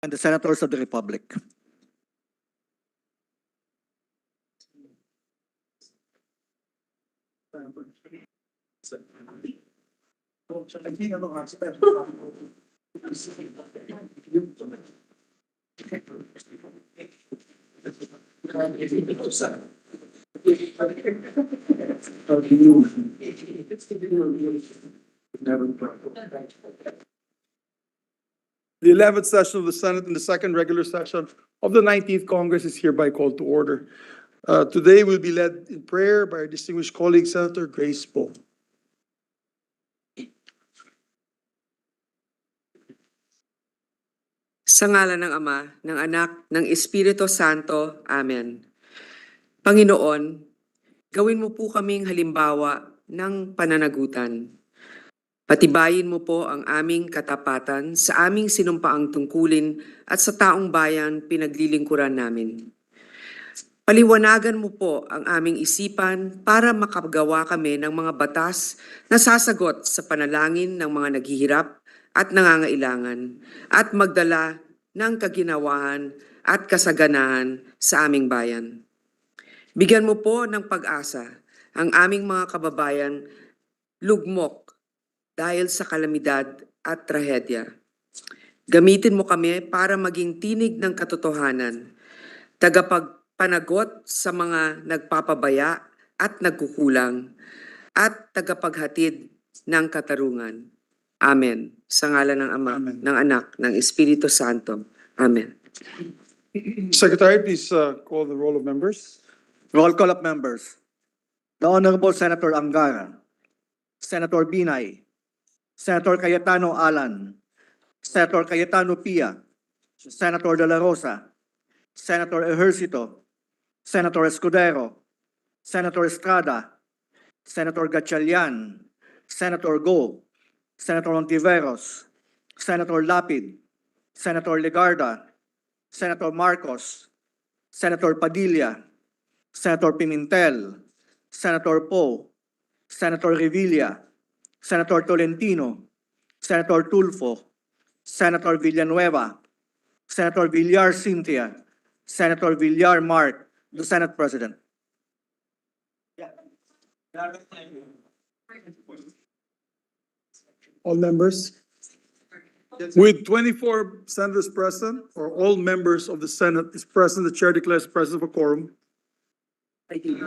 and the Senators of the Republic. The 11th session of the Senate and the second regular session of the 19th Congress is hereby called to order. Today will be led in prayer by our distinguished colleague, Senator Grace Poe. Sa ngalan ng Ama, ng Anak, ng Espiritu Santo. Amen. Panginoon, gawin mo po kaming halimbawa ng pananagutan. Patibayin mo po ang aming katapatan sa aming sinumpaang tungkulin at sa taong bayan pinaglilingkuran namin. Paliwanagan mo po ang aming isipan para makagawa kami ng mga batas na sasagot sa panalangin ng mga naghihirap at nangangailangan at magdala ng kaginawahan at kasaganahan sa aming bayan. Bigyan mo po ng pag-asa ang aming mga kababayan lugmok dahil sa kalamidad at trahedya. Gamitin mo kami para maging tinig ng katotohanan, tagapagpanagot sa mga nagpapabaya at nagkukulang, at tagapaghatid ng katarungan. Amen. Sa ngalan ng Ama, Amen. ng Anak, ng Espiritu Santo. Amen. Secretary, please call the roll of members. Roll call of members. The Honorable Senator Angara, Senator Binay, Senator Cayetano Alan, Senator Cayetano Pia, Senator De La Rosa, Senator Ejercito, Senator Escudero, Senator Estrada, Senator Gatchalian, Senator Go, Senator Ontiveros, Senator Lapid, Senator Legarda, Senator Marcos, Senator Padilla, Senator Pimentel, Senator Poe, Senator Revilla, Senator Tolentino, Senator Tulfo, Senator Villanueva, Senator Villar Cynthia, Senator Villar Mark, the Senate President. All members? With 24 senators present, or all members of the Senate is present, the chair declares present for quorum.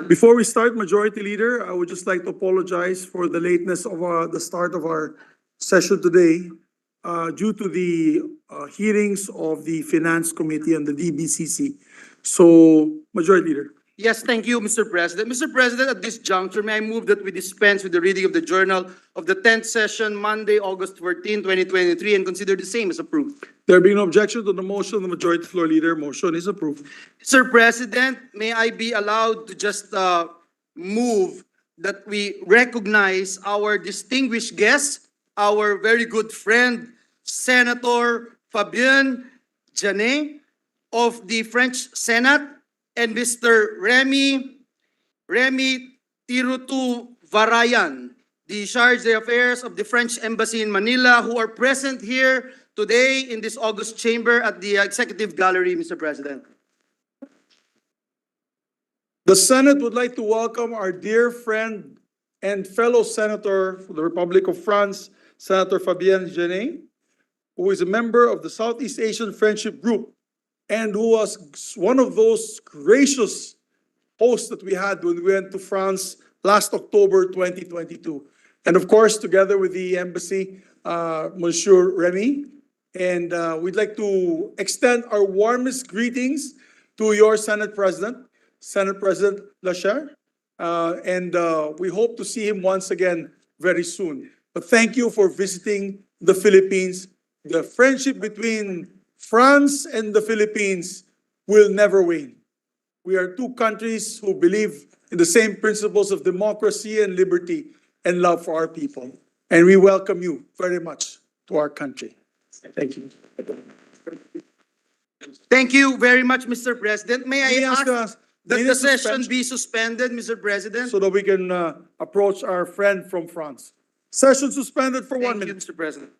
Before we start, Majority Leader, I would just like to apologize for the lateness of the start of our session today due to the hearings of the Finance Committee and the DBCC. So, Majority Leader. Yes, thank you, Mr. President. Mr. President, at this juncture, may I move that we dispense with the reading of the journal of the 10th session, Monday, August 14, 2023, and consider the same as approved. There being no objection to the motion of the Majority Floor Leader, motion is approved. Mr. President, may I be allowed to just move that we recognize our distinguished guest, our very good friend, Senator Fabien Janet of the French Senate, and Mr. Remy Tirutu Varayan, the Charge d'Affaires of the French Embassy in Manila, who are present here today in this August chamber at the Executive Gallery, Mr. President. The Senate would like to welcome our dear friend and fellow senator for the Republic of France, Senator Fabien Janet, who is a member of the Southeast Asian Friendship Group and who was one of those gracious hosts that we had when we went to France last October 2022. And of course, together with the embassy, Monsieur Remy, and we'd like to extend our warmest greetings to your Senate President, Senate President Lachar, and we hope to see him once again very soon. But thank you for visiting the Philippines. The friendship between France and the Philippines will never wane. We are two countries who believe in the same principles of democracy and liberty and love for our people. And we welcome you very much to our country. Thank you. Thank you very much, Mr. President. May I ask that the minute session suspension be suspended, Mr. President? so that we can approach our friend from France. Session suspended for 1 Thank you, minute. Mr. President.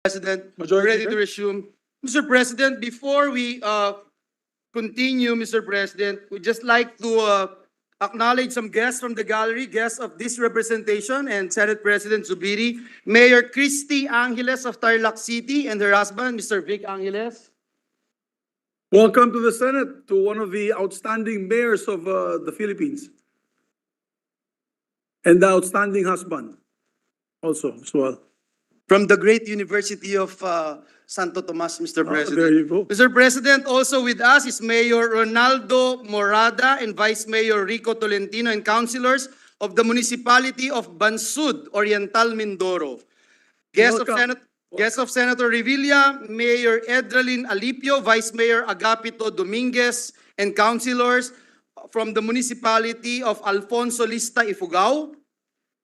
President, we're Majority ready to Leader. resume. Mr. President, before we continue, Mr. President, we'd just like to acknowledge some guests from the gallery, guests of this representation, and Senate President Zubiri, Mayor Christy Angeles of Tarlac City, and her husband, Mr. Vic Angeles. Welcome to the Senate, to one of the outstanding mayors of the Philippines. And the outstanding husband also as well. From the great University of Santo Tomas, Mr. Ah, President. there you go. Mr. President, also with us is Mayor Ronaldo Morada and Vice Mayor Rico Tolentino and councilors of the municipality of Bansud, Oriental Mindoro. Welcome. Guest of Senator Revilla, Mayor Edralin Alipio, Vice Mayor Agapito Dominguez, and councilors from the municipality of Alfonso Lista, Ifugao.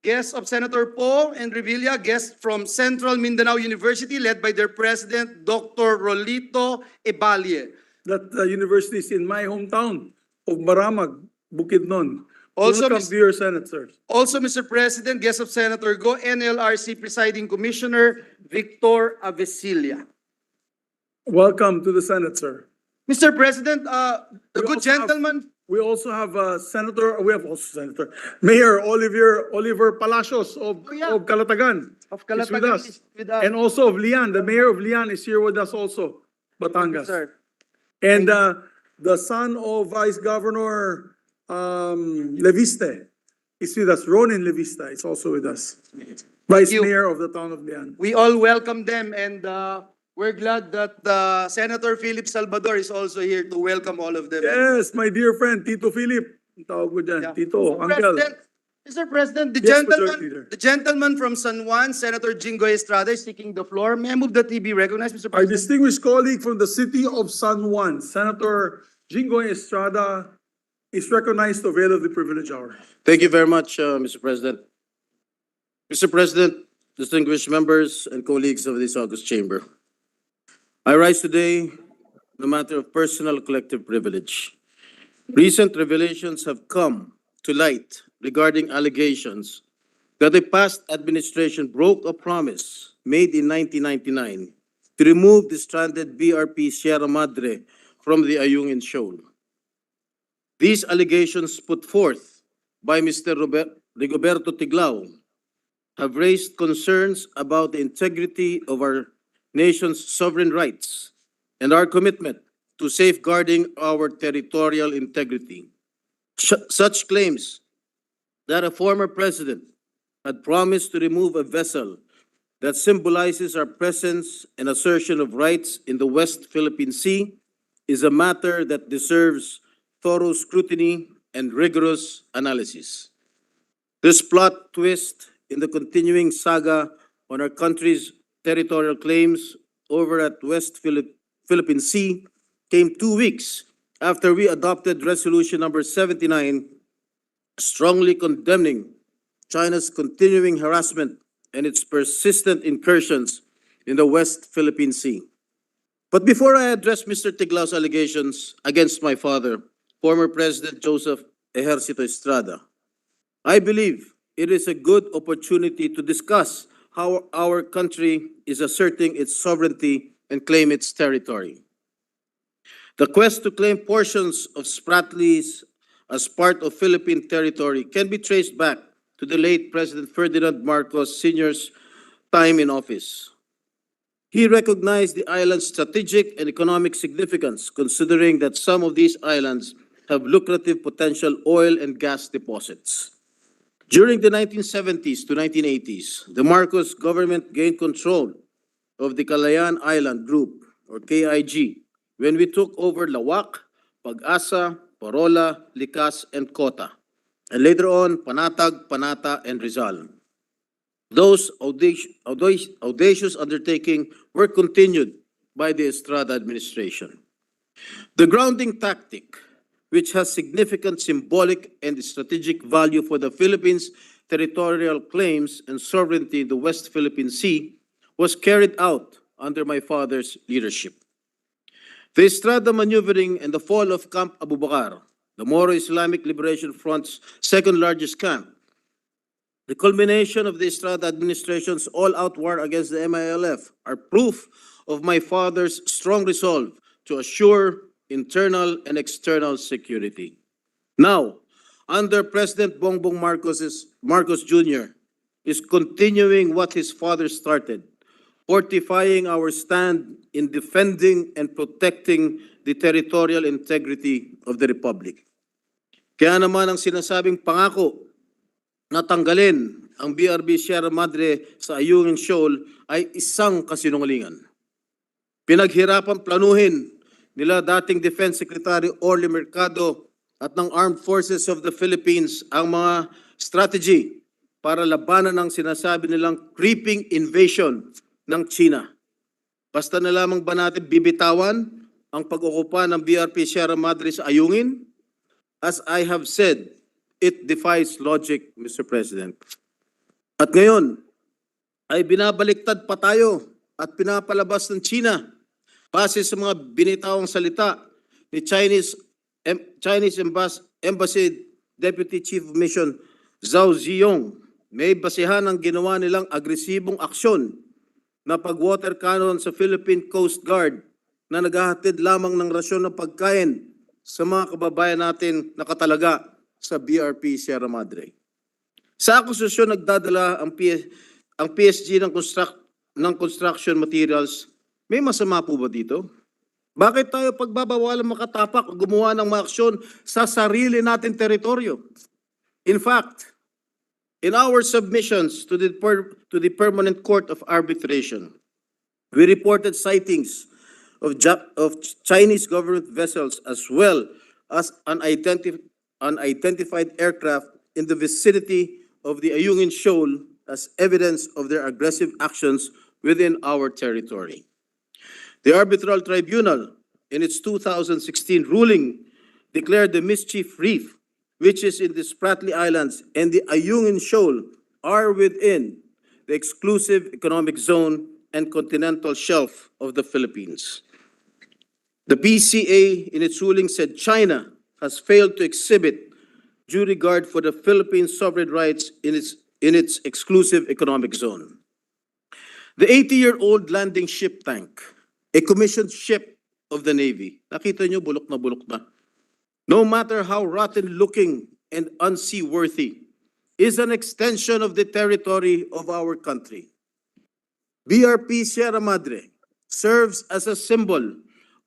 Guests of Senator Poe and Revilla, guests from Central Mindanao University led by their president, Dr. Rolito Ebalie. That university is in my hometown of Maramag, Bukidnon. Also, Welcome to your Senate, sir. Also, Mr. President, guest of Senator Go, NLRC Presiding Commissioner Victor Avesilia. Welcome to the Senate, sir. Mr. President, the We good also have- gentleman, We also have Mayor Oliver Palacios of, Oh, yeah. of Calatagan. of is with Calatagan us. is with us. And also of Lian, the mayor of Lian is here with us also, Batangas. Sir. And the son of Vice Governor Leviste is with us. Ronin Levista is also with us. Vice you. Mayor of the town of Lian. We all welcome them, and we're glad that Senator Philip Salvador is also here to welcome all of them. Yes, my dear friend, Tito Philip. Ang tawag ko dyan, Yeah. Tito, Mr. Uncle. President, Mr. President, Yes, Majority Leader. the gentleman from San Juan, Senator Jingoy Estrada, is seeking the floor. May I move that he be recognized, Mr. Our President? distinguished colleague from the city of San Juan, Senator Jingoy Estrada, is recognized to avail of the privilege hour. Thank you very much, Mr. President. Mr. President, distinguished members and colleagues of this August Chamber. I rise today on a matter of personal collective privilege. Recent revelations have come to light regarding allegations that the past administration broke a promise made in 1999 to remove the stranded BRP Sierra Madre from the Ayungin Shoal. These allegations put forth by Mr. Rigoberto Tiglao have raised concerns about the integrity of our nation's sovereign rights and our commitment to safeguarding our territorial integrity. Such claims that a former president had promised to remove a vessel that symbolizes our presence and assertion of rights in the West Philippine Sea is a matter that deserves thorough scrutiny and rigorous analysis. This plot twist in the continuing saga on our country's territorial claims over at West Philippine Sea came 2 weeks after we adopted Resolution Number 79, strongly condemning China's continuing harassment and its persistent incursions in the West Philippine Sea. But before I address Mr. Tiglao's allegations against my father, former President Joseph Ejercito Estrada, I believe it is a good opportunity to discuss how our country is asserting its sovereignty and claim its territory. The quest to claim portions of Spratlys as part of Philippine territory can be traced back to the late President Ferdinand Marcos Sr.'s time in office. He recognized the island's strategic and economic significance, considering that some of these islands have lucrative potential oil and gas deposits. During the 1970s to 1980s, the Marcos government gained control of the Calayan Island Group, or KIG, when we took over Lawak, Pag-asa, Parola, Likas, and Cota, and later on Panatag, Panata, and Rizal. Those audacious undertakings were continued by the Estrada administration. The grounding tactic, which has significant symbolic and strategic value for the Philippines' territorial claims and sovereignty in the West Philippine Sea, was carried out under my father's leadership. The Estrada maneuvering and the fall of Camp Abu Bakar, the Moro Islamic Liberation Front's second largest camp, The culmination of the Estrada administration's all-out war against the MILF are proof of my father's strong resolve to assure internal and external security. Now, under President Bongbong Marcos Jr. is continuing what his father started, fortifying our stand in defending and protecting the territorial integrity of the Republic. Kaya naman ang sinasabing pangako na tanggalin ang BRB Sierra Madre sa Ayungin Shoal ay isang kasinungalingan. Pinaghirapan planuhin nila dating Defense Secretary Orly Mercado at ng Armed Forces of the Philippines ang mga strategy para labanan ang sinasabi nilang creeping invasion ng China. Basta na lamang ba natin bibitawan ang pag-okupa ng BRP Sierra Madre sa Ayungin? As I have said, it defies logic, Mr. President. At ngayon, ay binabaliktad pa tayo at pinapalabas ng China base sa mga binitawang salita ni Chinese Embassy Deputy Chief of Mission Zhao Ziyong. May basehan ang ginawa nilang agresibong aksyon na pag-water cannon sa Philippine Coast Guard na naghahatid lamang ng rasyon ng pagkain sa mga kababayan natin nakatalaga sa BRP Sierra Madre. Sa akusasyon nagdadala ang PSG ng construction materials. May masama po ba dito? Bakit tayo pagbabawalan makatapak o gumawa ng mga aksyon sa sarili natin teritoryo? In fact, in our submissions to the Permanent Court of Arbitration, we reported sightings of Chinese government vessels as well as unidentified aircraft in the vicinity of the Ayungin Shoal as evidence of their aggressive actions within our territory. The Arbitral Tribunal, in its 2016 ruling, declared the Mischief Reef, which is in the Spratly Islands and the Ayungin Shoal, are within the exclusive economic zone and continental shelf of the Philippines. The PCA, in its ruling, said China has failed to exhibit due regard for the Philippines' sovereign rights in its exclusive economic zone. The 80-year-old landing ship tank, a commissioned ship of the Navy, nakita nyo, bulok na, no matter how rotten-looking and unseaworthy, is an extension of the territory of our country. BRP Sierra Madre serves as a symbol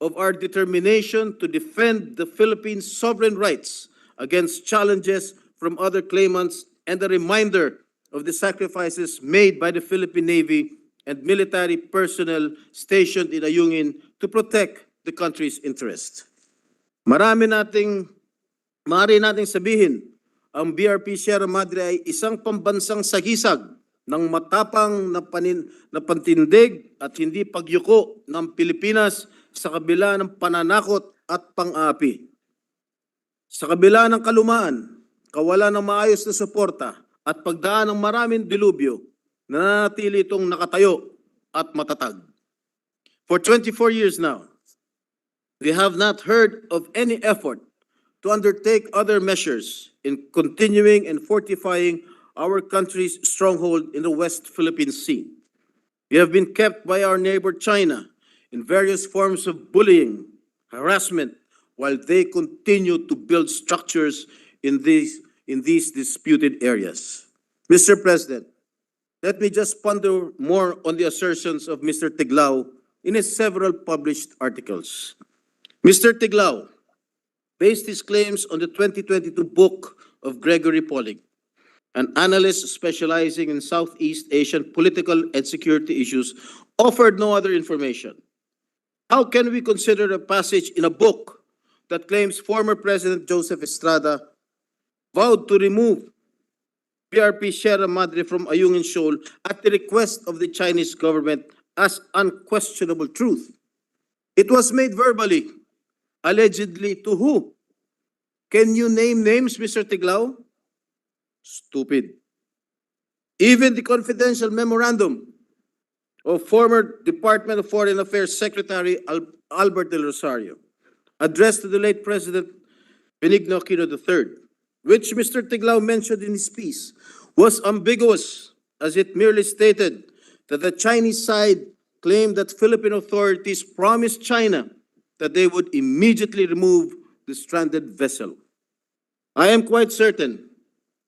of our determination to defend the Philippines' sovereign rights against challenges from other claimants and a reminder of the sacrifices made by the Philippine Navy and military personnel stationed in Ayungin to protect the country's interest. Maaari nating sabihin, ang BRP Sierra Madre ay isang pambansang sagisag ng matapang na pantindig at hindi pagyuko ng Pilipinas sa kabila ng pananakot at pang-aapi. Sa kabila ng kalumaan, kawalan ng maayos na suporta at pagdaan ng maraming dilubyo, nananatili itong nakatayo at matatag. For 24 years now, we have not heard of any effort to undertake other measures in continuing and fortifying our country's stronghold in the West Philippine Sea. We have been kept by our neighbor China in various forms of bullying, harassment, while they continue to build structures in these disputed areas. Mr. President, let me just ponder more on the assertions of Mr. Tiglao in his several published articles. Mr. Tiglao based his claims on the 2022 book of Gregory Poling, an analyst specializing in Southeast Asian political and security issues, offered no other information. How can we consider a passage in a book that claims former President Joseph Estrada vowed to remove BRP Sierra Madre from Ayungin Shoal at the request of the Chinese government as unquestionable truth? It was made verbally, allegedly to who? Can you name names, Mr. Tiglao? Stupid. Even the confidential memorandum of former Department of Foreign Affairs Secretary Albert Del Rosario, addressed to the late President Benigno Aquino III, which Mr. Tiglao mentioned in his piece, was ambiguous, as it merely stated that the Chinese side claimed that Philippine authorities promised China that they would immediately remove the stranded vessel. I am quite certain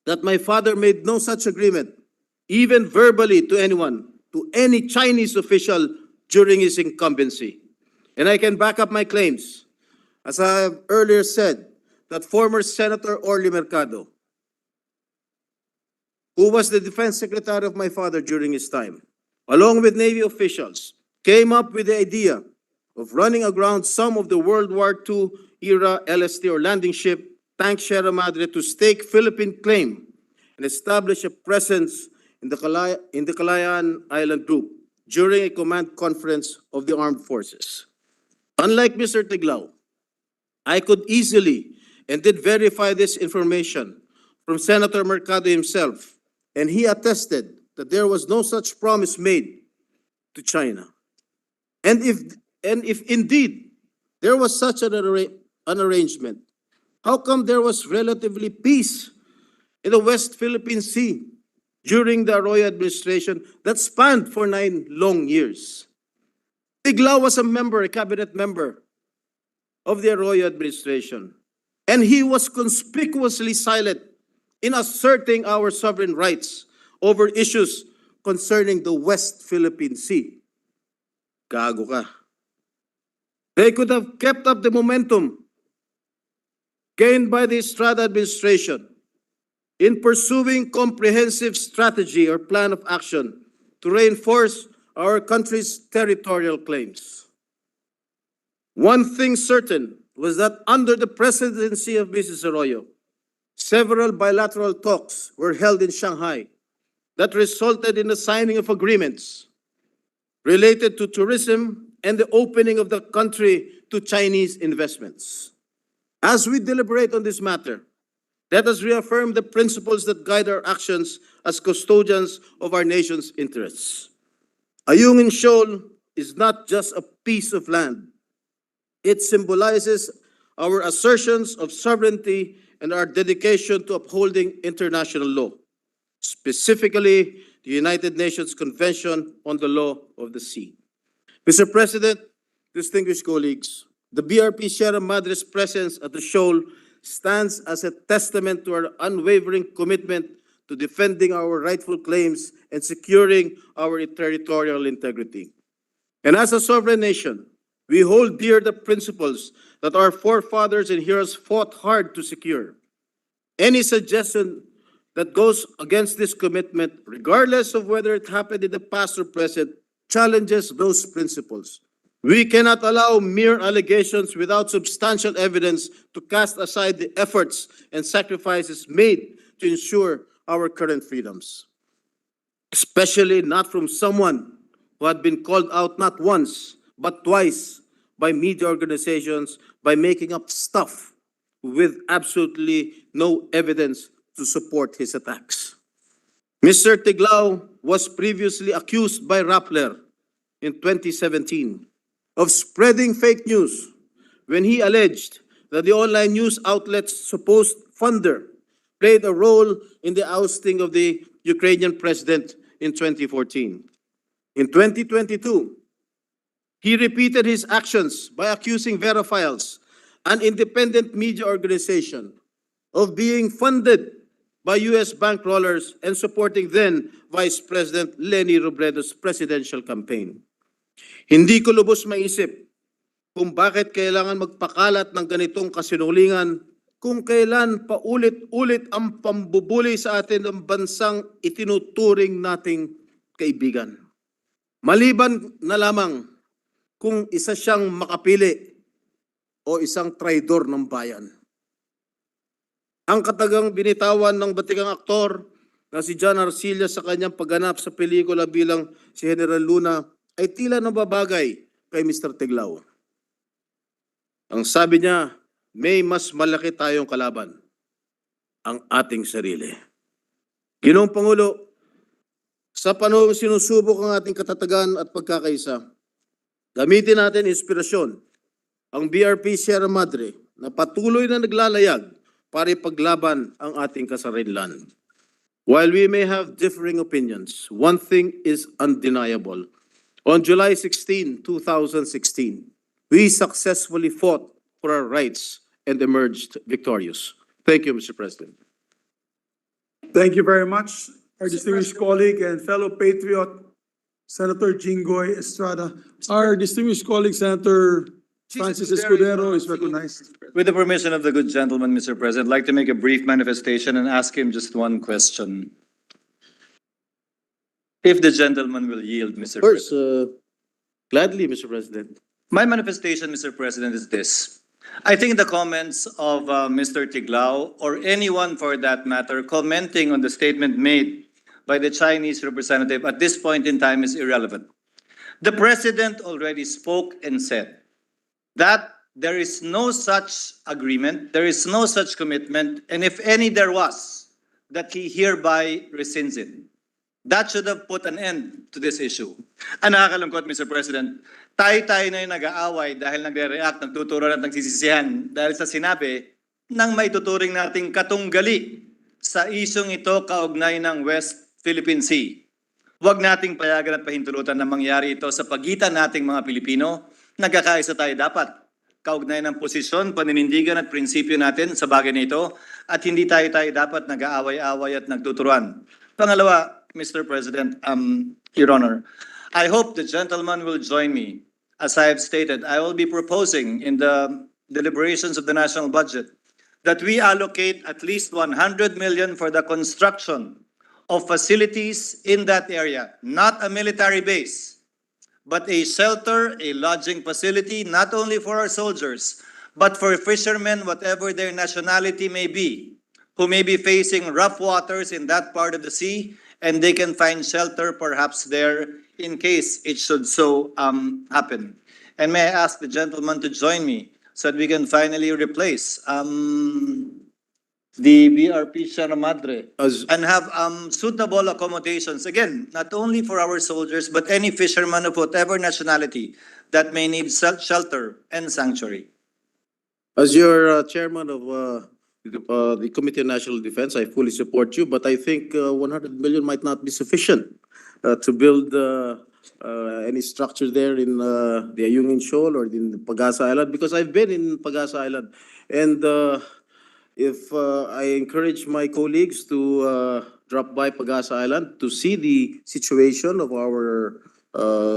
that my father made no such agreement, even verbally to anyone, to any Chinese official during his incumbency. And I can back up my claims. As I have earlier said, that former Senator Orly Mercado, who was the defense secretary of my father during his time, along with Navy officials, came up with the idea of running aground some of the World War II era LST or landing ship tank Sierra Madre to stake Philippine claim and establish a presence in the Calayan Island Group during a command conference of the armed forces. Unlike Mr. Tiglao, I could easily and did verify this information from Senator Mercado himself, and he attested that there was no such promise made to China. And if indeed there was such an arrangement, how come there was relatively peace in the West Philippine Sea during the Arroyo administration that spanned for 9 long years? Tiglao was a cabinet member of the Arroyo administration, and he was conspicuously silent in asserting our sovereign rights over issues concerning the West Philippine Sea. Gago ka. They could have kept up the momentum gained by the Estrada administration in pursuing comprehensive strategy or plan of action to reinforce our country's territorial claims. One thing certain was that under the presidency of Mrs. Arroyo, several bilateral talks were held in Shanghai that resulted in the signing of agreements related to tourism and the opening of the country to Chinese investments. As we deliberate on this matter, let us reaffirm the principles that guide our actions as custodians of our nation's interests. Ayungin Shoal is not just a piece of land. It symbolizes our assertions of sovereignty and our dedication to upholding international law, specifically the United Nations Convention on the Law of the Sea. Mr. President, distinguished colleagues, the BRP Sierra Madre's presence at the shoal stands as a testament to our unwavering commitment to defending our rightful claims and securing our territorial integrity. And as a sovereign nation, we hold dear the principles that our forefathers and heroes fought hard to secure. Any suggestion that goes against this commitment, regardless of whether it happened in the past or present, challenges those principles. We cannot allow mere allegations without substantial evidence to cast aside the efforts and sacrifices made to ensure our current freedoms, especially not from someone who had been called out not once, but twice by media organizations by making up stuff with absolutely no evidence to support his attacks. Mr. Tiglao was previously accused by Rappler in 2017 of spreading fake news when he alleged that the online news outlet's supposed funder played a role in the ousting of the Ukrainian president in 2014. In 2022, he repeated his actions by accusing Verifiles, an independent media organization, of being funded by US bankrollers and supporting then Vice President Leni Robredo's presidential campaign. Hindi ko lubos maisip kung bakit kailangan magpakalat ng ganitong kasinungalingan kung kailan paulit-ulit ang pambubuli sa atin ng bansang itinuturing nating kaibigan. Maliban na lamang kung isa siyang makapili o isang traidor ng bayan. Ang katagang binitawan ng batikang aktor na si John Arcilla sa kanyang pagganap sa pelikula bilang si General Luna ay tila nababagay kay Mr. Tiglao. Ang sabi niya, may mas malaki tayong kalaban, ang ating sarili. Ginoong Pangulo, sa panahong sinusubok ang ating katatagan at pagkakaisa, gamitin natin inspirasyon ang BRP Sierra Madre na patuloy na naglalayag para ipaglaban ang ating kasarinlan. While we may have differing opinions, one thing is undeniable. On July 16, 2016, we successfully fought for our rights and emerged victorious. Thank you, Mr. President. Thank you very much, our distinguished colleague and fellow patriot, Senator Jinggoy Estrada. Our distinguished colleague, Senator Francis Escudero, is recognized. With the permission of the good gentleman, Mr. President, I'd like to make a brief manifestation and ask him just one question. If the gentleman will yield, Mr. Of course, President. gladly, Mr. President. My manifestation, Mr. President, is this. I think the comments of Mr. Tiglao, or anyone for that matter, commenting on the statement made by the Chinese representative at this point in time is irrelevant. The President already spoke and said that there is no such agreement, there is no such commitment, and if any there was, that he hereby rescinds it. That should have put an end to this issue. Ang nakakalungkot, Mr. President, tayo na yung nag-aaway dahil nagre-react, nagtuturo at nagsisisihan dahil sa sinabi ng may tuturing nating katunggali sa isyong ito kaugnay ng West Philippine Sea. Huwag nating payagan at pahintulutan na mangyari ito sa pagitan nating mga Pilipino. Nagkakaisa tayo dapat kaugnay ng posisyon, paninindigan at prinsipyo natin sa bagay na ito at hindi tayo dapat nag-aaway-away at nagtuturuan. Pangalawa, Mr. President, Your Honor, I hope the gentleman will join me. As I have stated, I will be proposing in the deliberations of the national budget that we allocate at least 100 million for the construction of facilities in that area, not a military base, but a shelter, a lodging facility, not only for our soldiers, but for fishermen, whatever their nationality may be, who may be facing rough waters in that part of the sea, and they can find shelter perhaps there in case it should so happen. And may I ask the gentleman to join me so that we can finally replace the BRP Sierra Madre and have suitable accommodations, again, not only for our soldiers, but any fisherman of whatever nationality that may need shelter and sanctuary. As your chairman of the Committee on National Defense, I fully support you, but I think 100 million might not be sufficient to build any structure there in the Ayungin Shoal or in Pagasa Island, because I've been in Pagasa Island. And if I encourage my colleagues to drop by Pagasa Island to see the situation of our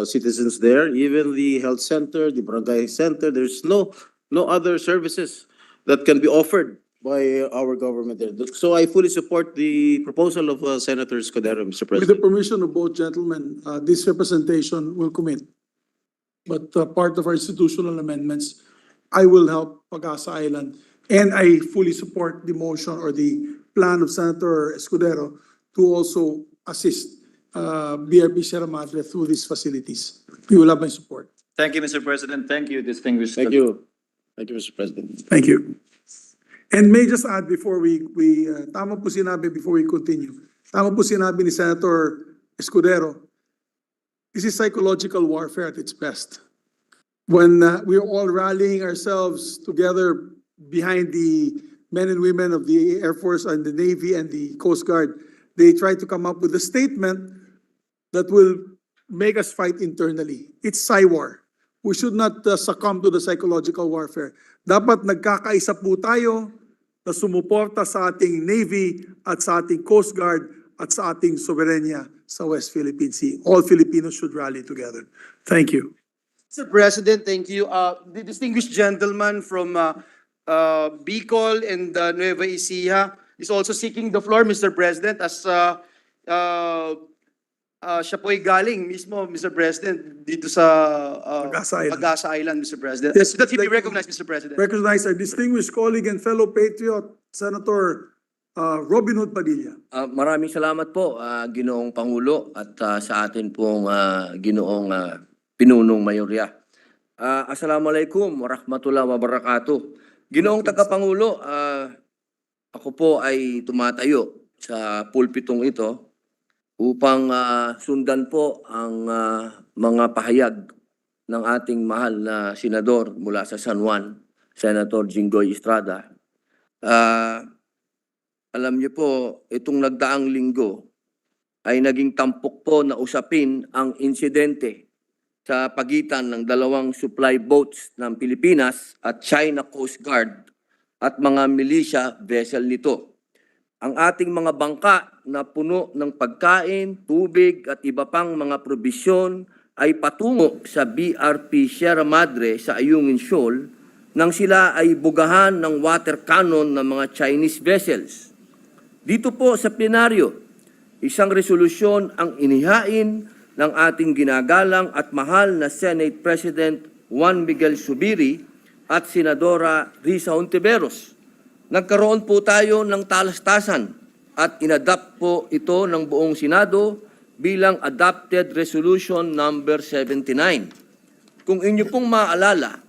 citizens there, even the health center, the barangay center, there's no other services that can be offered by our government there. So I fully support the proposal of Senator Escudero, Mr. With the President. permission of both gentlemen, this representation will commit. But part of our institutional amendments, I will help Pagasa Island. And I fully support the motion or the plan of Senator Escudero to also assist BRP Sierra Madre through these facilities. You will have my support. Thank you, Mr. President. Thank you, distinguished. Thank you. Thank you, Mr. President. Thank you. And may just add before tama po sinabi before we continue. Tama po sinabi ni Senator Escudero, this is psychological warfare at its best. When we're all rallying ourselves together behind the men and women of the Air Force and the Navy and the Coast Guard, they try to come up with a statement that will make us fight internally. It's psy-war. We should not succumb to the psychological warfare. Dapat nagkakaisa po tayo na sumuporta sa ating Navy at sa ating Coast Guard at sa ating soberenya sa West Philippine Sea. All Filipinos should rally together. Thank you. Mr. President, thank you. The distinguished gentleman from Bicol and Nueva Ecija is also seeking the floor, Mr. President, as siya po'y galing mismo, Mr. President, dito sa Pagasa Island. Pagasa Island, Mr. President. Yes, That he be like- recognized, Mr. President. Recognize our distinguished colleague and fellow patriot, Senator Robin Hood Padilla. Maraming salamat po, Ginoong Pangulo at sa atin pong Ginoong Pinunong Mayorya. Assalamualaikum warahmatullahi wabarakatuh. Ginoong Tagapangulo, ako po ay tumatayo sa pulpitong ito upang sundan po ang mga pahayag ng ating mahal na senador mula sa San Juan, Senator Jinggoy Estrada. Alam niyo po, itong nagdaang linggo ay naging tampok po na usapin ang insidente sa pagitan ng dalawang supply boats ng Pilipinas at China Coast Guard at mga militia vessel nito. Ang ating mga bangka na puno ng pagkain, tubig at iba pang mga probisyon ay patungo sa BRP Sierra Madre sa Ayungin Shoal nang sila ay bugahan ng water cannon ng mga Chinese vessels. Dito po sa plenaryo, isang resolusyon ang inihain ng ating ginagalang at mahal na Senate President Juan Miguel Zubiri at Senadora Risa Hontiveros. Nagkaroon po tayo ng talastasan at inadapt po ito ng buong Senado bilang Adopted Resolution number 79. Kung inyo pong maaalala,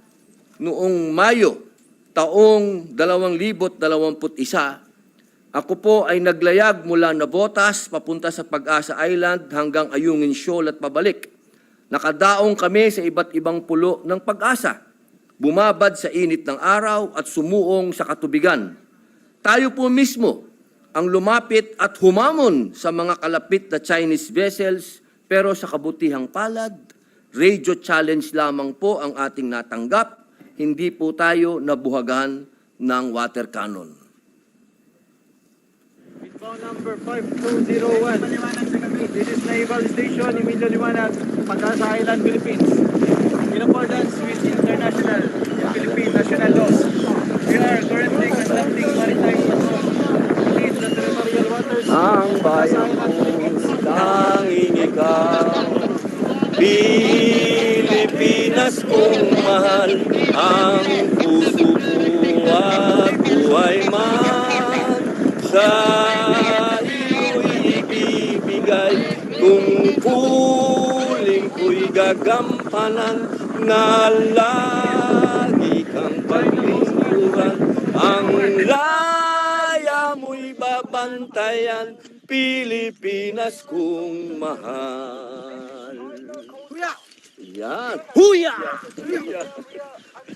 noong Mayo, taong 2021, ako po ay naglayag mula Navotas papunta sa Pag-asa Island hanggang Ayungin Shoal at pabalik. Nakadaong kami sa iba't ibang pulo ng Pag-asa. Bumabad sa init ng araw at sumuong sa katubigan. Tayo po mismo ang lumapit at humamon sa mga kalapit na Chinese vessels, pero sa kabutihang palad, radio challenge lamang po ang ating natanggap, hindi po tayo nabuhagan ng water cannon. Inbound number 5201. This is Naval Station, Emilio Liwanag, Pag-asa Island, Philippines. In accordance with international and Philippine national laws, we are currently conducting maritime patrol within the territorial waters Ang bayan ko, tanging ikaw, Pilipinas kong mahal, ang puso ko at buhay man, sa iyo'y ibibigay, tungkulin ko'y gagampanan, na lagi kang paglingkuran, ang laya mo'y babantayan, Pilipinas kong mahal. Yan. Huya!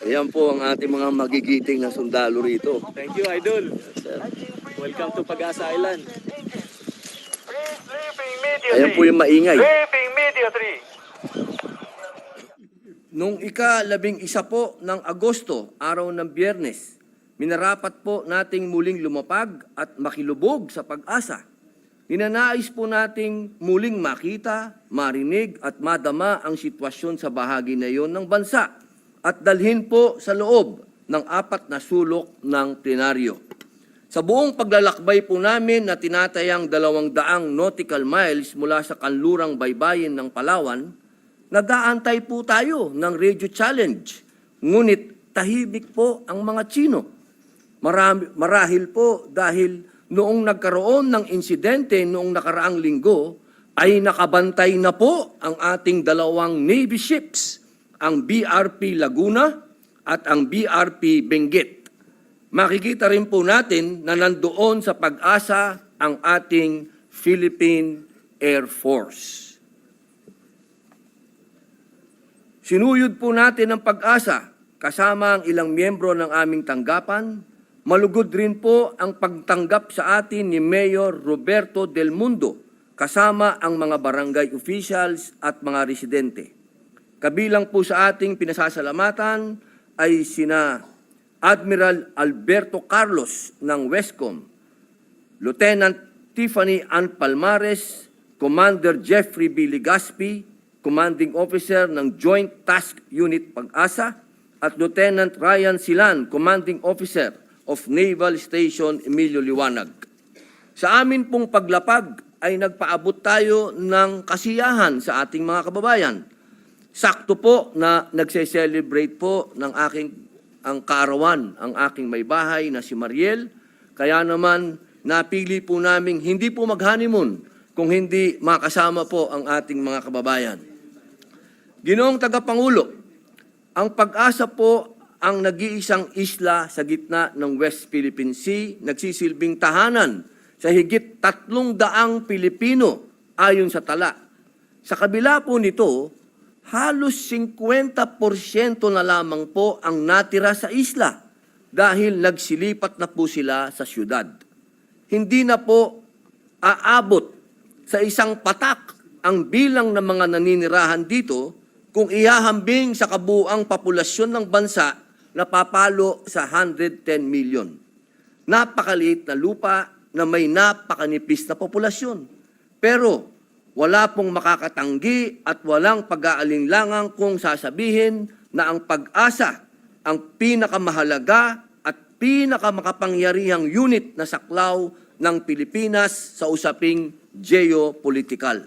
Ayan po ang ating mga magigiting na sundalo rito. Thank you, Idol. Welcome to Pag-asa Island. Ayan po yung maingay. Briefing Media 3. Nung ika-11 po ng Agosto, araw ng Biyernes, minarapat po nating muling lumapag at makilubog sa pag-asa. Ninanais po nating muling makita, marinig at madama ang sitwasyon sa bahagi na iyon ng bansa at dalhin po sa loob ng 4 na sulok ng plenaryo. Sa buong paglalakbay po namin na tinatayang 200 nautical miles mula sa kanlurang baybayin ng Palawan, nag-aantay po tayo ng radio challenge. Ngunit tahimik po ang mga Tsino. Marahil po dahil noong nagkaroon ng insidente noong nakaraang linggo, ay nakabantay na po ang ating 2 Navy ships, ang BRP Laguna at ang BRP Benguet. Makikita rin po natin na nandoon sa Pag-asa ang ating Philippine Air Force. Sinuyod po natin ang Pag-asa kasama ang ilang miyembro ng aming tanggapan. Malugod rin po ang pagtanggap sa atin ni Mayor Roberto Del Mundo kasama ang mga barangay officials at mga residente. Kabilang po sa ating pinasasalamatan ay sina Admiral Alberto Carlos ng Westcom, Lieutenant Tiffany Ann Palmares, Commander Jeffrey B. Legaspi, Commanding Officer ng Joint Task Unit Pag-asa, at Lieutenant Ryan Silan, Commanding Officer of Naval Station Emilio Liwanag. Sa amin pong paglapag ay nagpaabot tayo ng kasiyahan sa ating mga kababayan. Sakto po na nagse-celebrate po ng ang kaarawan ang aking may bahay na si Mariel. Kaya naman napili po namin hindi po mag-honeymoon kung hindi makasama po ang ating mga kababayan. Ginoong Tagapangulo, ang Pag-asa po ang nag-iisang isla sa gitna ng West Philippine Sea, nagsisilbing tahanan sa higit 300 Pilipino ayon sa tala. Sa kabila po nito, halos 50% na lamang po ang natira sa isla dahil nagsilipat na po sila sa syudad. hindi na po aabot sa isang patak ang bilang ng mga naninirahan dito kung ihahambing sa kabuuang populasyon ng bansa na papalo sa 110 million. Napakaliit na lupa na may napakanipis na populasyon. Pero wala pong makakatanggi at walang pag-aalinlangan kung sasabihin na ang pag-asa ang pinakamahalaga at pinakamakapangyarihang unit na saklaw ng Pilipinas sa usaping geopolitikal.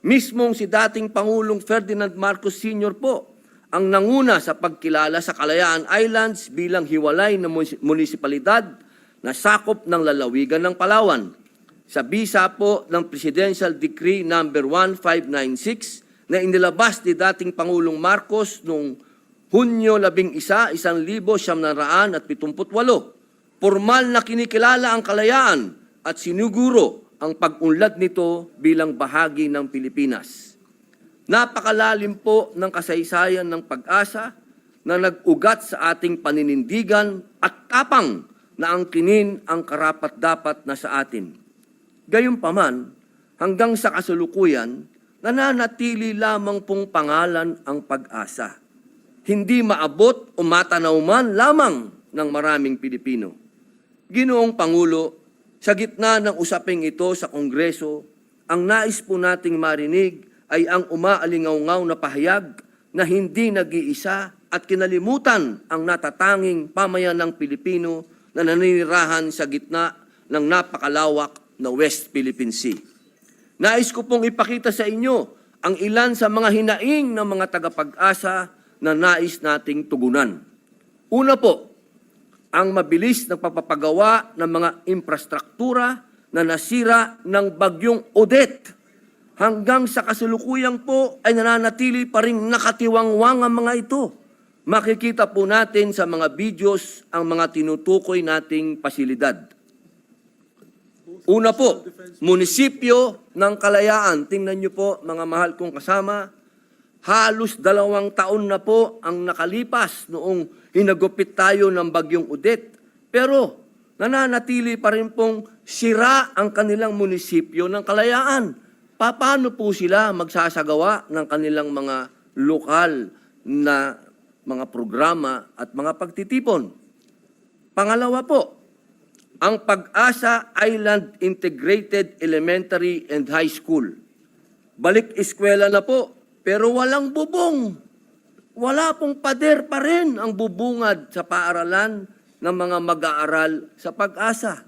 Mismong si dating Pangulong Ferdinand Marcos Sr. po ang nanguna sa pagkilala sa Kalayaan Islands bilang hiwalay na munisipalidad na sakop ng lalawigan ng Palawan. Sa bisa po ng Presidential Decree number 1596 na inilabas ni dating Pangulong Marcos noong Hunyo 11, 1978, formal na kinikilala ang Kalayaan at sinuguro ang pag-unlad nito bilang bahagi ng Pilipinas. Napakalalim po ng kasaysayan ng pag-asa na nag-ugat sa ating paninindigan at tapang na angkinin ang karapat-dapat na sa atin. Gayunpaman, hanggang sa kasalukuyan, nananatili lamang pong pangalan ang pag-asa. Hindi maabot o matanaw man lamang ng maraming Pilipino. Ginoong Pangulo, sa gitna ng usaping ito sa Kongreso, ang nais po nating marinig ay ang umaalingaw-ngaw na pahayag na hindi nag-iisa at kinalimutan ang natatanging pamayanang Pilipino na naninirahan sa gitna ng napakalawak na West Philippine Sea. Nais ko pong ipakita sa inyo ang ilan sa mga hinaing ng mga tagapag-asa na nais nating tugunan. Una po, ang mabilis na pagpapagawa ng mga infrastruktura na nasira ng bagyong Odette. Hanggang sa kasalukuyang po ay nananatili pa rin nakatiwangwang ang mga ito. Makikita po natin sa mga videos ang mga tinutukoy nating pasilidad. Una po, munisipyo ng Kalayaan. Tingnan niyo po, mga mahal kong kasama, halos 2 taon na po ang nakalipas noong hinagupit tayo ng bagyong Odette. Pero nananatili pa rin pong sira ang kanilang munisipyo ng Kalayaan. Paano po sila magsasagawa ng kanilang mga lokal na mga programa at mga pagtitipon? Pangalawa po, ang Pag-asa Island Integrated Elementary and High School. Balik eskwela na po, pero walang bubong. Wala pong pader pa rin ang bubungad sa paaralan ng mga mag-aaral sa Pag-asa.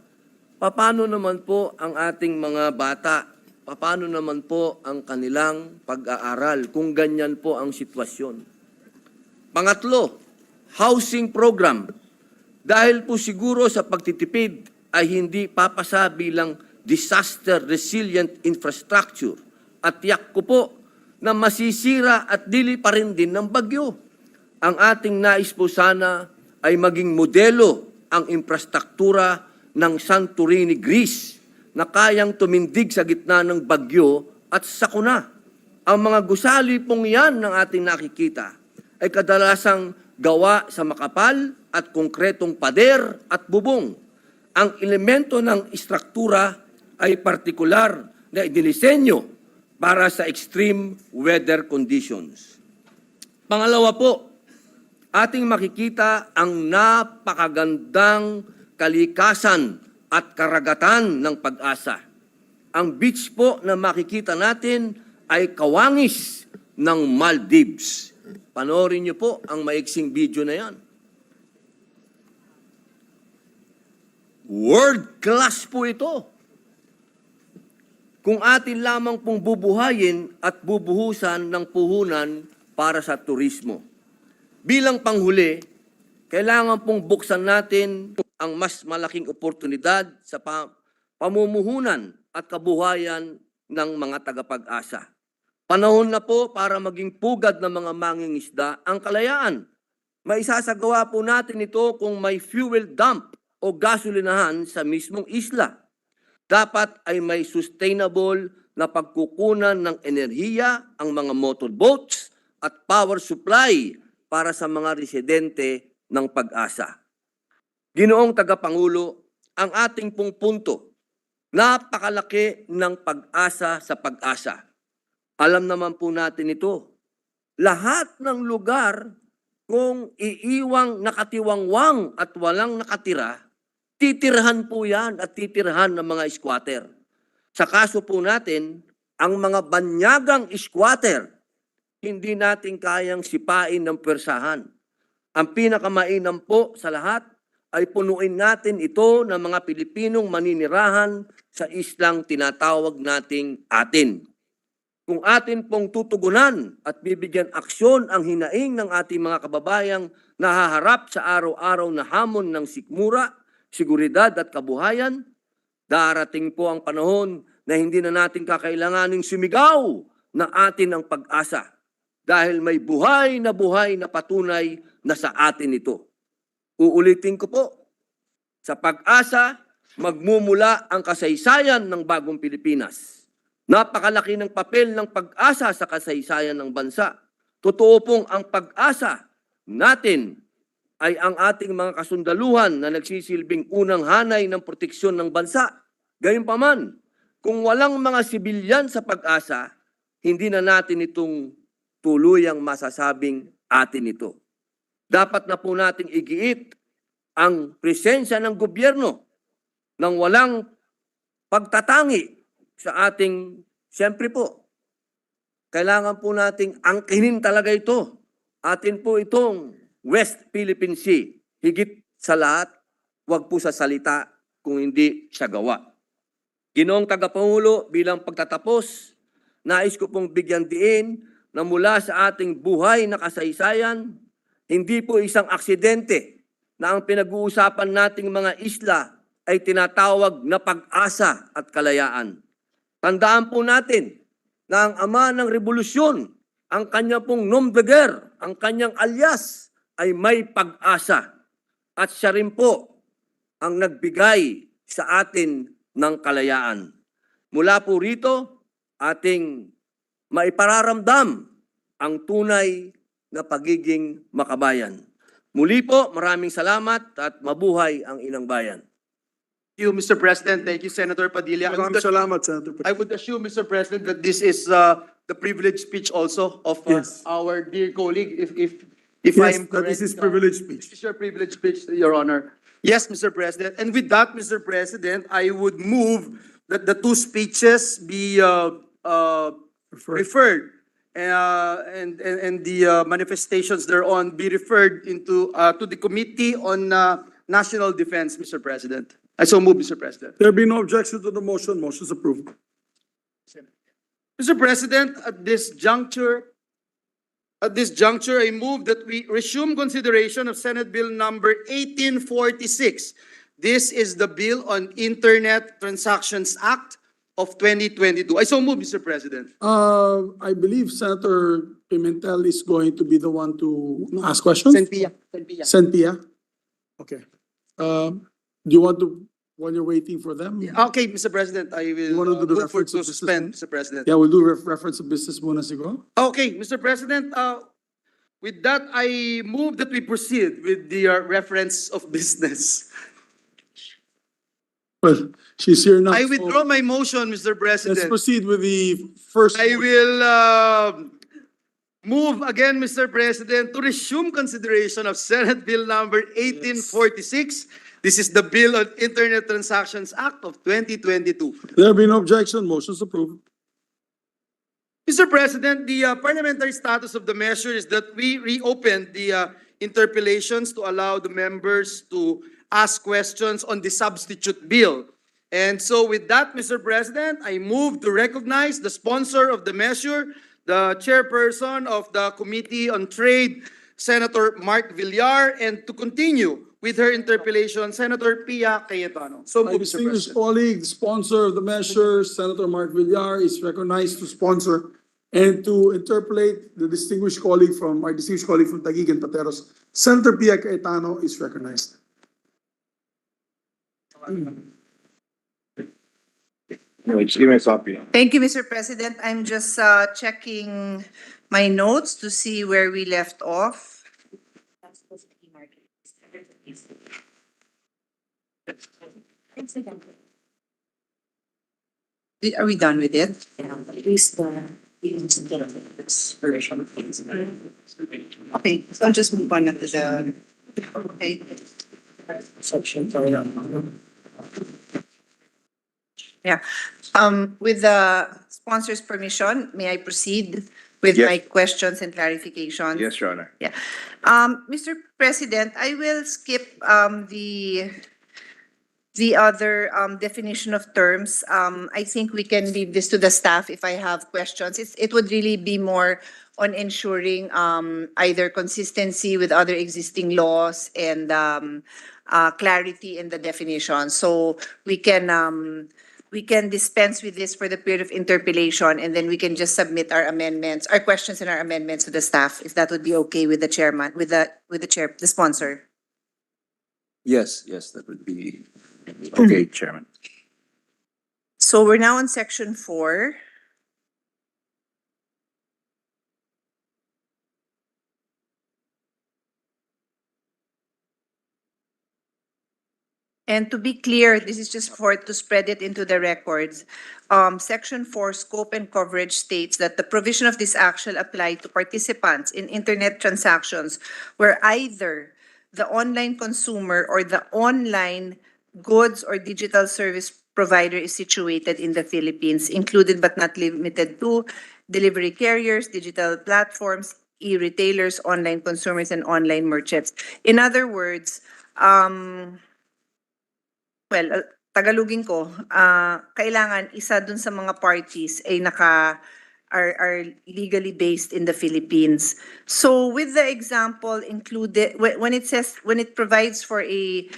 Paano naman po ang ating mga bata? Paano naman po ang kanilang pag-aaral kung ganyan po ang sitwasyon? Pangatlo, housing program. Dahil po siguro sa pagtitipid ay hindi papasa bilang disaster resilient infrastructure at tiyak ko po na masisira at dili pa rin din ng bagyo. Ang ating nais po sana ay maging modelo ang infrastruktura ng Santorini, Greece na kayang tumindig sa gitna ng bagyo at sakuna. Ang mga gusali pong yan ng ating nakikita ay kadalasang gawa sa makapal at konkretong pader at bubong. Ang elemento ng istruktura ay partikular na idinisenyo para sa extreme weather conditions. Pangalawa po, ating makikita ang napakagandang kalikasan at karagatan ng Pag-asa. Ang beach po na makikita natin ay kawangis ng Maldives. Panoorin niyo po ang maiksing video na yan. World class po ito. Kung atin lamang pong bubuhayin at bubuhusan ng puhunan para sa turismo. Bilang panghuli, kailangan pong buksan natin ang mas malaking oportunidad sa pamumuhunan at kabuhayan ng mga tagapag-asa. Panahon na po para maging pugad ng mga mangingisda ang Kalayaan. Maisasagawa po natin ito kung may fuel dump o gasolinahan sa mismong isla. Dapat ay may sustainable na pagkukunan ng enerhiya ang mga motorboats at power supply para sa mga residente ng Pag-asa. Ginoong Tagapangulo, ang ating pong punto. Napakalaki ng pag-asa sa pag-asa. Alam naman po natin ito. Lahat ng lugar, kung iiwang nakatiwangwang at walang nakatira, titirhan po yan at titirhan ng mga squatter. Sa kaso po natin, ang mga banyagang squatter, hindi natin kayang sipain ng pwersahan. Ang pinakamainam po sa lahat ay punuin natin ito ng mga Pilipinong maninirahan sa islang tinatawag nating atin. Kung atin pong tutugunan at bibigyan aksyon ang hinaing ng ating mga kababayang nahaharap sa araw-araw na hamon ng sikmura, seguridad at kabuhayan, darating po ang panahon na hindi na natin kakailanganing sumigaw na atin ang pag-asa dahil may buhay na patunay na sa atin ito. Uulitin ko po, sa pag-asa, magmumula ang kasaysayan ng bagong Pilipinas. Napakalaki ng papel ng pag-asa sa kasaysayan ng bansa. Totoo pong ang pag-asa natin ay ang ating mga kasundaluhan na nagsisilbing unang hanay ng proteksyon ng bansa. Gayunpaman, kung walang mga sibilyan sa pag-asa, hindi na natin itong tuluyang masasabing atin ito. Dapat na po nating igiit ang presensya ng gobyerno nang walang pagtatangi sa ating, siyempre po, kailangan po nating angkinin talaga ito. Atin po itong West Philippine Sea. Higit sa lahat, huwag po sa salita kung hindi sa gawa. Ginoong Tagapangulo, bilang pagtatapos, nais ko pong bigyan diin na mula sa ating buhay na kasaysayan, hindi po isang aksidente na ang pinag-uusapan nating mga isla ay tinatawag na pag-asa at kalayaan. Tandaan po natin na ang ama ng revolusyon, ang kanya pong nom de guerre, ang kanyang alias ay may pag-asa. At siya rin po ang nagbigay sa atin ng kalayaan. Mula po rito, ating maipararamdam ang tunay na pagiging makabayan. Muli po, maraming salamat at mabuhay ang inang bayan. Thank you, Mr. President. Thank you, Senator Padilla. Maraming salamat, Senator. I would assume, Mr. President, that this is the privileged speech also of Yes. our dear colleague, if Yes, I am that correct. is his privileged speech. This is your privileged speech, Your Honor. Yes, Mr. President. And with that, Mr. President, I would move that the two speeches be referred and the manifestations thereon be referred into to the Committee on National Defense, Mr. President. I so move, Mr. President. There be no objection to the motion. Motion is approved. Mr. President, at this juncture, I move that we resume consideration of Senate Bill number 1846. This is the Bill on Internet Transactions Act of 2022. I so move, Mr. President. I believe Senator Pimentel is going to be the one to ask questions. Senpia. Senpia? Okay. Do you want to, while you're waiting for them? Okay, Mr. President, I You wanna will do the move for reference of to business suspend, then? Mr. President. Yeah, we'll do reference to business muna siguro. Okay, Mr. President, with that, I move that we proceed with the reference of business. Well, she's here now. I so withdraw my motion, Mr. Let's President. proceed with the first. I will move again, Mr. President, to resume consideration of Senate Bill number 1846. This is the Bill on Internet Transactions Act of 2022. There be no objection. Motion is approved. Mr. President, the parliamentary status of the measure is that we reopened the interpellations to allow the members to ask questions on the substitute bill. And so with that, Mr. President, I move to recognize the sponsor of the measure, the chairperson of the Committee on Trade, Senator Mark Villar, and to continue with her interpellation, Senator Pia Cayetano. So My move, Mr. distinguished President. colleague, the sponsor of the measure, Senator Mark Villar, is recognized to sponsor and to interpolate the distinguished colleague from Taguig and Pateros. Senator Pia Cayetano is recognized. Thank you, Mr. President. I'm just checking my notes to see where we left off. Are we done with it? Okay, so I'll just move on to the, okay. Yeah, with the sponsor's permission, may I proceed with Yes. my questions and clarifications? Yes, Your Honor. Mr. President, I will skip the other definition of terms. I think we can leave this to the staff if I have questions. It would really be more on ensuring either consistency with other existing laws and clarity in the definition. So we can dispense with this for the period of interpellation, and then we can just submit our amendments, our questions and our amendments to the staff, if that would be okay with the chairman, with the chair, the sponsor. Yes, that would be okay, Chairman. So we're now on section 4. And to be clear, this is just for to spread it into the records. Section 4, scope and coverage states that the provision of this act shall apply to participants in internet transactions where either the online consumer or the online goods or digital service provider is situated in the Philippines, included but not limited to delivery carriers, digital platforms, e-retailers, online consumers, and online merchants. In other words, Tagalogin ko, kailangan isa dun sa mga parties ay are legally based in the Philippines. So with the example included, when it says, when it provides for a,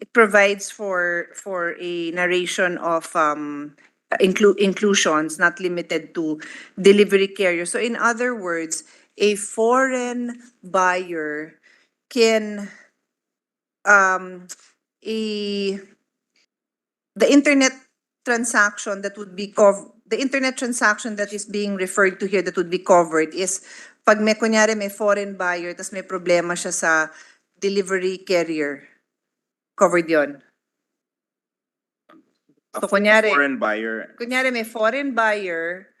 it provides for a narration of inclusions not limited to delivery carriers. So in other words, a foreign buyer can the internet transaction that would be the internet transaction that is being referred to here that would be covered is pag may kunyari may foreign buyer tas may problema siya sa delivery carrier. Covered yon. So kunyari Foreign buyer. may foreign buyer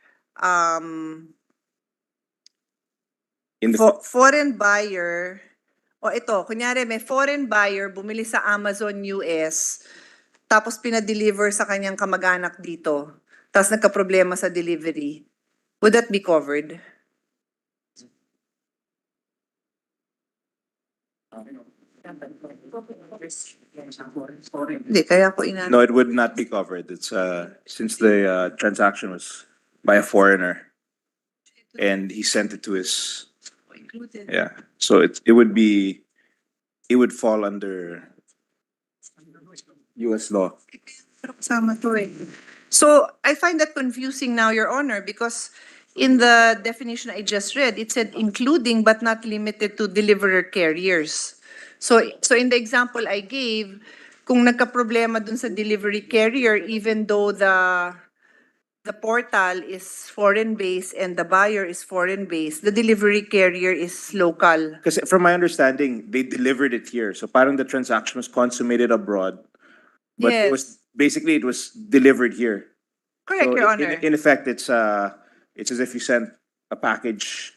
In the foreign buyer. O ito, kunyari may foreign buyer bumili sa Amazon US, tapos pinadeliver sa kanyang kamag-anak dito, tapos nagka-problema sa delivery. Would that be covered? Hindi, kaya ko No, it would not be covered. It's since the transaction was by a foreigner and he sent it to his, yeah. So it would fall under US law. Kasama to eh. So I find that confusing now, Your Honor, because in the definition I just read, it said including but not limited to deliverer carriers. So in the example I gave, kung nagka-problema dun sa delivery carrier, even though the portal is foreign-based and the buyer is foreign-based, the delivery carrier is local. Because from my understanding, they delivered it here. So parang the transaction was consummated abroad. But it was basically, it was delivered here. Correct, So Your in- Honor. In effect, it's as if you sent a package,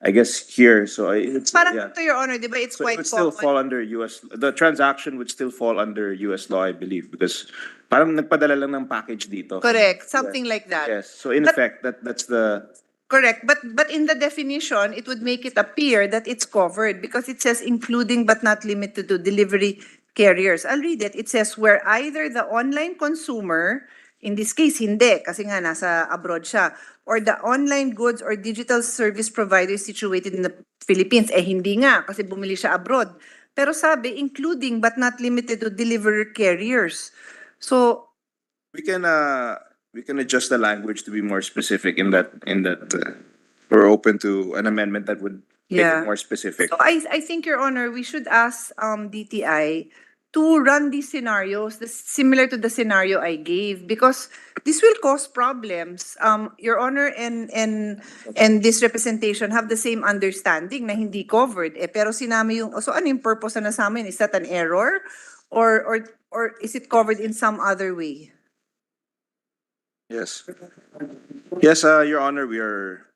I guess, here. So it's, Parang yeah. to Your Honor, di ba, it's So it quite would still common. fall under US, the transaction would still fall under US law, I believe, because parang nagpadala lang ng package dito. Correct, something like that. Yes, so in But- effect, that's the, Correct, but in the definition, it would make it appear that it's covered because it says including but not limited to delivery carriers. I'll read it. It says where either the online consumer, in this case, hindi, kasi nga nasa abroad siya, or the online goods or digital service provider situated in the Philippines. Eh, hindi nga, kasi bumili siya abroad. Pero sabi, including but not limited to delivery carriers. So, we can adjust the language to be more specific in that, we're open to an amendment that would make Yeah. it more specific. So I think, Your Honor, we should ask DTI to run these scenarios, similar to the scenario I gave, because this will cause problems. Your Honor and this representation have the same understanding na hindi covered. Pero sinama yung, so ano yung purpose na nasama yun? Is that an error? Or is it covered in some other way? Yes. Yes, Your Honor, we are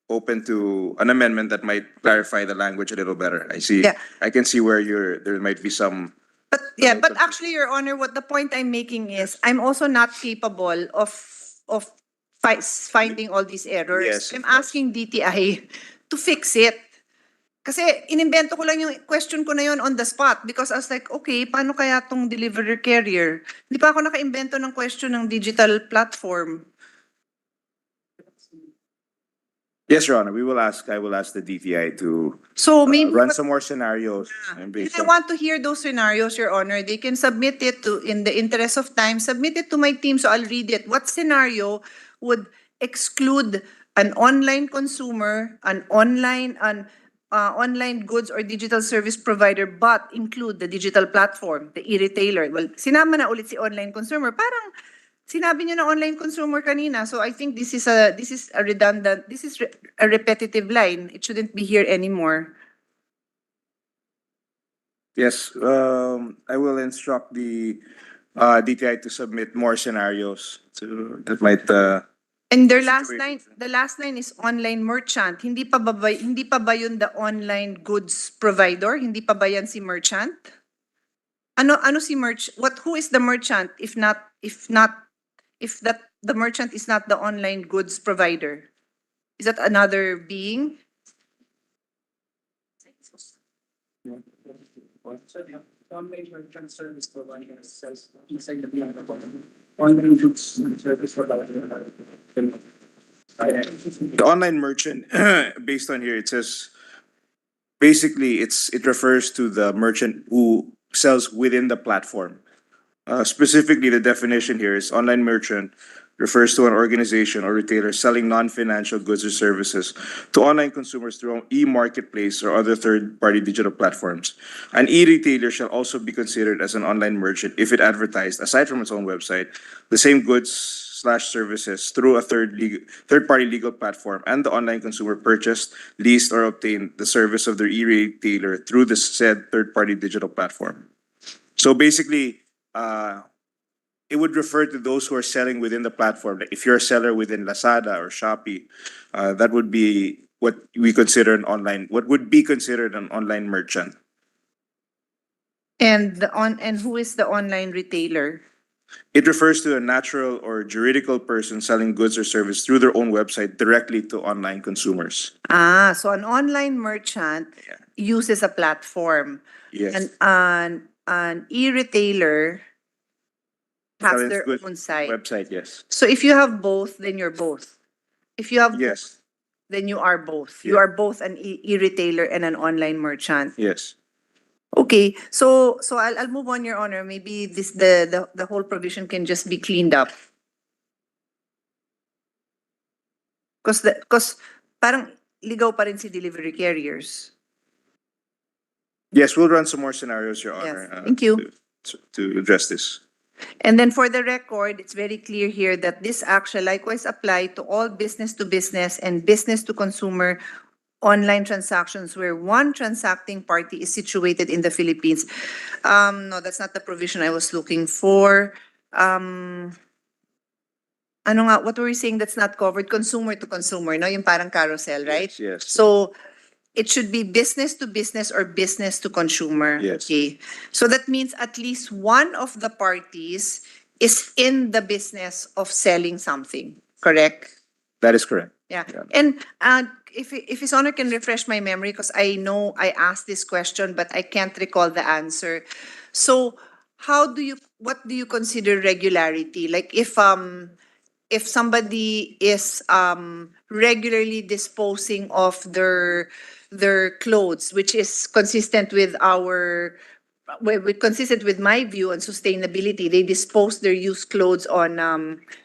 open to an amendment that might clarify the language a little better. Yeah. I can see where there might be some. But yeah, but actually, Your Honor, what the point I'm making is, I'm also not capable of finding all these errors. Yes, I'm of course. asking DTI to fix it. Kasi inimbento ko lang yung question ko na yun on the spot because I was like, okay, paano kaya tong delivery carrier? Hindi pa ako naka-invento ng question ng digital platform. Yes, Your Honor, I will ask the DTI to So maybe run some more scenarios. And And based I on- want to hear those scenarios, Your Honor. They can submit it to, in the interest of time, submit it to my team so I'll read it. What scenario would exclude an online consumer, an online goods or digital service provider, but include the digital platform, the e-retailer? Well, sinama na ulit si online consumer. Parang sinabi niyo na online consumer kanina. So I think this is a redundant, a repetitive line. It shouldn't be here anymore. Yes, I will instruct the DTI to submit more scenarios that might. And their Situation. the last line is online merchant. Hindi pa ba yun the online goods provider? Hindi pa ba yan si merchant? Ano si who is the merchant if the merchant is not the online goods provider? Is that another being? Online merchant service provider sells inside the platform. Online goods service provider. The online merchant, based on here, it says, basically, it refers to the merchant who sells within the platform. Specifically, the definition here is online merchant refers to an organization or retailer selling non-financial goods or services to online consumers through e-marketplace or other third-party digital platforms. An e-retailer shall also be considered as an online merchant if it advertised, aside from its own website, the same goods/services through a third-party legal platform, and the online consumer purchased, leased, or obtained the service of their e-retailer through the said third-party digital platform. So basically, it would refer to those who are selling within the platform. Like if you're a seller within Lazada or Shopee, that would be what would be considered an online merchant. And who is the online retailer? It refers to a natural or juridical person selling goods or service through their own website directly to online consumers. So an online merchant Yeah. uses a platform. Yes. An e-retailer has Selling their goods own site. Website, yes. So if you have both, then you're both. If you have both, Yes, then you are both. You Yeah. are both an e-retailer and an online merchant. yes. Okay, so I'll move on, Your Honor. Maybe the whole provision can just be cleaned up. Because parang ligaw pa rin si delivery carriers. Yes, we'll run some more scenarios, Your Yes, Honor. thank you. To address this. And then for the record, it's very clear here that this act shall likewise apply to all business to business and business to consumer online transactions where one transacting party is situated in the Philippines. No, that's not the provision I was looking for. Ano nga, what were you saying that's not covered? Consumer to consumer, no? Yung parang carousel, right? Yes. So it should be business to business or business to consumer. Yes. Okay. So that means at least one of the parties is in the business of selling something, correct? That is correct. Yeah. Yeah. And if His Honor can refresh my memory, because I know I asked this question, but I can't recall the answer. So what do you consider regularity? Like if somebody is regularly disposing of their clothes, which is consistent with consistent with my view on sustainability, they dispose their used clothes on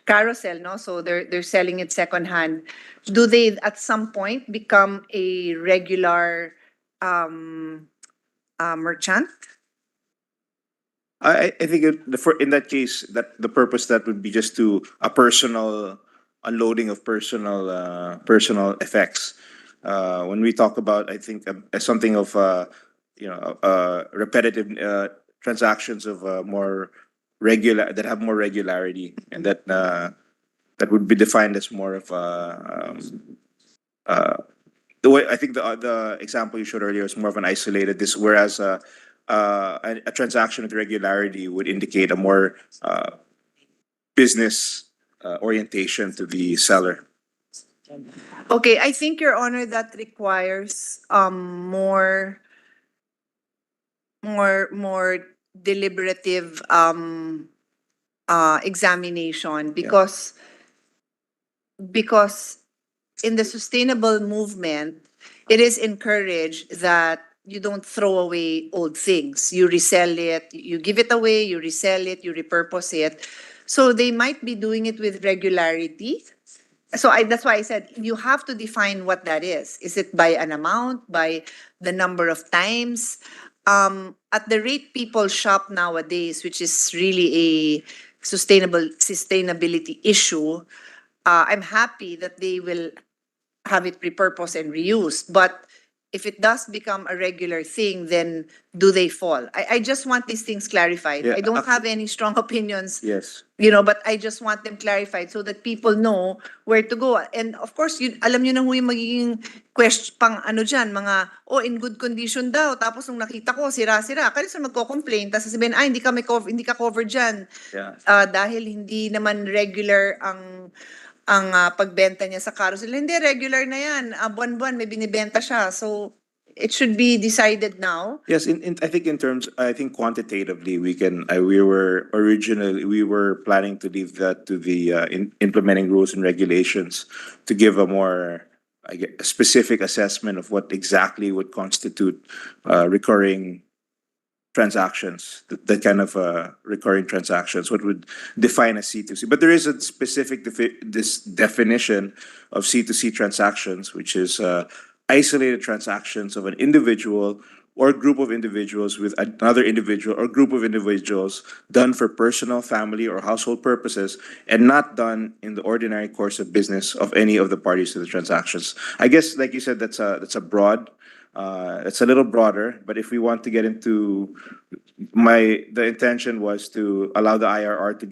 carousel, no? So they're selling it secondhand. Do they at some point become a regular merchant? I think in that case, that the purpose that would be just to a personal unloading of personal effects. When we talk about, I think, something of, repetitive transactions of more regular, that have more regularity, and that would be defined as more of the way I think the example you showed earlier is more of an isolated this, whereas a transaction with regularity would indicate a more business orientation to the seller. Okay, I think, Your Honor, that requires more deliberative examination because in the sustainable movement, it is encouraged that you don't throw away old things. You resell it, you give it away, you resell it, you repurpose it. So they might be doing it with regularity. So that's why I said you have to define what that is. Is it by an amount, by the number of times? At the rate people shop nowadays, which is really a sustainability issue, I'm happy that they will have it repurposed and reused. But if it does become a regular thing, then do they fall? I just want these things clarified. Yeah, I don't have any strong opinions, Yes. but I just want them clarified so that people know where to go. And of course, alam nyo na ho yung magiging question, dyan, mga, in good condition daw. Tapos nung nakita ko, sira-sira. Kaya sa magko-complain, tapos sasabihin, hindi ka covered dyan. Yeah. Dahil hindi naman regular ang pagbenta niya sa carousel. Hindi, regular na yan. Buwan-buwan may binibenta siya. So, it should be decided now. Yes, I think in terms, I think quantitatively, we were planning to leave that to the implementing rules and regulations to give a more, I guess, a specific assessment of what exactly would constitute recurring transactions, that kind of recurring transactions, what would define a C2C. But there is a specific this definition of C2C transactions, which is isolated transactions of an individual or group of individuals with another individual or group of individuals done for personal, family, or household purposes and not done in the ordinary course of business of any of the parties to the transactions. I guess, like you said, that's a broad, it's a little broader, but if we want to get into the intention was to allow the IRR to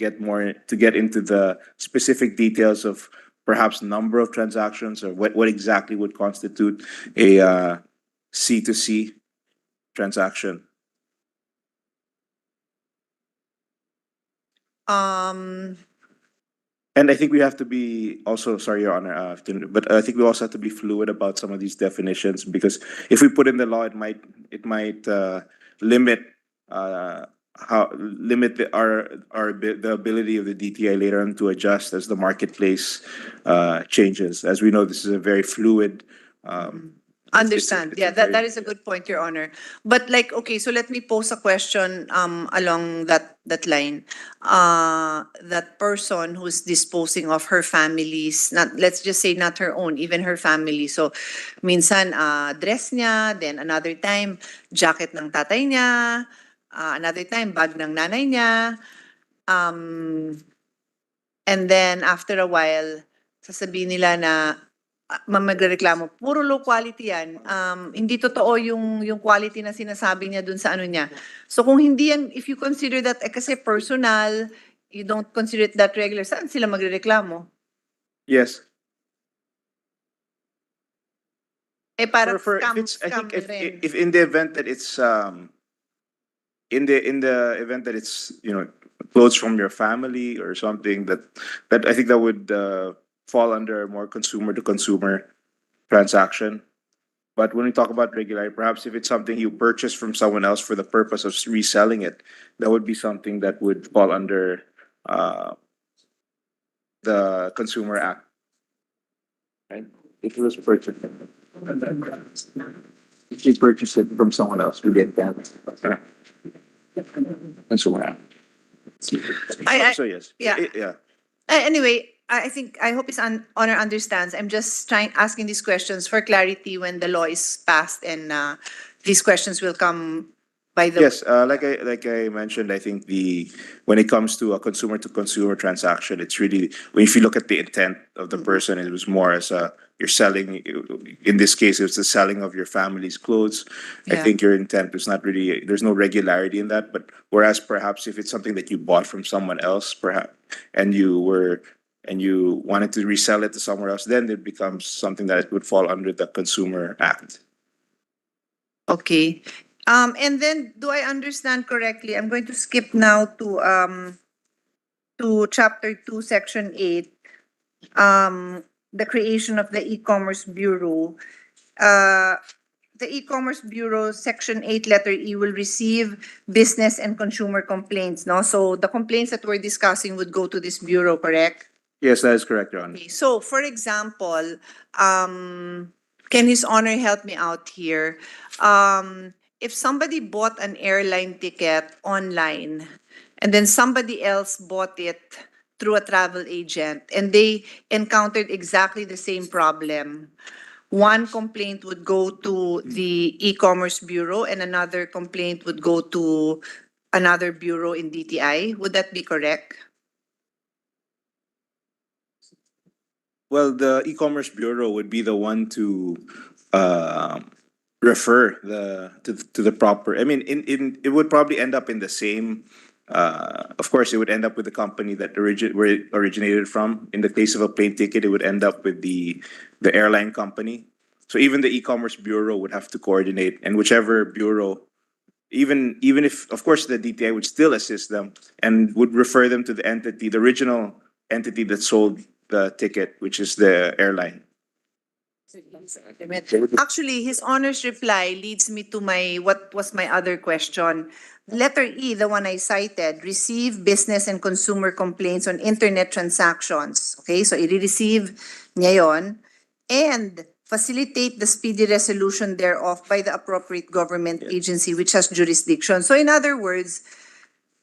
get into the specific details of perhaps number of transactions or what exactly would constitute a C2C transaction. And I think we have to be also, sorry, Your Honor, but I think we also have to be fluid about some of these definitions, because if we put in the law, it might limit the ability of the DTI later on to adjust as the marketplace changes. As we know, this is a very fluid. Understand. it's Yeah, a very- that is a good point, Your Honor. But okay, so let me pose a question along that line. That person who's disposing of her family's, let's just say not her own, even her family. So minsan dress niya, then another time jacket ng tatay niya, another time bag ng nanay niya. And then after a while, sasabihin nila na magreklamo, puro low quality yan. Hindi totoo yung quality na sinasabi niya dun sa ano niya. So kung hindi yan, if you consider that, kasi personal, you don't consider it that regular, saan sila magreklamo? Yes. Parang For scam, I scam think rin. if in the event that it's in the event that it's clothes from your family or something, that I think that would fall under more consumer to consumer transaction. But when we talk about regularity, perhaps if it's something you purchase from someone else for the purpose of reselling it, that would be something that would fall under the Consumer Act. Right? If it was purchased. If you purchase it from someone else, we get that. Consumer Act. So yes. Yeah. Yeah. Anyway, I hope His Honor understands. I'm just asking these questions for clarity when the law is passed, and these questions will come by the. Yes, like I mentioned, I think when it comes to a consumer to consumer transaction, it's really, if you look at the intent of the person, it was more as you're selling, in this case, it's the selling of your family's clothes. I Yeah. think your intent is not really, there's no regularity in that, but whereas perhaps if it's something that you bought from someone else, perhaps, and you wanted to resell it to somewhere else, then it becomes something that would fall under the Consumer Act. Okay. And then, do I understand correctly? I'm going to skip now to chapter 2, section 8, the creation of the e-commerce bureau. The e-commerce bureau, section 8, letter E, will receive business and consumer complaints, no? So the complaints that we're discussing would go to this bureau, correct? Yes, that is correct, Your Honor. Okay, so for example, can His Honor help me out here? If somebody bought an airline ticket online and then somebody else bought it through a travel agent and they encountered exactly the same problem, one complaint would go to the e-commerce bureau and another complaint would go to another bureau in DTI. Would that be correct? Well, the e-commerce bureau would be the one to refer to the proper. I mean, in it would probably end up in the same. Of course, it would end up with the company that where it originated from. In the case of a plane ticket, it would end up with the airline company. So even the e-commerce bureau would have to coordinate, and whichever bureau, even if of course the DTI would still assist them and would refer them to the entity, the original entity that sold the ticket, which is the airline. Actually, His Honor's reply leads me to what was my other question. Letter E, the one I cited, receive business and consumer complaints on internet transactions. Okay, so i-receive niya yon, and facilitate the speedy resolution thereof by the appropriate government agency which has jurisdiction. So in other words,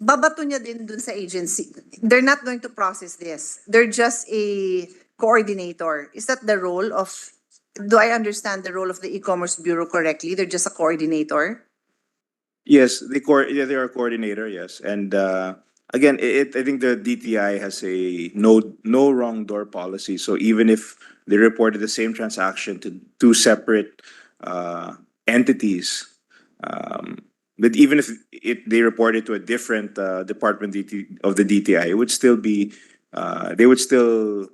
babato niya din dun sa agency. They're not going to process this. They're just a coordinator. Is that the role of, do I understand the role of the e-commerce bureau correctly? They're just a coordinator? Yes, they're a coordinator. Yes, and again, I think the DTI has a no wrong door policy. So even if they reported the same transaction to two separate entities, but even if they reported to a different department of the DTI, it would still be they would still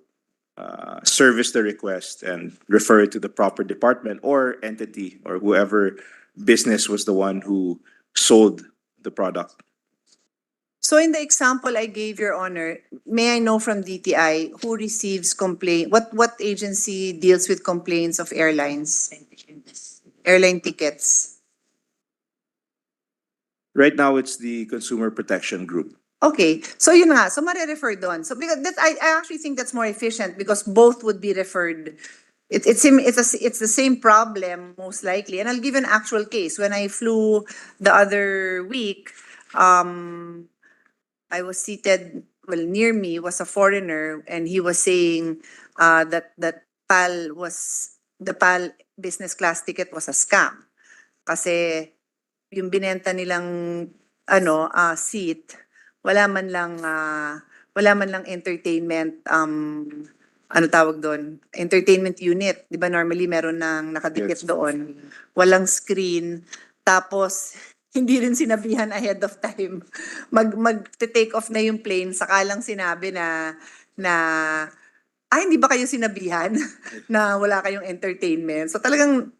service the request and refer it to the proper department or entity or whoever business was the one who sold the product. So in the example I gave, Your Honor, may I know from DTI who receives complaint? What agency deals with complaints of airlines? Airline tickets. Right now, it's the Consumer Protection Group. Okay, so yun nga, so mare-refer doon. So because that, I actually think that's more efficient because both would be referred. It's the same problem most likely. And I'll give an actual case. When I flew the other week, I was seated, well, near me was a foreigner and he was saying that the PAL business class ticket was a scam. Kasi yung binenta nilang seat, wala man lang entertainment ano tawag doon, entertainment unit, 'di ba normally meron nang nakadikit Yes. doon. Walang screen, tapos hindi rin sinabihan ahead of time. Mag-take off na yung plane, saka lang sinabi na hindi ba kayo sinabihan na wala kayong entertainment? So talagang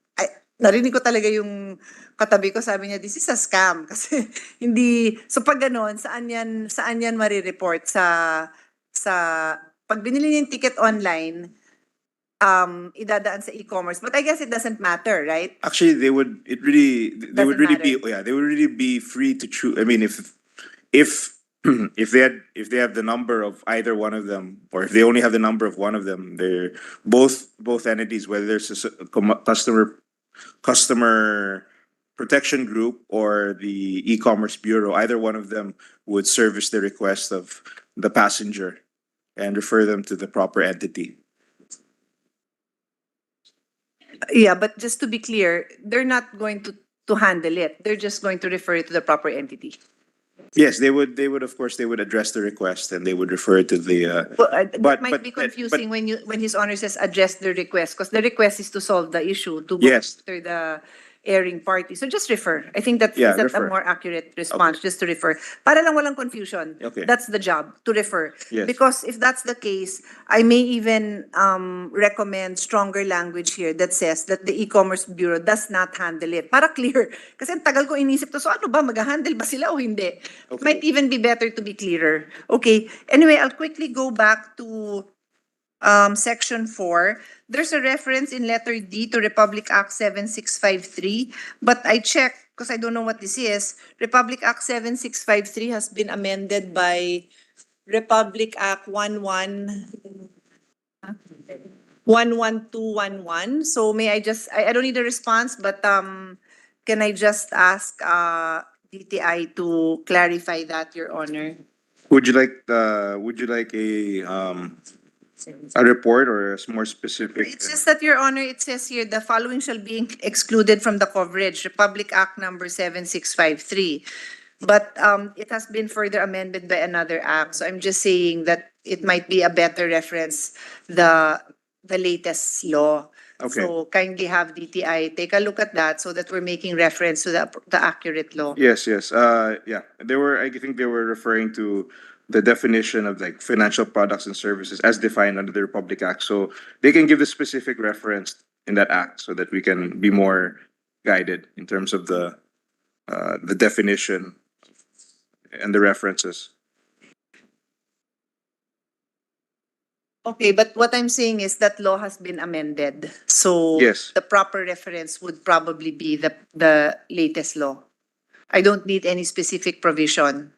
narinig ko talaga yung katabi ko, sabi niya, this is a scam. Kasi hindi, so pag ganon, saan yan marireport? Pag binili niya yung ticket online, idadaan sa e-commerce. But I guess it doesn't matter, right? Actually, they would really be free to choose. I mean, if they have the number of either one of them, or if they only have the number of one of them, they're both entities, whether there's a customer protection group or the e-commerce bureau, either one of them would service the request of the passenger and refer them to the proper entity. Yeah, but just to be clear, they're not going to to handle it. They're just going to refer it to the proper entity. Yes, they would, of course, they would address the request and they would refer to the, Well, But- that might but- be but- confusing when His Honor says address the request, because the request is to solve the issue, to go Yes. after the airing party. So just refer. I think that's, Yeah, is that a refer. more accurate response, just to refer? Para lang walang confusion. Okay. That's the job, to refer. Yes. Because if that's the case, I may even recommend stronger language here that says that the e-commerce bureau does not handle it. Para clear. Kasi ang tagal ko inisip to, so ano ba, mag-handle ba sila o hindi? Okay. Might even be better to be clearer. Okay, anyway, I'll quickly go back to section 4. There's a reference in letter D to Republic Act 7653, but I checked because I don't know what this is. Republic Act 7653 has been amended by Republic Act 11211. So may I just, I don't need a response, but can I just ask DTI to clarify that, Your Honor? would you like a report or a more specific? It's just that, Your Honor, it says here, the following shall be excluded from the coverage, Republic Act number 7653. But it has been further amended by another act, so I'm just saying that it might be a better reference, the latest law. Okay. So kindly have DTI take a look at that so that we're making reference to the accurate law. Yes, yes. Yeah, I think they were referring to the definition of like financial products and services as defined under the Republic Act. So they can give the specific reference in that act so that we can be more guided in terms of the definition and the references. Okay, but what I'm saying is that law has been amended. So Yes. the proper reference would probably be the latest law. I don't need any specific provision.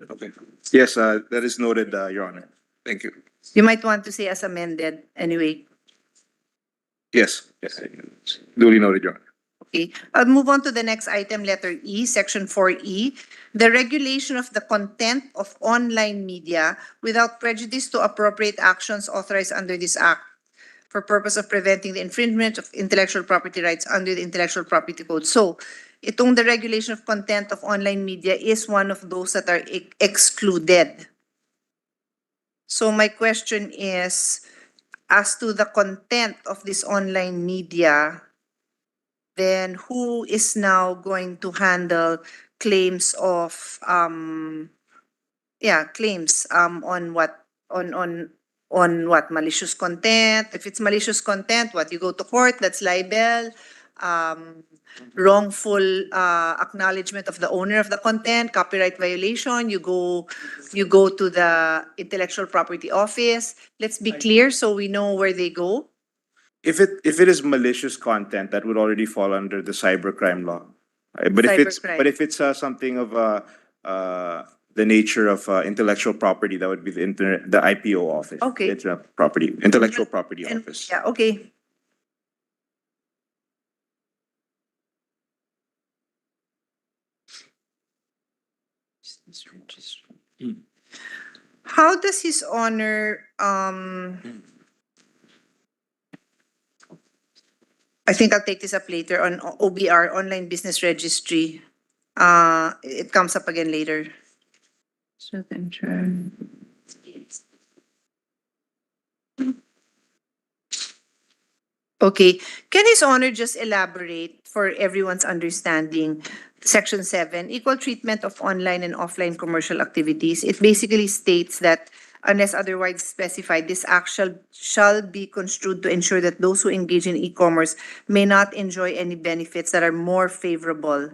Okay. Yes, that is noted, Your Honor. Thank you. You might want to say as amended anyway. Yes, yes. Duly noted, Your Honor. Okay, I'll move on to the next item, letter E, section 4E. The regulation of the content of online media without prejudice to appropriate actions authorized under this act for purpose of preventing the infringement of intellectual property rights under the Intellectual Property Code. So, the regulation of content of online media is one of those that are excluded. So my question is, as to the content of this online media, then who is now going to handle claims of claims on what malicious content? If it's malicious content, what, you go to court, that's libel. Wrongful acknowledgement of the owner of the content, copyright violation, you go to the Intellectual Property Office. Let's be clear so we know where they go. If it is malicious content, that would already fall under the cybercrime law. But Cybercrime. if it's something of the nature of intellectual property, that would be the IPO office. Okay. It's a intellectual property And- office. Yeah, okay. How does His Honor, I think I'll take this up later on OBR, Online Business Registry. It comes up again later. Okay, can His Honor just elaborate for everyone's understanding, Section 7, equal treatment of online and offline commercial activities? It basically states that unless otherwise specified, this act shall be construed to ensure that those who engage in e-commerce may not enjoy any benefits that are more favorable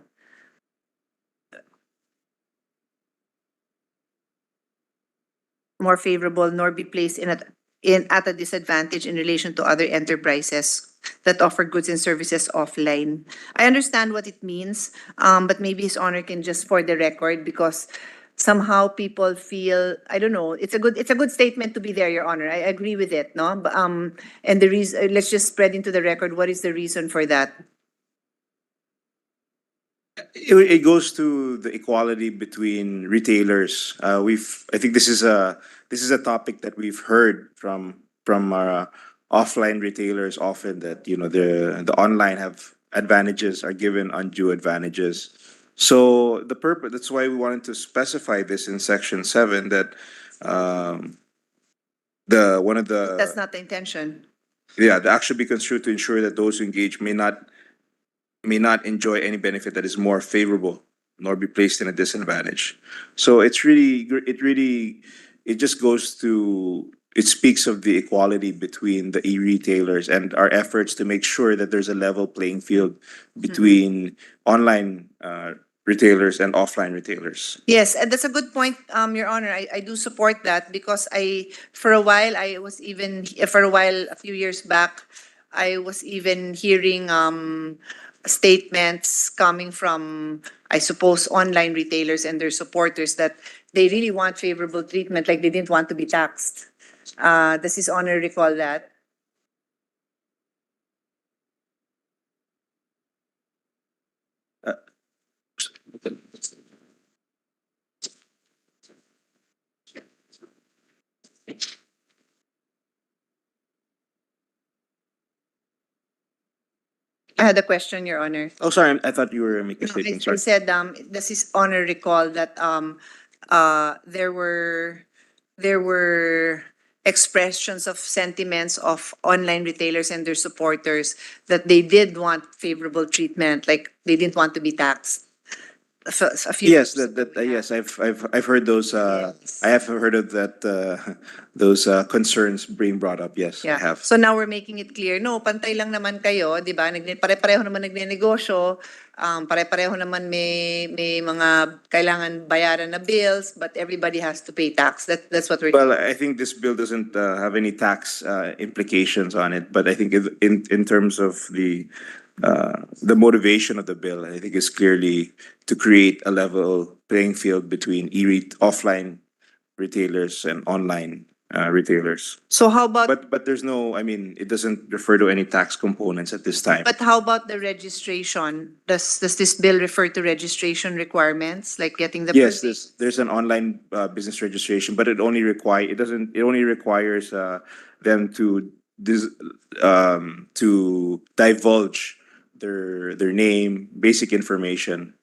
nor be placed at a disadvantage in relation to other enterprises that offer goods and services offline. I understand what it means, but maybe His Honor can just for the record, because somehow people feel, I don't know, it's a good statement to be there, Your Honor. I agree with it, no? But, and the reason, let's just spread into the record, what is the reason for that? It goes to the equality between retailers. I think this is a topic that we've heard from our offline retailers often, that the online have advantages, are given undue advantages. So the purpose, that's why we wanted to specify this in section 7 that the one of the That's not the intention. yeah, the act should be construed to ensure that those who engage may not enjoy any benefit that is more favorable, nor be placed in a disadvantage. So it just goes to, it speaks of the equality between the e-retailers and our efforts to make sure that there's a level playing field between online retailers and offline retailers. Yes, and that's a good point, Your Honor. I do support that because for a while, a few years back, I was even hearing, statements coming from, I suppose, online retailers and their supporters that they really want favorable treatment, like they didn't want to be taxed. Does His Honor recall that? I had a question, Your Honor. Oh, sorry, I thought you were making a No, statement, I sorry. said, does His Honor recall that there were expressions of sentiments of online retailers and their supporters that they did want favorable treatment, like they didn't want to be taxed. A few Yes, years ago, yeah. yes, I've heard those, Yes. I have heard of that, those, concerns being brought up, yes, I Yeah. have. So now we're making it clear, no, pantay lang naman kayo, di ba? Pare-pareho naman nagnenegosyo, pare-pareho naman may mga kailangan bayaran na bills, but everybody has to pay tax. That's what we're. Well, I think this bill doesn't have any tax implications on it, but I think in terms of the motivation of the bill, I think is clearly to create a level playing field between offline retailers and online retailers. So how about, But there's no, I mean, it doesn't refer to any tax components at this time. but how about the registration? Does this bill refer to registration requirements, like getting the Yes, permit? there's an online business registration, but it only requires them to divulge their name, basic information,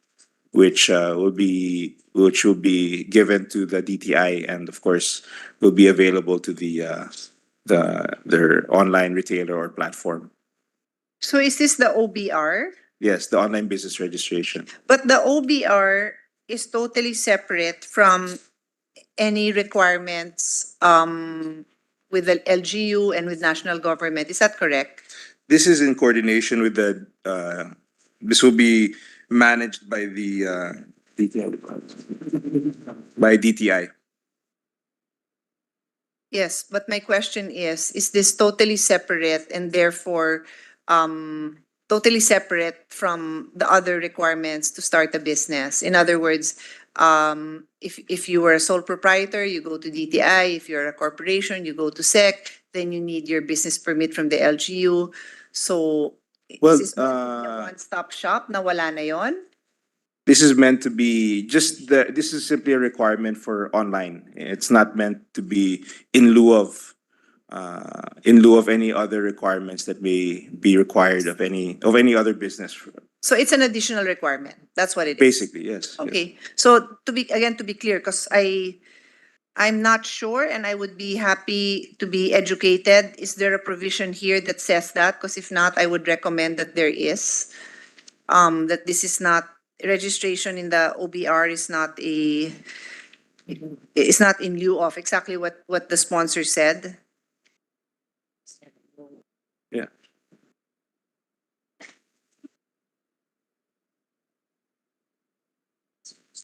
which will be given to the DTI, and of course will be available to their online retailer or platform. So is this the OBR? Yes, the online business registration. But the OBR is totally separate from any requirements with the LGU and with national government. Is that correct? This is in coordination with this will be managed by the DTI. By DTI. Yes, but my question is this totally separate and therefore totally separate from the other requirements to start a business? In other words, if you were a sole proprietor, you go to DTI. If you're a corporation, you go to SEC. Then you need your business permit from the LGU. So Well, is this meant to be a one-stop shop na wala na yon? This is meant to be this is simply a requirement for online. It's not meant to be in lieu of any other requirements that may be required of any other business. So it's an additional requirement. That's what it is. Basically, yes. Yes. Okay. So to be clear, because I'm not sure and I would be happy to be educated. Is there a provision here that says that? Because if not, I would recommend that there is. That this is not registration in the OBR is not in lieu of exactly what the sponsor said. Yeah.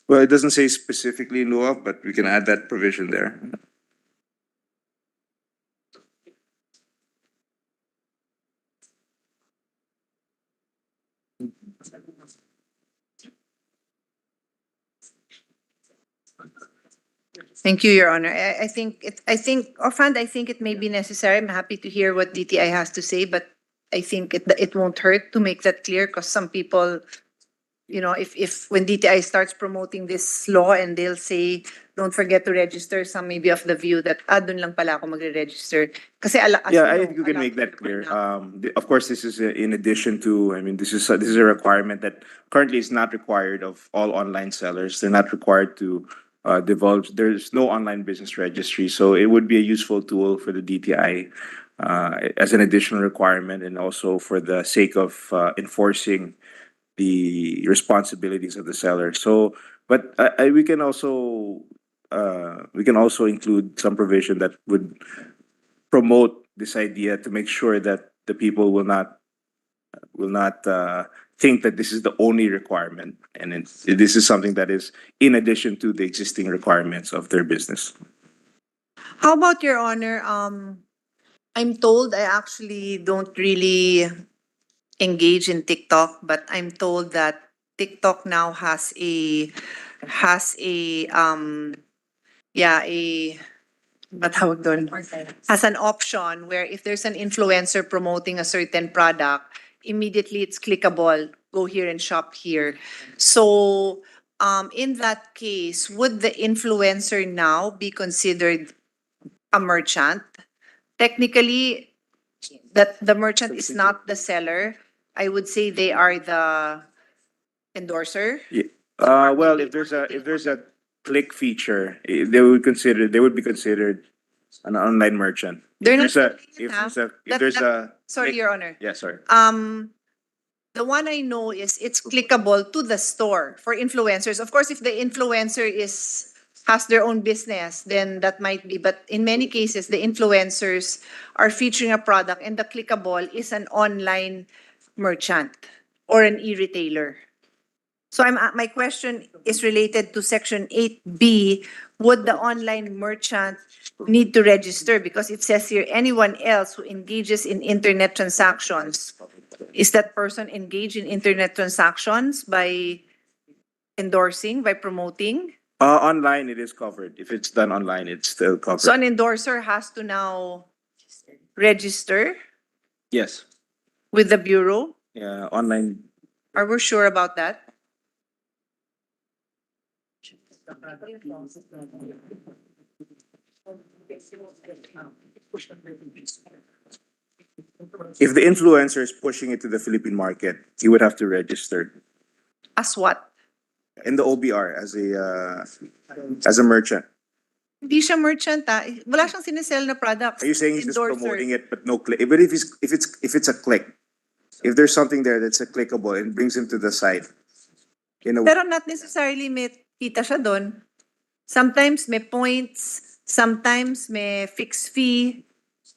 Well, it doesn't say specifically in lieu of, but we can add that provision there. Thank you, Your Honor. I think offhand, I think it may be necessary. I'm happy to hear what DTI has to say, but I think it won't hurt to make that clear because some people you know, if when DTI starts promoting this law and they'll say, don't forget to register, some maybe of the view that, dun lang pala ako magre-register. Kasi as Yeah, you I know, think you a can lot make of that people clear. na- Of course, this is in addition to, I mean, this is a requirement that currently is not required of all online sellers. They're not required to divulge. There's no online business registry, so it would be a useful tool for the DTI as an additional requirement, and also for the sake of enforcing the responsibilities of the seller. So, but we can also include some provision that would promote this idea to make sure that the people will not think that this is the only requirement, and this is something that is in addition to the existing requirements of their business. How about Your Honor? I'm told I actually don't really engage in TikTok, but I'm told that TikTok now has a yeah, what tawag doon? Has an option where if there's an influencer promoting a certain product, immediately it's clickable, go here and shop here. So in that case, would the influencer now be considered a merchant? Technically, that the merchant is not the seller. I would say they are the endorser. Well, if there's a click feature, they would be considered an online merchant. They're not. If Ha? there's a Sorry, click- Your Honor. Yeah, sorry. The one I know is it's clickable to the store for influencers. Of course, if the influencer has their own business, then that might be. But in many cases, the influencers are featuring a product and the clickable is an online merchant or an e-retailer. So my question is related to Section 8B. Would the online merchant need to register? Because it says here, anyone else who engages in internet transactions. Is that person engaged in internet transactions by endorsing, by promoting? Online, it is covered. If it's done online, it's still covered. So an endorser has to now register Yes. with the Bureau? Yeah, online. Are we sure about that? If the influencer is pushing it to the Philippine market, he would have to register As what? in the OBR as a merchant. Hindi siya merchant, wala siyang sinesell na products. Are you saying he's just Endorser. promoting it but no click? But if it's a click, if there's something there that's a clickable and brings him to the site, Pero not necessarily may kita siya doon. Sometimes may points, sometimes may fixed fee,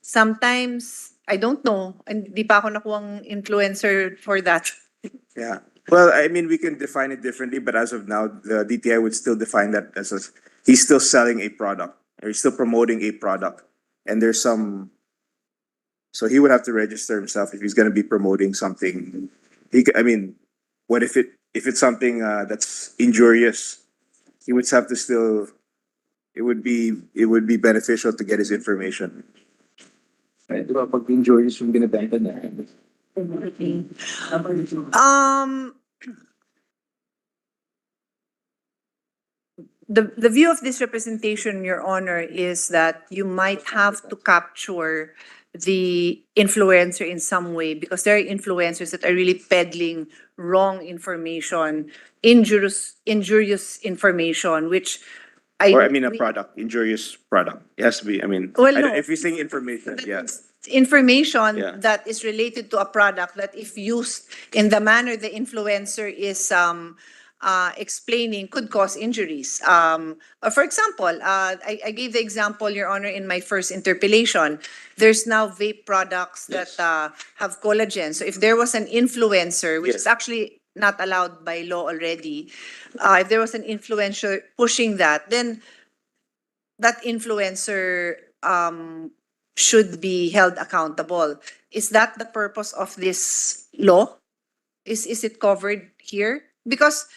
sometimes, I don't know. Hindi pa ako nakuwang influencer for that. yeah. Well, I mean, we can define it differently, but as of now, the DTI would still define that as he's still selling a product, or he's still promoting a product, and there's some. So he would have to register himself if he's going to be promoting something. I mean, what if it's something that's injurious? He would have to still. It would be beneficial to get his information. The view of this representation, Your Honor, is that you might have to capture the influencer in some way because there are influencers that are really peddling wrong information, injurious information, which A we- product, injurious product. It has to be. I mean, Well, I don't- no. if you're saying information, yeah. Information Yeah. that is related to a product that if used in the manner the influencer is explaining could cause injuries. For example, I gave the example, Your Honor, in my first interpellation. There's now vape products that have collagen. So if there was an influencer, which Yes. is actually not allowed by law already, if there was an influencer pushing that, then that influencer should be held accountable. Is that the purpose of this law? Is it covered here? Because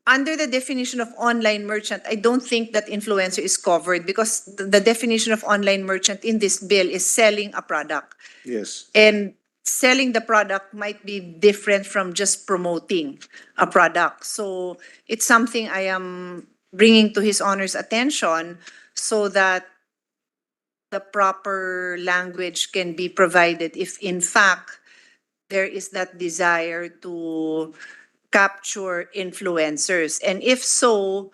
under the definition of online merchant, I don't think that influencer is covered because the definition of online merchant in this bill is selling a product. Yes. And selling the product might be different from just promoting a product. So it's something I am bringing to His Honor's attention so that the proper language can be provided if in fact there is that desire to capture influencers. And if so,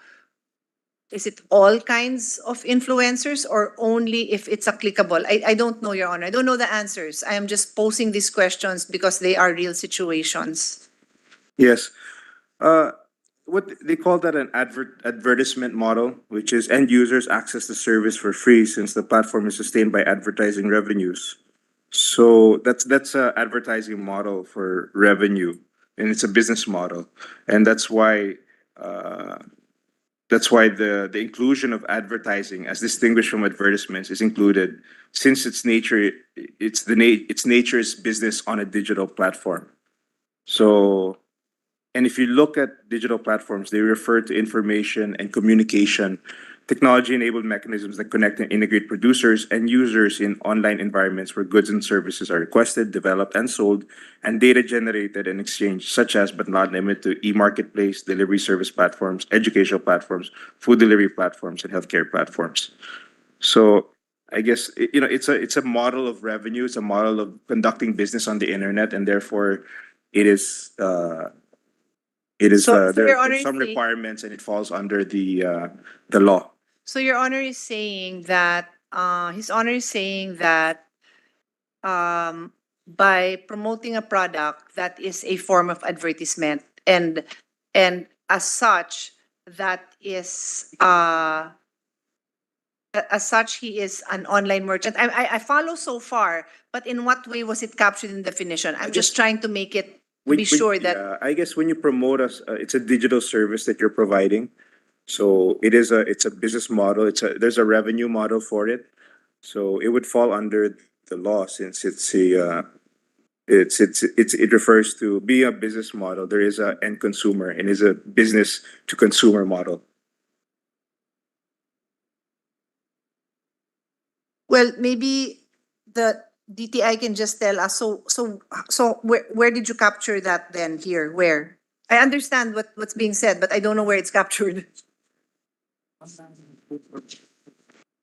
is it all kinds of influencers or only if it's applicable? I don't know, Your Honor. I don't know the answers. I am just posing these questions because they are real situations. Yes. What they call that an advertisement model, which is end users access the service for free since the platform is sustained by advertising revenues. So that's a advertising model for revenue, and it's a business model, and that's why the inclusion of advertising as distinguished from advertisements is included, since its nature its nature is business on a digital platform. So, and if you look at digital platforms, they refer to information and communication technology-enabled mechanisms that connect and integrate producers and users in online environments where goods and services are requested, developed, and sold, and data generated and exchanged, such as but not limited to e-marketplace, delivery service platforms, educational platforms, food delivery platforms, and healthcare platforms. So I guess it's a model of revenue. It's a model of conducting business on the internet, and therefore it is So, there Your are Honor is some saying- requirements, and it falls under the law. So Your Honor is saying that, His Honor is saying that by promoting a product, that is a form of advertisement, and as such, that is as such, he is an online merchant. I follow so far, but in what way was it captured in definition? I'm just trying to make it to be sure that. Yeah, I guess when you promote us, it's a digital service that you're providing. So it's a business model. There's a revenue model for it. So it would fall under the law since it refers to being a business model. There is a end consumer and is a business to consumer model. Well, maybe the DTI can just tell us. So where did you capture that then? Here, where? I understand what's being said, but I don't know where it's captured.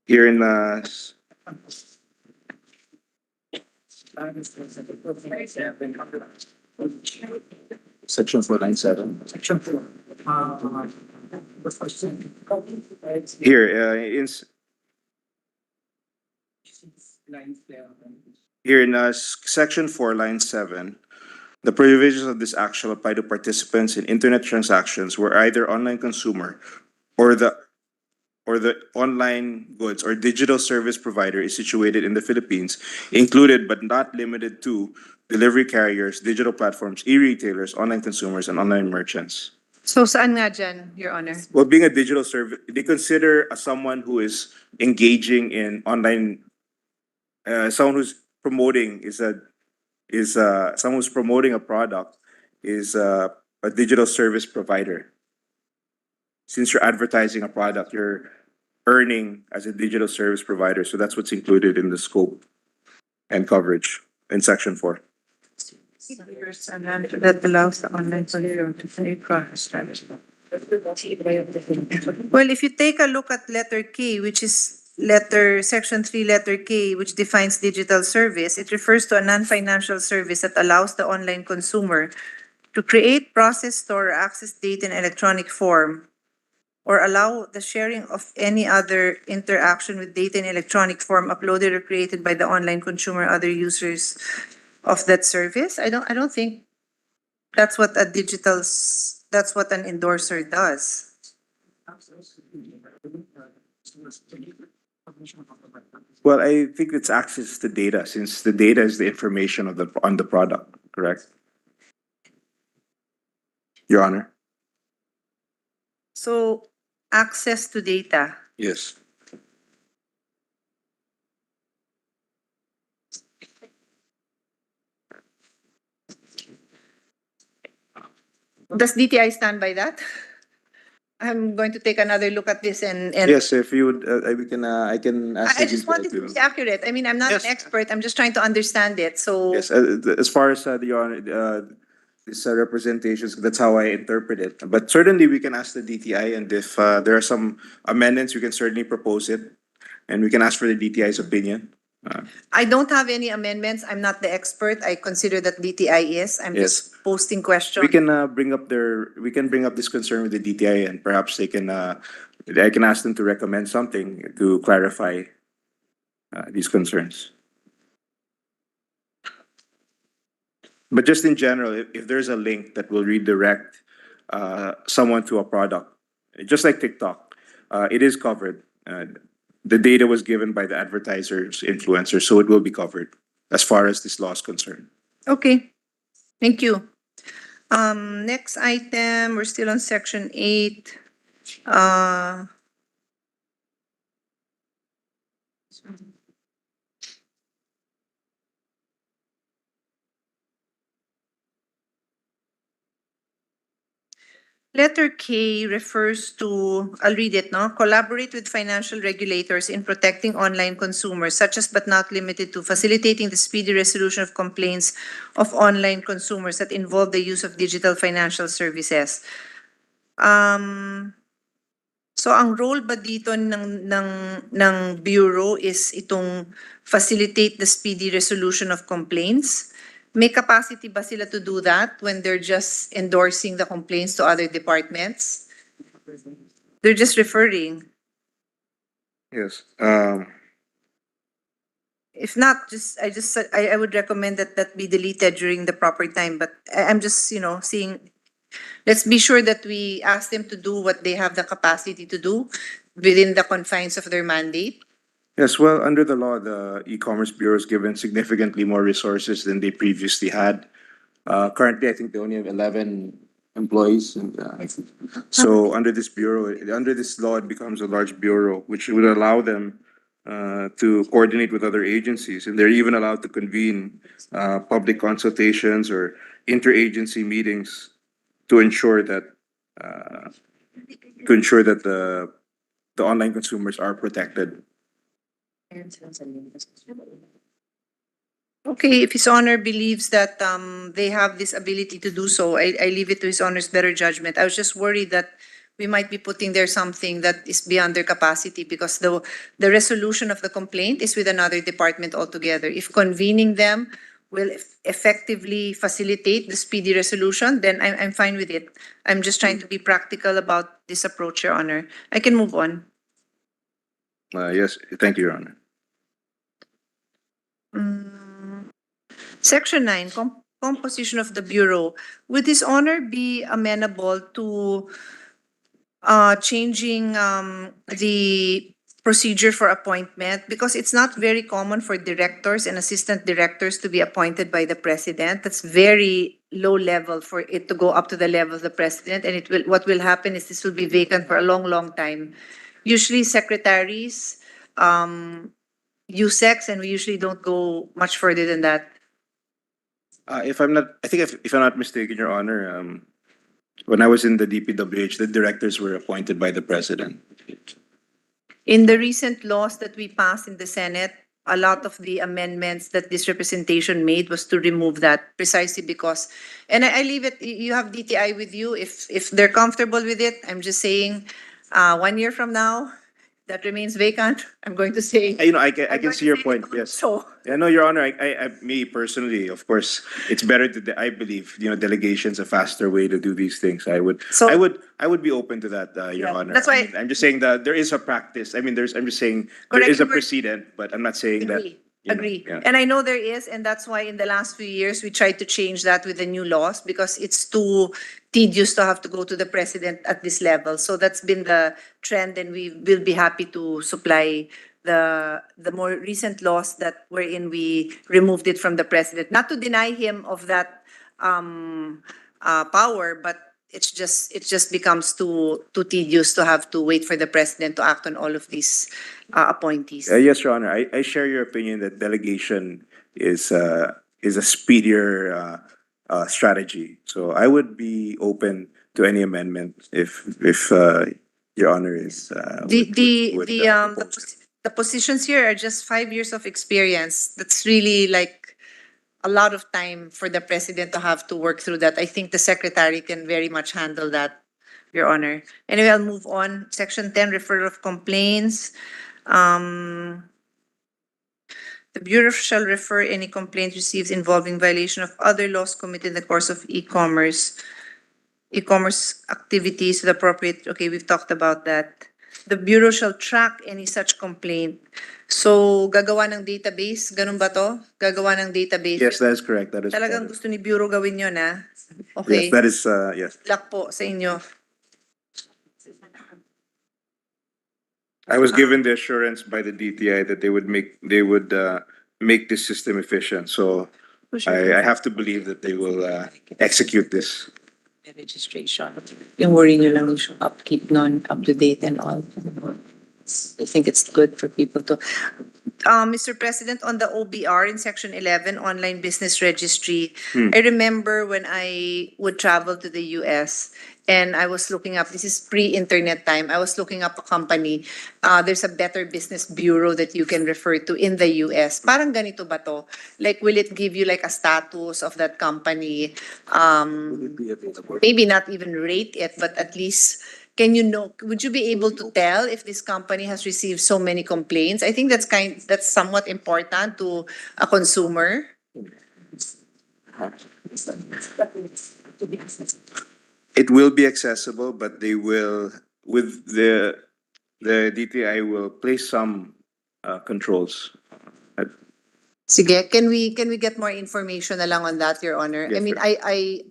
Here in Section 497. Here, here in Section 4, Line 7, the provisions of this act shall apply to participants in internet transactions where either online consumer or the online goods or digital service provider is situated in the Philippines, included but not limited to delivery carriers, digital platforms, e-retailers, online consumers, and online merchants. So saan nga dyan, Your Honor? Well, being a digital service, they consider someone who is engaging in online, someone who's promoting someone who's promoting a product is a digital service provider. Since you're advertising a product, you're earning as a digital service provider. So that's what's included in the scope and coverage in Section 4. That allows the online consumer to pay cross. Well, if you take a look at letter K, which is Section 3, letter K, which defines digital service, it refers to a non-financial service that allows the online consumer to create, process, store, or access data in electronic form, or allow the sharing of any other interaction with data in electronic form uploaded or created by the online consumer or other users of that service. I don't think that's what that's what an endorser does. Well, I think it's access to data, since the data is the information of on the product, correct? Your Honor? So access to data. Yes. Does DTI stand by that? I'm going to take another look at this and. Yes, if you would, I can ask I the just DTI want it to be accurate. I mean, I'm not an Yes. expert. I'm just trying to understand it. So. Yes, as far as Your Honor, these representations, that's how I interpret it. But certainly we can ask the DTI, and if there are some amendments, we can certainly propose it, and we can ask for the DTI's opinion. I don't have any amendments. I'm not the expert. I consider that DTI is. I'm Yes. just posting questions. We can we can bring up this concern with the DTI, and perhaps they can, I can ask them to recommend something to clarify these concerns. But just in general, if there's a link that will redirect someone to a product, just like TikTok, it is covered. The data was given by the advertisers, influencers, so it will be covered as far as this law is concerned. Okay, thank you. Next item, we're still on section 8. Letter K refers to, I'll read it, no? Collaborate with financial regulators in protecting online consumers, such as but not limited to facilitating the speedy resolution of complaints of online consumers that involve the use of digital financial services. So ang role ba dito ng bureau is itong facilitate the speedy resolution of complaints? May capacity ba sila to do that when they're just endorsing the complaints to other departments? They're just referring. Yes. If not, I would recommend that be deleted during the proper time. But I'm just, seeing, let's be sure that we ask them to do what they have the capacity to do within the confines of their mandate. Yes, well, under the law, the e-commerce bureau is given significantly more resources than they previously had. Currently, I think they only have 11 employees. And, so under this bureau, under this law, it becomes a large bureau, which would allow them to coordinate with other agencies. And they're even allowed to convene public consultations or interagency meetings to ensure that the online consumers are protected. Okay, if His Honor believes that they have this ability to do so, I leave it to His Honor's better judgment. I was just worried that we might be putting there something that is beyond their capacity because the resolution of the complaint is with another department altogether. If convening them will effectively facilitate the speedy resolution, then I'm fine with it. I'm just trying to be practical about this approach, Your Honor. I can move on. Yes, thank you, Your Honor. Section 9, composition of the Bureau. Would His Honor be amenable to changing the procedure for appointment? Because it's not very common for directors and assistant directors to be appointed by the President. That's very low level for it to go up to the level of the President. And what will happen is this will be vacant for a long, long time. Usually secretaries, USECs, and we usually don't go much further than that. If I'm not mistaken, Your Honor, when I was in the DPWH, the directors were appointed by the President. In the recent laws that we passed in the Senate, a lot of the amendments that this representation made was to remove that precisely because, and I leave it, you have DTI with you. If they're comfortable with it, I'm just saying, 1 year from now, that remains vacant, I'm going to say. I can see your point, yes. So. Yeah, no, Your Honor, me personally, of course, it's better I believe, delegation's a faster way to do these things. I would be open to that, Your Yeah, Honor. that's why- I'm just saying that there is a practice. I'm just saying there Correct, is a you were- precedent, but I'm not saying that. Agree. Yeah. And I know there is, and that's why in the last few years, we tried to change that with the new laws because it's too tedious to have to go to the President at this level. So that's been the trend, and we will be happy to supply the more recent laws that wherein we removed it from the President. Not to deny him of that power, but it just becomes too tedious to have to wait for the President to act on all of these appointees. Yes, Your Honor, I share your opinion that delegation is a speedier strategy. So I would be open to any amendment if Your Honor is The positions here are just 5 years of experience. That's really like a lot of time for the president to have to work through that. I think the secretary can very much handle that, Your Honor. Anyway, I'll move on. Section 10, referral of complaints. The Bureau shall refer any complaint received involving violation of other laws committed in the course of e-commerce activities to the appropriate, okay, we've talked about that. The Bureau shall track any such complaint. So, gagawa ng database, ganun ba to? Gagawa ng database. Yes, that is correct. That is Talagang correct. gusto ni Bureau gawin yun, ah? Yes, Okay. that is yes. Luck po sa inyo. I was given the assurance by the DTI that they would make this system efficient. So I have to believe that they will execute this. Registration. Yung worry nyo lang yung upkeep non up to date and all. I think it's good for people to. Mr. President, on the OBR in Section 11, Online Business Registry, I remember when I would travel to the US and I was looking up, this is pre-internet time, I was looking up a company. There's a Better Business Bureau that you can refer to in the US. Parang ganito ba to? Like, will it give you like a status of that company? Maybe not even rate it, but at least can you know, would you be able to tell if this company has received so many complaints? I think that's somewhat important to a consumer. It will be accessible, but they will, with the DTI will place some controls. Sige, can we get more information na lang on that, Your Honor? I Yes, mean, sir.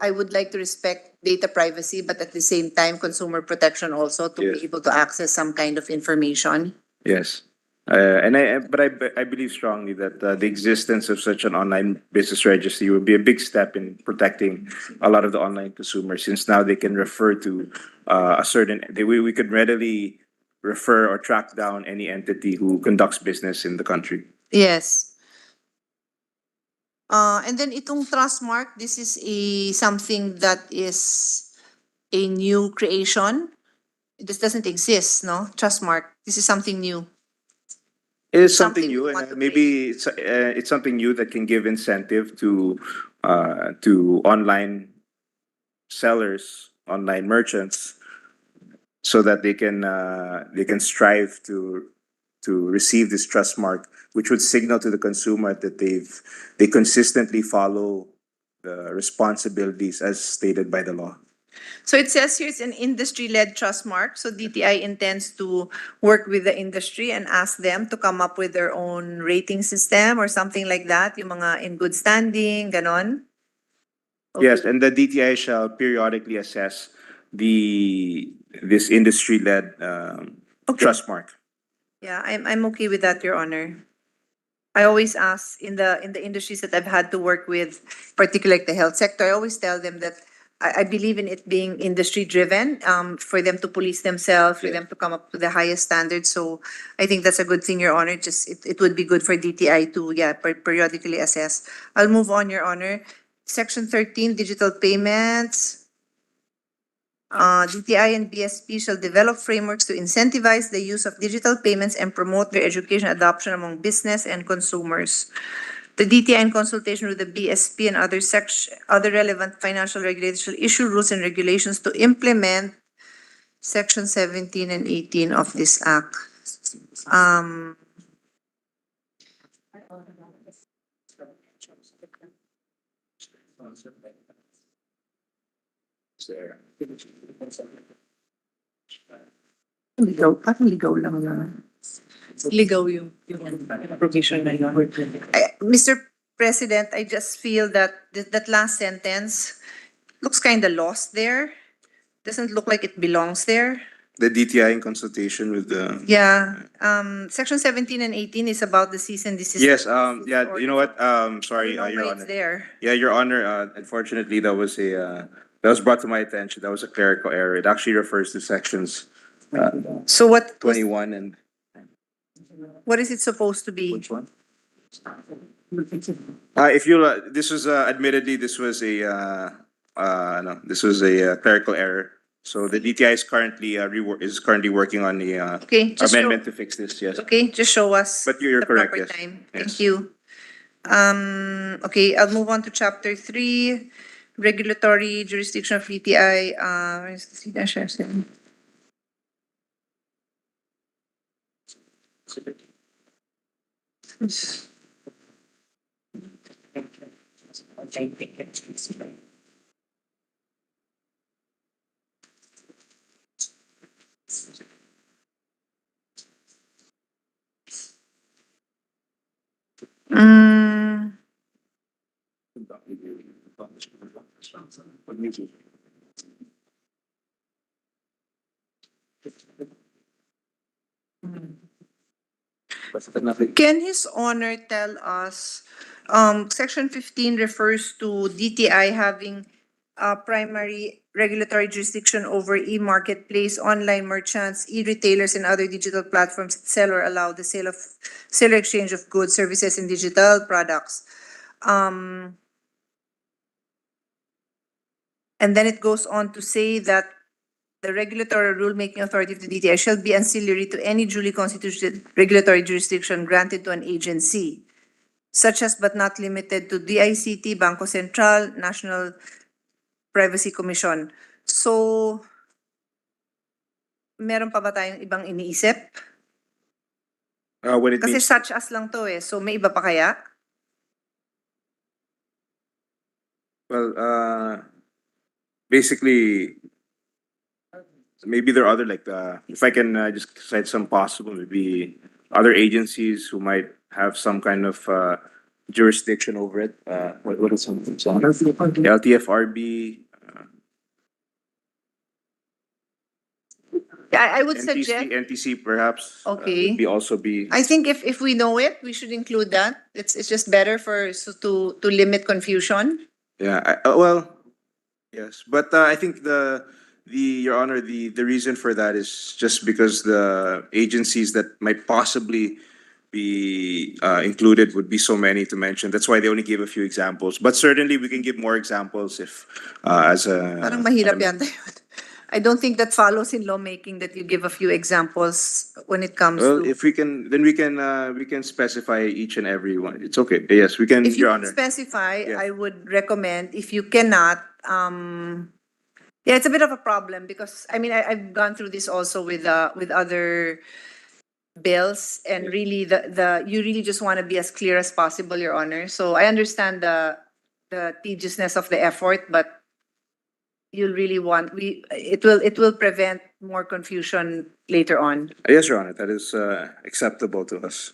I would like to respect data privacy, but at the same time, consumer protection also to Yes. be able to access some kind of information. Yes. I believe strongly that the existence of such an online business registry would be a big step in protecting a lot of the online consumers, since now they can refer to we could readily refer or track down any entity who conducts business in the country. Yes. And then itong Trustmark, this is something that is a new creation. This doesn't exist, no? Trustmark, this is something new. It is Something something new, we want and to maybe it's something new that can give incentive to online sellers, online merchants, so that they can strive to receive this trust mark, which would signal to the consumer that they consistently follow the responsibilities as stated by the law. So it says here it's an industry-led trust mark. So DTI intends to work with the industry and ask them to come up with their own rating system or something like that. Yung mga in good standing, ganon. Yes, and the DTI shall periodically assess this industry-led Okay. trust mark. Yeah, I'm okay with that, Your Honor. I always ask in the industries that I've had to work with, particularly like the health sector, I always tell them that I believe in it being industry driven, for them to police themselves, for them to come up to the highest standards. So I think that's a good thing, Your Honor. Just it would be good for DTI to periodically assess. I'll move on, Your Honor. Section 13, digital payments. DTI and BSP shall develop frameworks to incentivize the use of digital payments and promote their education adoption among business and consumers. The DTI, in consultation with the BSP and other relevant financial regulators, shall issue rules and regulations to implement Section 17 and 18 of this Act. Parang ligaw lang yun. Ligaw yung Provision na yun. Mr. President, I just feel that that last sentence looks kind of lost there. Doesn't look like it belongs there. The DTI in consultation with the. Yeah, Section 17 and 18 is about the cease and desist. Yes, yeah, you know what, sorry, I don't know Your why it's Honor. there. Yeah, Your Honor, unfortunately, that was brought to my attention. That was a clerical error. It actually refers to sections So what 21 and. what is it supposed to be? Which one? If you, this was admittedly, this was a no, this was a clerical error. So the DTI is currently working on the Okay, just show, amendment to fix this, yes. okay, just show us But you're the correct, proper yes. time. Yes. Thank you. Okay, I'll move on to chapter 3, regulatory jurisdiction of DTI. Where's the C-7? Mm, Can His Honor tell us, Section 15 refers to DTI having primary regulatory jurisdiction over e-marketplace, online merchants, e-retailers, and other digital platforms that sell or allow the sale or exchange of goods, services, and digital products. And then it goes on to say that the regulatory or rulemaking authority of the DTI shall be ancillary to any duly constituted regulatory jurisdiction granted to an agency, such as but not limited to DICT, Bangko Sentral, National Privacy Commission. So, meron pa ba tayong ibang iniisip? What it Kasi means, such as lang to eh. So, may iba pa kaya? well, basically, maybe there are other, like, if I can just cite some possible, maybe other agencies who might have some kind of jurisdiction over it. What is some? LTFRB, I would NTC, suggest, NTC perhaps. Okay. Would be also be. I think if we know it, we should include that. It's just better for to limit confusion. Yeah, well, yes, but I think Your Honor, the reason for that is just because the agencies that might possibly be included would be so many to mention. That's why they only gave a few examples. But certainly we can give more examples if as a. Parang mahirap yata yun. I don't think that follows in lawmaking that you give a few examples when it comes Well, to. if we can, then we can specify each and every one. It's okay. Yes, we can, If you Your can Honor. specify, Yes. I would recommend. If you cannot, yeah, it's a bit of a problem because I mean I've gone through this also with other bills, and really the you really just want to be as clear as possible, Your Honor. So I understand the tediousness of the effort, but you'll really want it will prevent more confusion later on. Yes, Your Honor, that is acceptable to us.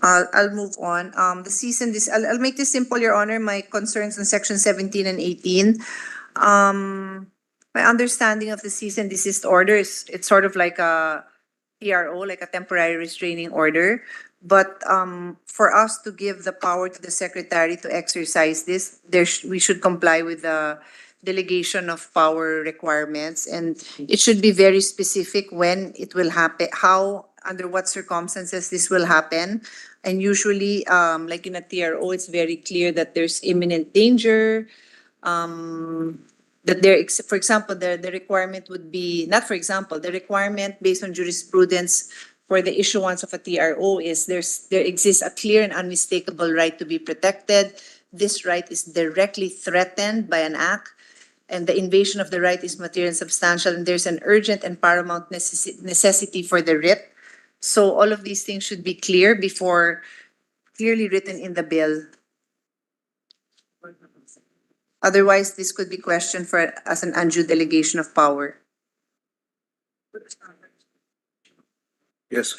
I'll move on. The season this I'll make this simple, Your Honor. My concerns on section 17 and 18. My understanding of the cease and desist order is it's sort of like a PRO, like a temporary restraining order. But for us to give the power to the secretary to exercise this, we should comply with the delegation of power requirements, and it should be very specific when it will happen, how, under what circumstances this will happen. And usually, like in a TRO, it's very clear that there's imminent danger. That there, for example, the requirement would be, not for example, the requirement based on jurisprudence for the issuance of a TRO is there exists a clear and unmistakable right to be protected. This right is directly threatened by an act, and the invasion of the right is material and substantial, and there's an urgent and paramount necessity for the writ. So all of these things should be clear before clearly written in the bill. Otherwise, this could be questioned for as an undue delegation of power. Yes.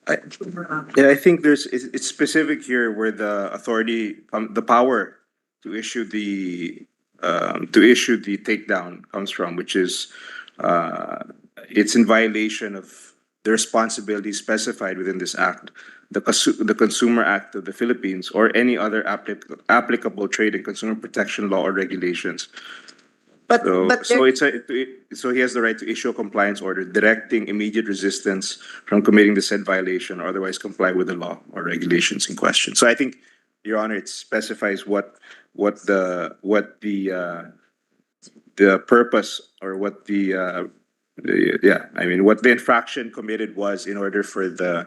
I think it's specific here where the authority, the power to issue the takedown comes from, which is, it's in violation of the responsibilities specified within this act, the Consumer Act of the Philippines, or any other applicable trade and consumer protection law or regulations. But So he has the right to issue a compliance order directing immediate resistance from committing the said violation or otherwise comply with the law or regulations in question. So I think, Your Honor, it specifies what what the purpose or what what the infraction committed was in order for the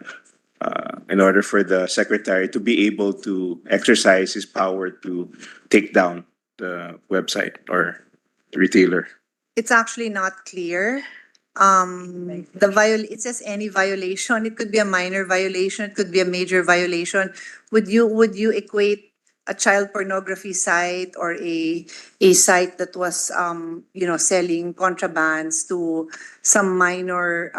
secretary to be able to exercise his power to take down the website or retailer. It's actually not clear. It says any violation. It could be a minor violation, it could be a major violation. Would you equate a child pornography site or a site that was, selling contrabands to some minor,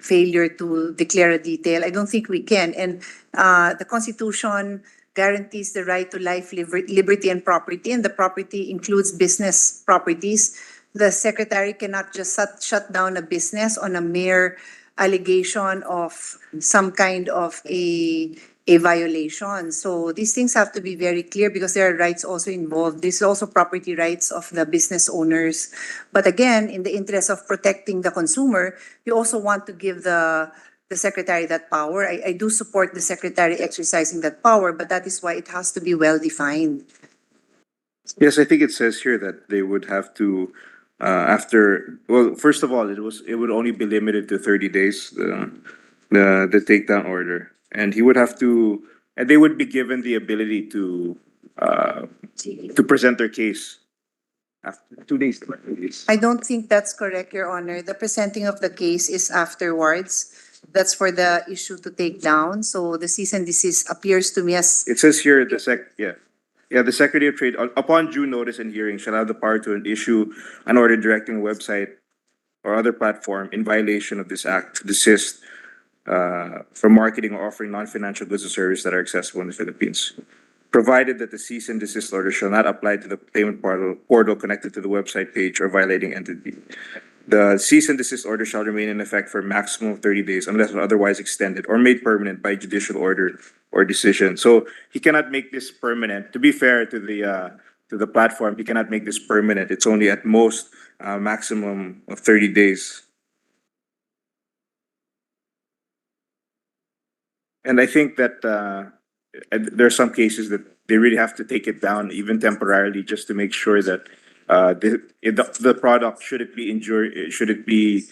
failure to declare a detail? I don't think we can. And, the Constitution guarantees the right to life, liberty, and property, and the property includes business properties. The secretary cannot just shut down a business on a mere allegation of some kind of a violation. So these things have to be very clear because there are rights also involved. There's also property rights of the business owners. But again, in the interest of protecting the consumer, you also want to give the secretary that power. I do support the secretary exercising that power, but that is why it has to be well defined. Yes, I think it says here that they would have to, first of all, it would only be limited to 30 days, the takedown order. And he would have to, and they would be given the ability to present their case after 2 days. I don't think that's correct, Your Honor. The presenting of the case is afterwards. That's for the issue to take down. So the cease and desist appears to me as It says here, the Secretary of Trade, upon due notice and hearing, shall have the power to issue an order directing a website or other platform in violation of this act to desist from marketing or offering non-financial goods or services that are accessible in the Philippines, provided that the cease and desist order shall not apply to the payment portal connected to the website page or violating entity. The cease and desist order shall remain in effect for a maximum of 30 days unless otherwise extended or made permanent by judicial order or decision. So he cannot make this permanent. To be fair to the platform, he cannot make this permanent. It's only at most maximum of 30 days. And I think that there are some cases that they really have to take it down even temporarily just to make sure that the product, should it be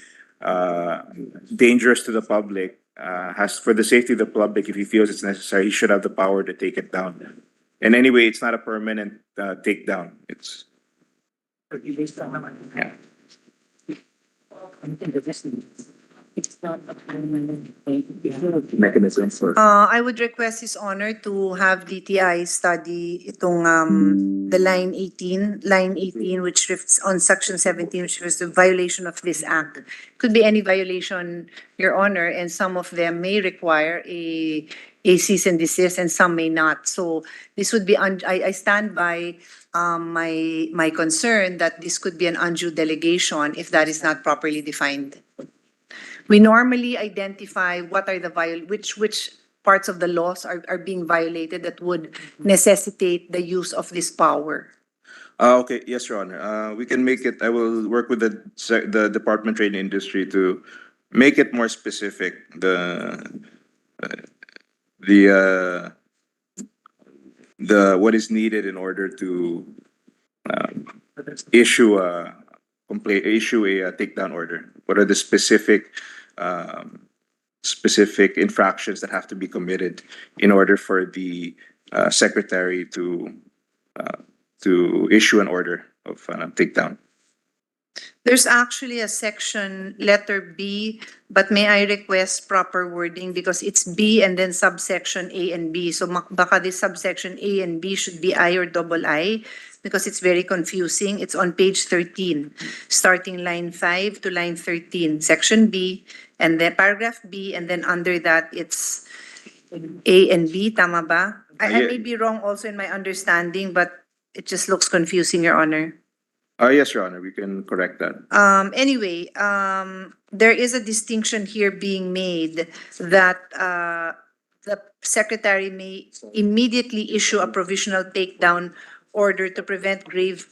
dangerous to the public, has for the safety of the public, if he feels it's necessary, he should have the power to take it down. And anyway, it's not a permanent takedown. It's yeah. Mechanism for. I would request His Honor to have DTI study itong the line 18, which refers on section 17, which refers to violation of this act. Could be any violation, Your Honor, and some of them may require a cease and desist, and some may not. So this would be I stand by my concern that this could be an undue delegation if that is not properly defined. We normally identify what are which parts of the laws are being violated that would necessitate the use of this power. Okay, yes, Your Honor. We can make it. I will work with the Department of Trade and Industry to make it more specific. The what is needed in order to issue a takedown order. What are the specific infractions that have to be committed in order for the secretary to issue an order of takedown? There's actually a section letter B, but may I request proper wording because it's B and then subsection A and B. So baka this subsection A and B should be I or double I because it's very confusing. It's on page 13, starting line 5 to line 13, section B, and then paragraph B, and then under that it's A and B, tama ba? I may be wrong also in my understanding, but it just looks confusing, Your Honor. Yes, Your Honor, we can correct that. Anyway, there is a distinction here being made that the secretary may immediately issue a provisional takedown order to prevent grave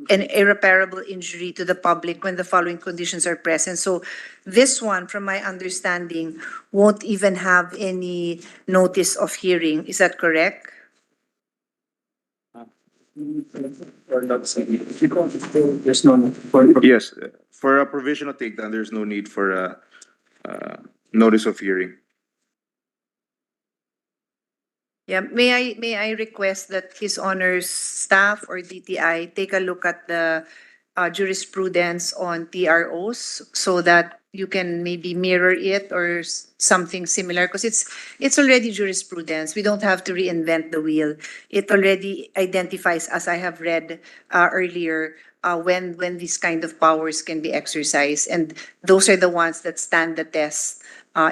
and irreparable injury to the public when the following conditions are present. So this one, from my understanding, won't even have any notice of hearing. Is that correct? There's no need for. Yes, for a provisional takedown, there's no need for a notice of hearing. Yeah, may I request that His Honor's staff or DTI take a look at the jurisprudence on TROs so that you can maybe mirror it or something similar, because it's already jurisprudence. We don't have to reinvent the wheel. It already identifies, as I have read earlier, when these kind of powers can be exercised, and those are the ones that stand the test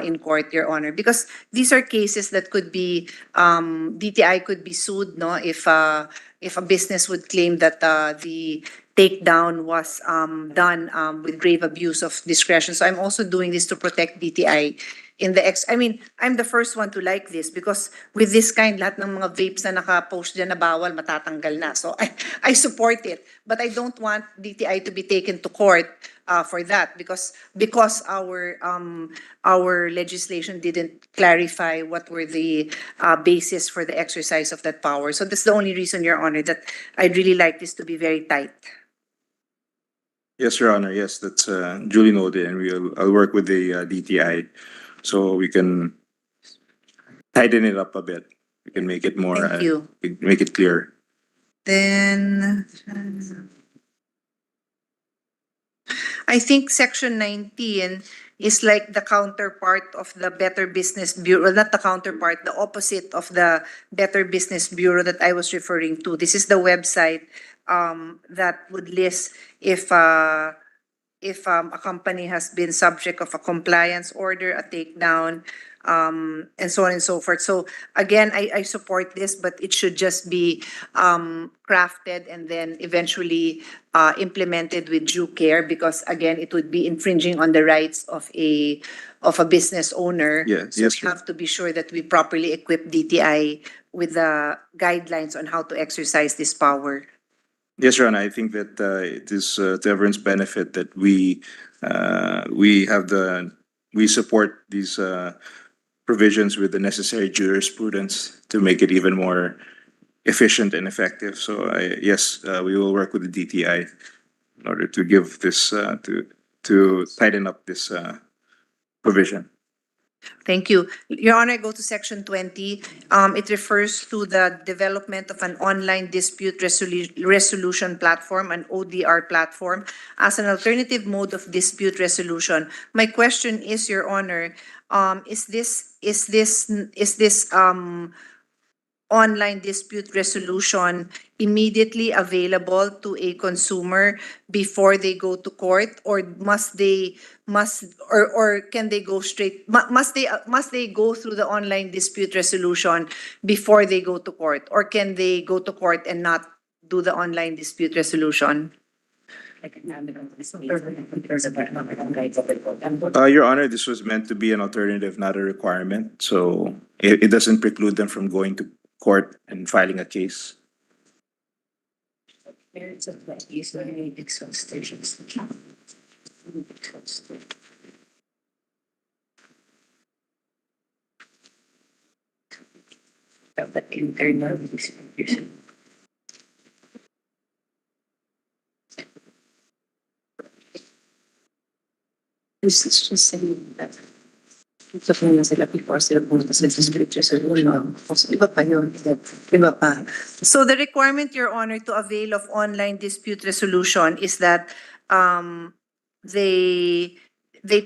in court, Your Honor, because these are cases that could be DTI could be sued, no, if a business would claim that the takedown was done with grave abuse of discretion. So I'm also doing this to protect DTI in the I mean, I'm the first one to like this because with this kind, lahat ng mga vapes na naka-post dyan na bawal, matatanggal na. So I support it. But I don't want DTI to be taken to court for that because our legislation didn't clarify what were the basis for the exercise of that power. So that's the only reason, Your Honor, that I'd really like this to be very tight. Yes, Your Honor. Yes, that's duly noted, and I'll work with the DTI so we can tighten it up a bit. We can make it more. Thank you. Make it clear. Then I think Section 19 is like the counterpart of the Better Business Bureau, well, not the counterpart, the opposite of the Better Business Bureau that I was referring to. This is the website that would list if a company has been subject of a compliance order, a takedown, and so on and so forth. So again, I support this, but it should just be crafted and then eventually implemented with due care because again, it would be infringing on the rights of a business owner. Yes, So yes, we sure. have to be sure that we properly equip DTI with the guidelines on how to exercise this power. Yes, Your Honor. I think that it is to everyone's benefit that we support these provisions with the necessary jurisprudence to make it even more efficient and effective. So yes, we will work with the DTI in order to give this to tighten up this provision. Thank you. Your Honor, I go to Section 20. It refers to the development of an online dispute resolution platform, an ODR platform, as an alternative mode of dispute resolution. My question is, Your Honor, is this online dispute resolution immediately available to a consumer before they go to court, or can they go straight? Must they go through the online dispute resolution before they go to court, or can they go to court and not do the online dispute resolution? Your Honor, this was meant to be an alternative, not a requirement. So it doesn't preclude them from going to court and filing a case. This is just saying that. So kung na sila before sila pumunta sa dispute resolution. Iba pa yun. Iba pa. So the requirement, Your Honor, to avail of online dispute resolution is that they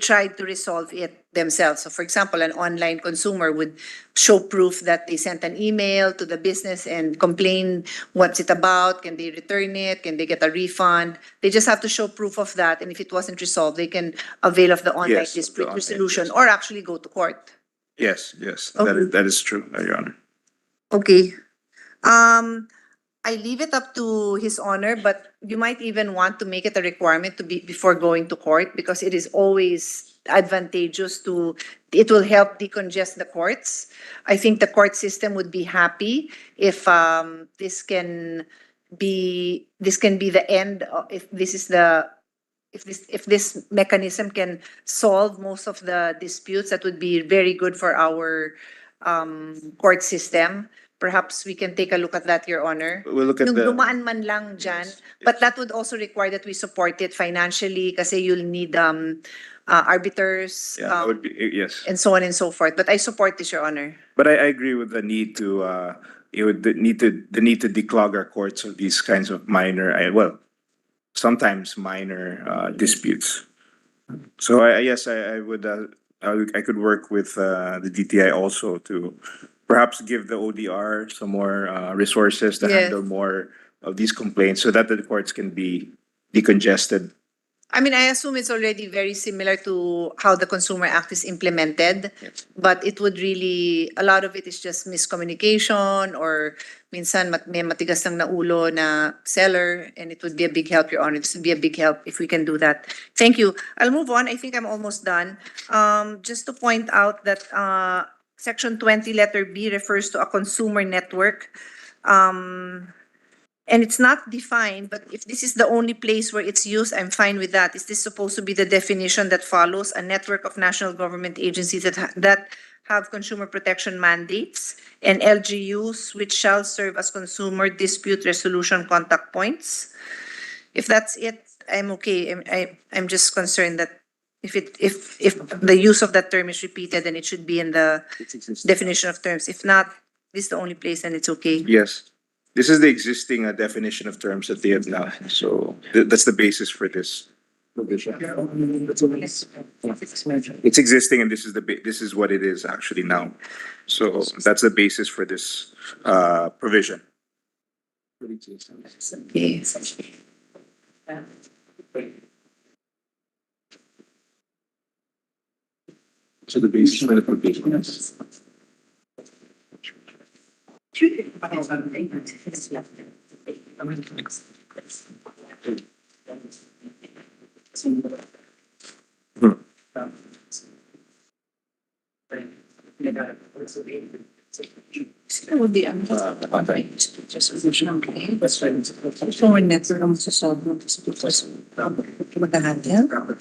tried to resolve it themselves. So for example, an online consumer would show proof that they sent an email to the business and complain what's it about, can they return it, can they get a refund? They just have to show proof of that, and if it wasn't resolved, they can avail of the online Yes, the dispute online, resolution yes. or actually go to court. Yes, yes, Okay. that is true, Your Honor. Okay. I leave it up to His Honor, but you might even want to make it a requirement to be before going to court because it is always advantageous it will help decongest the courts. I think the court system would be happy if this can be the end if this mechanism can solve most of the disputes. That would be very good for our court system. perhaps we can take a look at that, Your Honor. We'll look at Yung the. dumaan man lang dyan, but that would also require that we support it financially kasi you'll need arbiters Yeah, that would be, yes. and so on and so forth. But I support this, Your Honor. But I agree with the need to, the need to declog our courts of these kinds of minor, well, sometimes minor disputes. So yes, I would, I could work with the DTI also to perhaps give the ODR some more resources to Yes. handle more of these complaints so that the courts can be decongested. I mean, I assume it's already very similar to how the Consumer Act is implemented, but it would really, a lot of it is just miscommunication or minsan may matigas lang na ulo na seller, and it would be a big help, Your Honor. This would be a big help if we can do that. Thank you. I'll move on. I think I'm almost done. Just to point out that Section 20, letter B refers to a consumer network. And it's not defined, but if this is the only place where it's used, I'm fine with that. Is this supposed to be the definition that follows? A network of national government agencies that have consumer protection mandates and LGUs which shall serve as consumer dispute resolution contact points? If that's it, I'm okay. I'm just concerned that if the use of that term is repeated, then it should be in the definition of terms. If not, this is the only place, then it's okay. Yes. This is the existing definition of terms that they have now. So that's the basis for this. It's existing, and this is this is what it is actually now. So that's the basis for this provision. Okay. So the basis for the provision is. It would be just resolution claim. So when next comes to solve the dispute, mag-handle.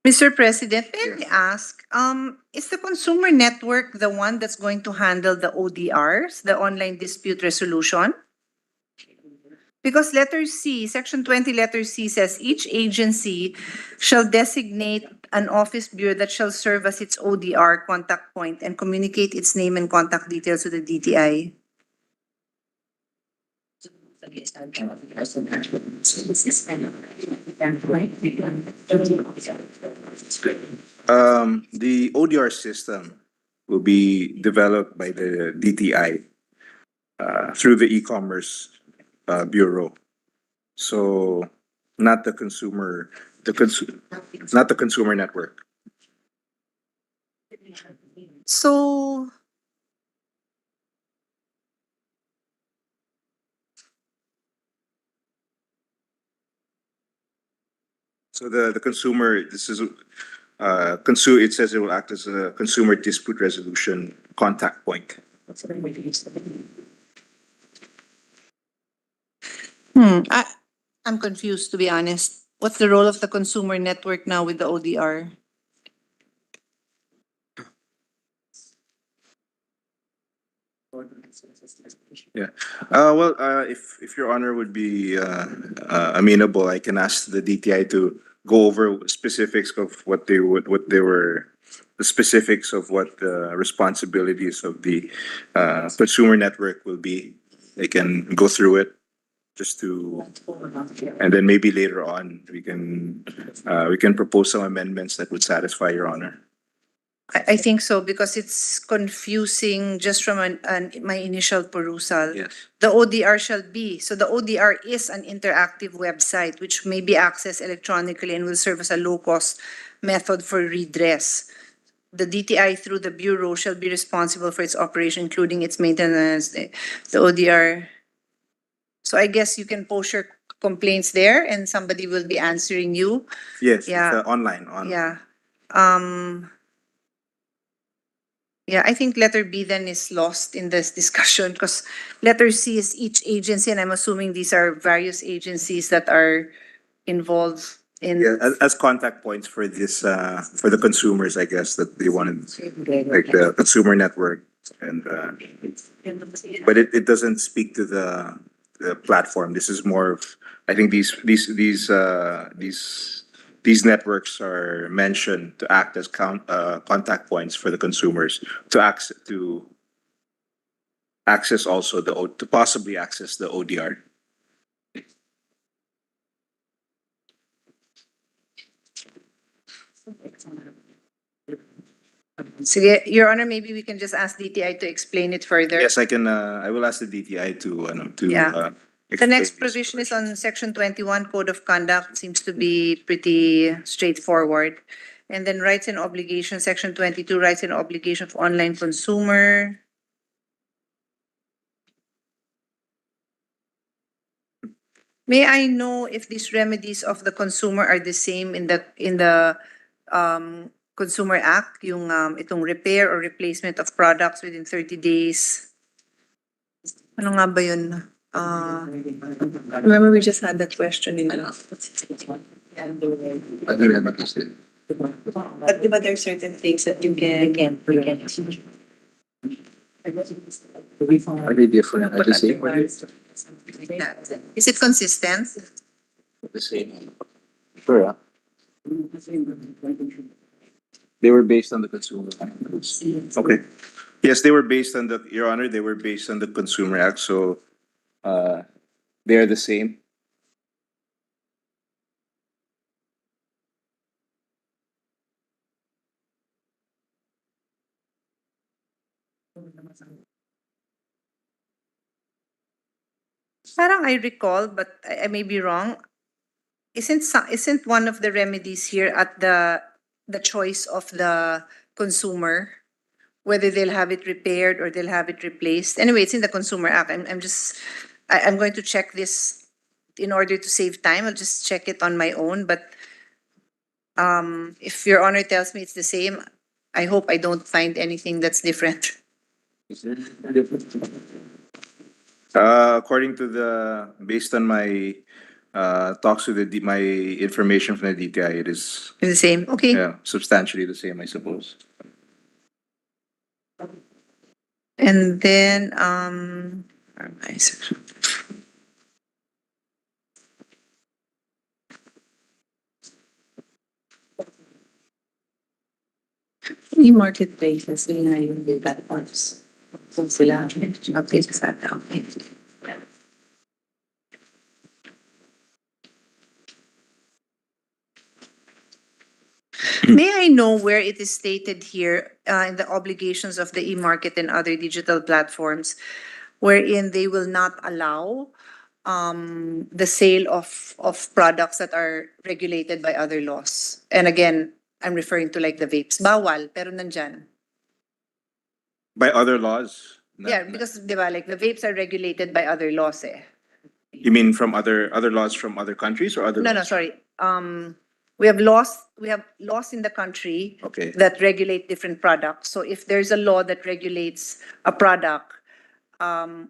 Mr. President, may I ask, is the consumer network the one that's going to handle the ODRs, the online dispute resolution? Because letter C, section 20, letter C says each agency shall designate an office bureau that shall serve as its ODR contact point and communicate its name and contact details to the DTI. The ODR system will be developed by the DTI through the e-commerce bureau. So not the consumer, not the consumer network. So, So the consumer, this is it says it will act as a consumer dispute resolution contact point. I'm confused, to be honest. What's the role of the consumer network now with the ODR? Well, if Your Honor would be amenable, I can ask the DTI to go over specifics of what they were, the specifics of what the responsibilities of the consumer network will be. They can go through it just to, and then maybe later on we can propose some amendments that would satisfy Your Honor. I think so, because it's confusing just from my initial perusal. Yes. The ODR shall be, so the ODR is an interactive website which may be accessed electronically and will serve as a low-cost method for redress. The DTI through the Bureau shall be responsible for its operation, including its maintenance, the ODR. So I guess you can post your complaints there and somebody will be answering you. Yes, Yeah. it's online. Yeah. Yeah, I think letter B then is lost in this discussion because letter C is each agency, and I'm assuming these are various agencies that are involved. in. Yeah, as contact points for this, for the consumers, I guess, that they wanted, like the consumer network and, but it doesn't speak to the platform. This is more of, I think these networks are mentioned to act as contact points for the consumers to access also to possibly access the ODR. Sige, Your Honor, maybe we can just ask DTI to explain it further. Yes, I can, I will ask the DTI to, Yeah. The explain next these provision is provisions. on section 21, Code of Conduct, seems to be pretty straightforward. And then rights and obligations, section 22, rights and obligation of online consumer. May I know if these remedies of the consumer are the same in the Consumer Act, yung itong repair or replacement of products within 30 days? Ano nga ba yun? Remember, we just had that question in the. But di ba there are certain things that you can. Are they different? Are they same? Is it consistent? The same. Sure. They were based on the consumer. Okay. Yes, they were based on Your Honor, they were based on the Consumer Act, so, they are the same. Parang I recall, but I may be wrong. Isn't one of the remedies here at the choice of the consumer, whether they'll have it repaired or they'll have it replaced? Anyway, it's in the Consumer Act. I'm going to check this in order to save time. I'll just check it on my own, but if Your Honor tells me it's the same, I hope I don't find anything that's different. Is there a difference? According to based on my, talks with my information from the DTI, it is, It's the same, okay. yeah, substantially the same, I suppose. And then, E-marketplaces, yun nga yung platforms. So sila, update sa atin. may I know where it is stated here in the obligations of the e-market and other digital platforms wherein they will not allow the sale of products that are regulated by other laws? And again, I'm referring to like the vapes. Bawal, pero nandyan. By other laws? Yeah, because di ba, like the vapes are regulated by other laws eh. You mean from other laws from other countries or other No, laws? sorry. We have laws in the country Okay. that regulate different products. So if there's a law that regulates a product,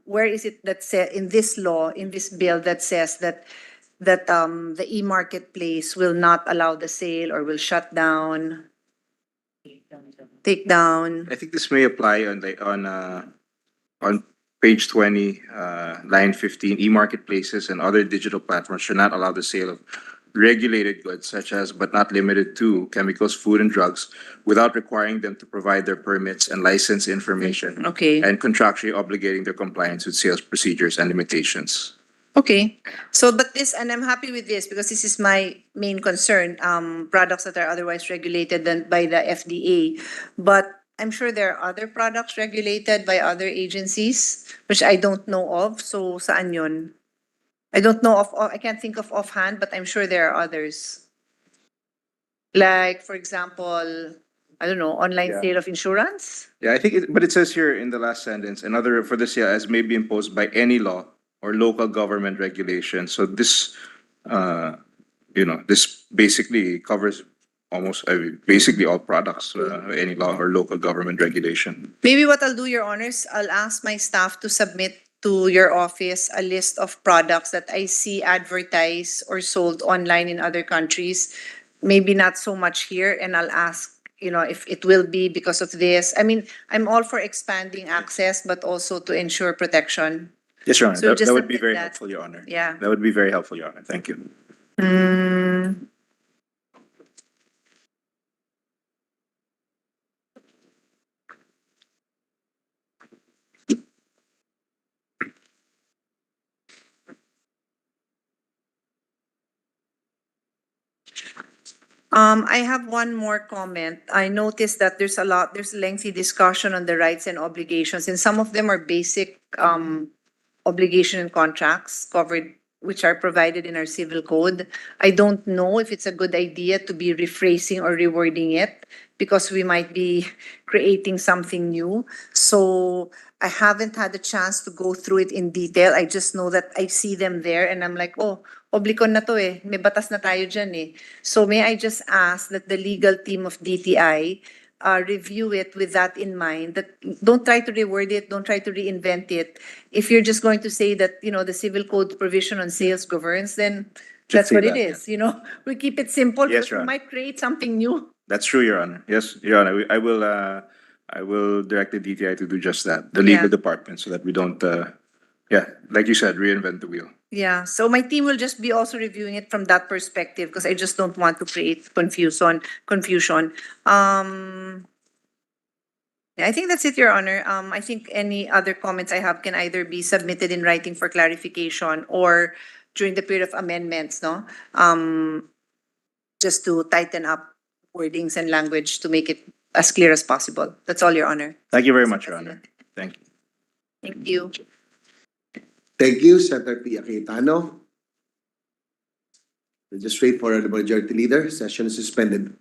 where is it that in this law, in this bill that says that the e-marketplace will not allow the sale or will shut down, take down? I think this may apply on page 20, line 15, e-marketplaces and other digital platforms should not allow the sale of regulated goods such as, but not limited to, chemicals, food, and drugs without requiring them to provide their permits and license information Okay. and contractually obligating their compliance with sales procedures and limitations. Okay, so but this, and I'm happy with this because this is my main concern, products that are otherwise regulated by the FDA. But I'm sure there are other products regulated by other agencies, which I don't know of. So saan yun? I don't know I can't think of offhand, but I'm sure there are others. Like, for example, I don't know, online Yeah. sale of insurance? Yeah, I think, but it says here in the last sentence, another for this year as may be imposed by any law or local government regulation. So this, this basically covers almost, basically all products, any law or local government regulation. Maybe what I'll do, Your Honors, I'll ask my staff to submit to your office a list of products that I see advertised or sold online in other countries. Maybe not so much here, and I'll ask, if it will be because of this. I mean, I'm all for expanding access, but also to ensure protection. Yes, Your Honor. So That, just that would be admit very that. helpful, Your Honor. Yeah. That would be very helpful, Your Honor. Thank you. Mm. I have one more comment. I noticed that there's a lengthy discussion on the rights and obligations, and some of them are basic obligation and contracts covered, which are provided in our civil code. I don't know if it's a good idea to be rephrasing or rewording it because we might be creating something new. So I haven't had a chance to go through it in detail. I just know that I see them there and I'm like, oh, oblikon na to eh. May batas na tayo dyan eh. So may I just ask that the legal team of DTI review it with that in mind, that don't try to reword it, don't try to reinvent it. If you're just going to say that, the civil code provision on sales governs, then Just that's say what it that, is, We keep it simple Yes, because Your we Honor. might create something new. That's true, Your Honor. Yes, Your Honor. I will direct the DTI to do just that, the legal Yeah. department, so that we don't, like you said, reinvent the wheel. Yeah, so my team will just be also reviewing it from that perspective because I just don't want to create confusion. Yeah, I think that's it, Your Honor. I think any other comments I have can either be submitted in writing for clarification or during the period of amendments, no? Just to tighten up wordings and language to make it as clear as possible. That's all, Your Honor. Thank you very Mr. much, Your Honor. President. Thank you. Thank you. Thank you, Senator Pia Cayetano. We'll just wait for the Majority Leader. Session is suspended.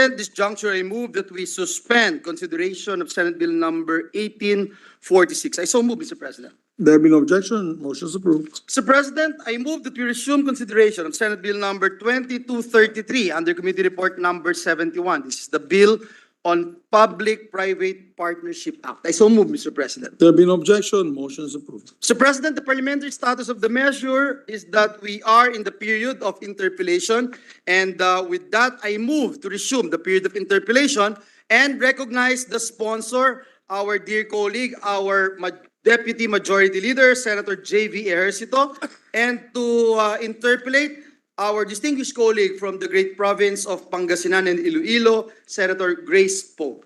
At this juncture, I move that we suspend consideration of Senate Bill number 1846. I so move, Mr. President. There be no objection, motion is approved. Mr. President, I move that we resume consideration of Senate Bill number 2233 under Committee Report number 71. This is the bill on Public-Private Partnership Act. I so move, Mr. President. There be no objection, motion is approved. Mr. President, the parliamentary status of the measure is that we are in the period of interpellation, and with that, I move to resume the period of interpellation and recognize the sponsor, our dear colleague, our Deputy Majority Leader, Senator J.V. Ejercito, and to interpellate our distinguished colleague from the great province of Pangasinan and Iloilo, Senator Grace Poe.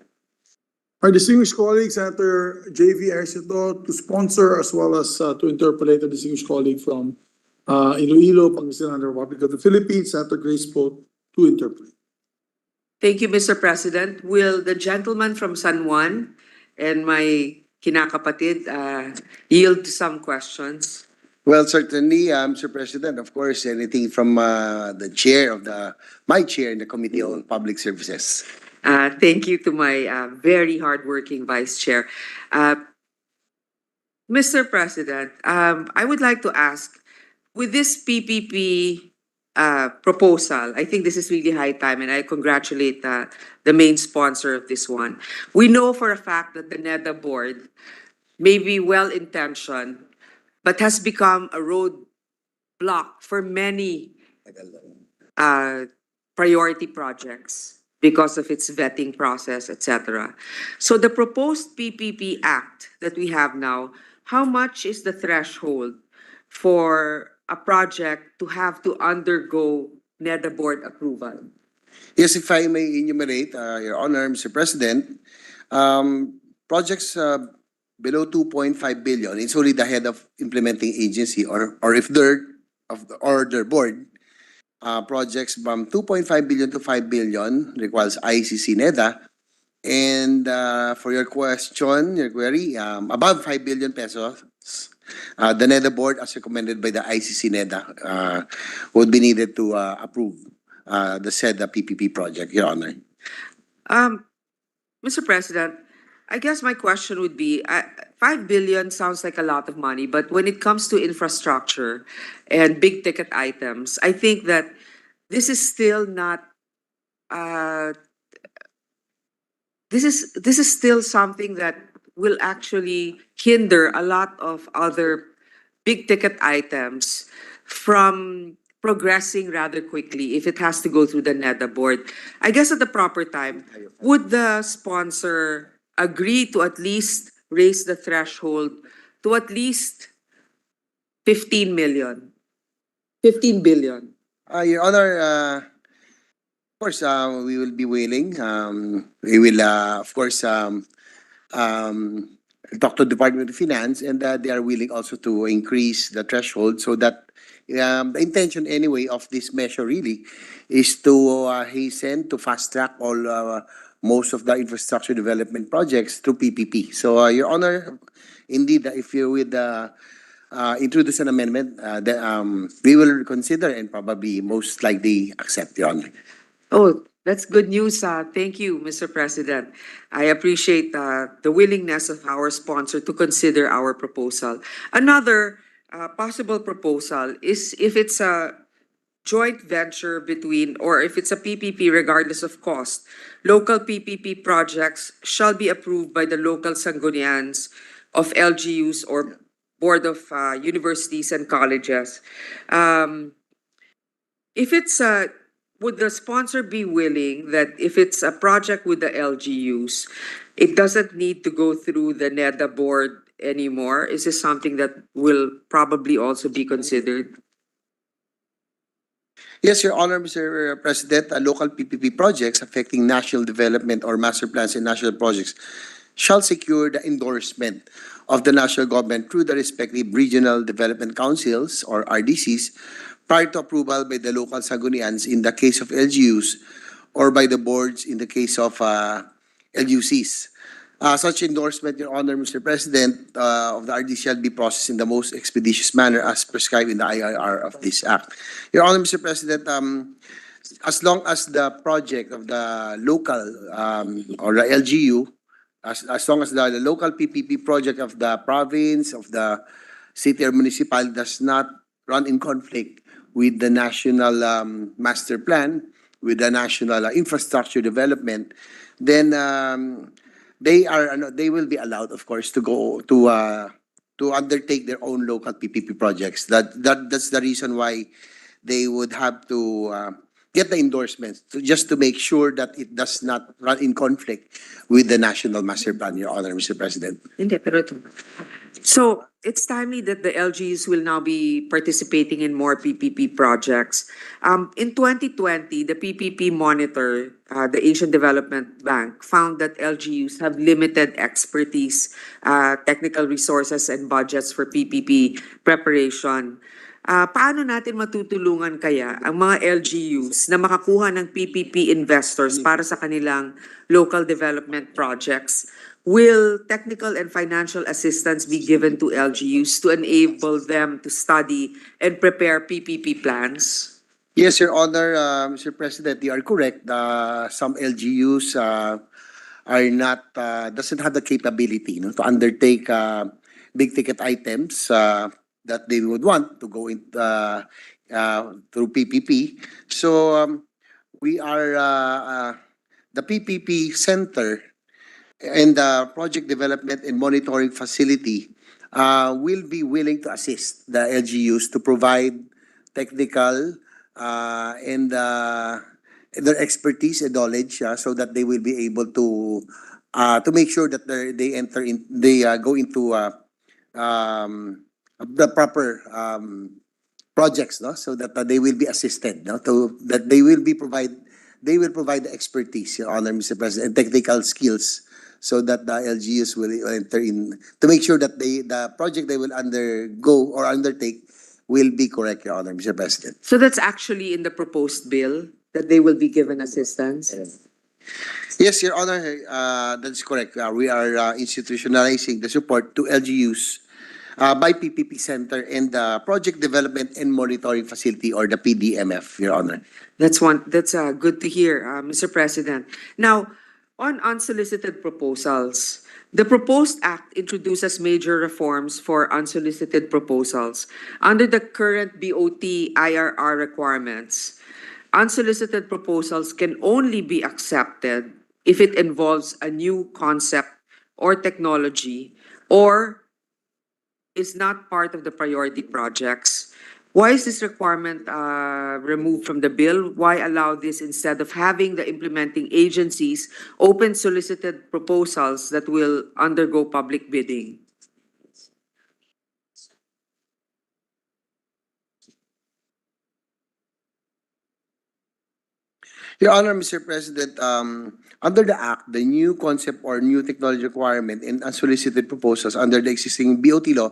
Our distinguished colleague, Senator J.V. Ejercito, to sponsor as well as to interpolate a distinguished colleague from Iloilo, Pangasinan, the Republic of the Philippines, Senator Grace Poe, to interpolate. Thank you, Mr. President. Will the gentleman from San Juan and my kinakapatid yield to some questions? Well, certainly, Mr. President, of course, anything from the chair of my chair in the Committee on Public Services. Thank you to my very hardworking Vice Chair. Mr. President, I would like to ask, with this PPP proposal, I think this is really high time, and I congratulate the main sponsor of this one. We know for a fact that the NEDA board may be well-intentioned, but has become a roadblock for many priority projects because of its vetting process, etc. So the proposed PPP Act that we have now, how much is the threshold for a project to have to undergo NEDA board approval? Yes, if I may enumerate, Your Honor, Mr. President, projects below 2.5 billion, it's only the head of implementing agency or if their board, projects from 2.5 billion to 5 billion requires ICC NEDA. And for your question, your query, above 5 billion pesos, the NEDA board, as recommended by the ICC NEDA, would be needed to approve the said PPP project, Your Honor. Mr. President, I guess my question would be, 5 billion sounds like a lot of money, but when it comes to infrastructure and big ticket items, I think that this is still not, this is still something that will actually hinder a lot of other big ticket items from progressing rather quickly if it has to go through the NEDA board. I guess at the proper time, would the sponsor agree to at least raise the threshold to at least 15 million? 15 billion. Your Honor, of course, we will be willing. We will, of course, talk to the Department of Finance, and they are willing also to increase the threshold so that the intention anyway of this measure really is to hasten, to fast track all most of the infrastructure development projects through PPP. So, Your Honor, indeed, if you would introduce an amendment, we will consider and probably most likely accept, Your Honor. Oh, that's good news. Thank you, Mr. President. I appreciate the willingness of our sponsor to consider our proposal. Another possible proposal is if it's a joint venture between, or if it's a PPP regardless of cost, local PPP projects shall be approved by the local Sanggunians of LGUs or Board of Universities and Colleges. If it's a, would the sponsor be willing that if it's a project with the LGUs, it doesn't need to go through the NEDA board anymore? Is this something that will probably also be considered? Yes, Your Honor, Mr. President, local PPP projects affecting national development or master plans and national projects shall secure the endorsement of the national government through the respective regional development councils or RDCs prior to approval by the local Sanggunians in the case of LGUs or by the boards in the case of LUCs. Such endorsement, Your Honor, Mr. President, of the RD shall be processed in the most expeditious manner as prescribed in the IIR of this Act. Your Honor, Mr. President, as long as the project of the local or the LGU, as long as the local PPP project of the province, of the city or municipal does not run in conflict with the national master plan, with the national infrastructure development, then they will be allowed, of course, to go to undertake their own local PPP projects. That's the reason why they would have to get the endorsements just to make sure that it does not run in conflict with the national master plan, Your Honor, Mr. President. Hindi, pero ito. So, it's timely that the LGUs will now be participating in more PPP projects. In 2020, the PPP Monitor, the Asian Development Bank, found that LGUs have limited expertise, technical resources, and budgets for PPP preparation. Paano natin matutulungan kaya ang mga LGUs na makakuha ng PPP investors para sa kanilang local development projects? Will technical and financial assistance be given to LGUs to enable them to study and prepare PPP plans? Yes, Your Honor, Mr. President, you are correct. Some LGUs are not doesn't have the capability, to undertake big ticket items that they would want to go in through PPP. So we are the PPP Center and the Project Development and Monitoring Facility will be willing to assist the LGUs to provide technical and their expertise and knowledge so that they will be able to make sure that they go into the proper projects, no, so that they will be assisted, no, to that they will provide the expertise, Your Honor, Mr. President, and technical skills, so that the LGUs will enter in to make sure that the project they will undergo or undertake will be correct, Your Honor, Mr. President. So that's actually in the proposed bill that they will be given assistance? Yes, Your Honor, that's correct. We are institutionalizing the support to LGUs by PPP Center and the Project Development and Monitoring Facility, or the PDMF, Your Honor. That's good to hear, Mr. President. Now, on unsolicited proposals, the proposed act introduces major reforms for unsolicited proposals. Under the current BOT IRR requirements, unsolicited proposals can only be accepted if it involves a new concept or technology or is not part of the priority projects. Why is this requirement removed from the bill? Why allow this instead of having the implementing agencies open solicited proposals that will undergo public bidding? Your Honor, Mr. President, under the Act, the new concept or new technology requirement in unsolicited proposals under the existing BOT law,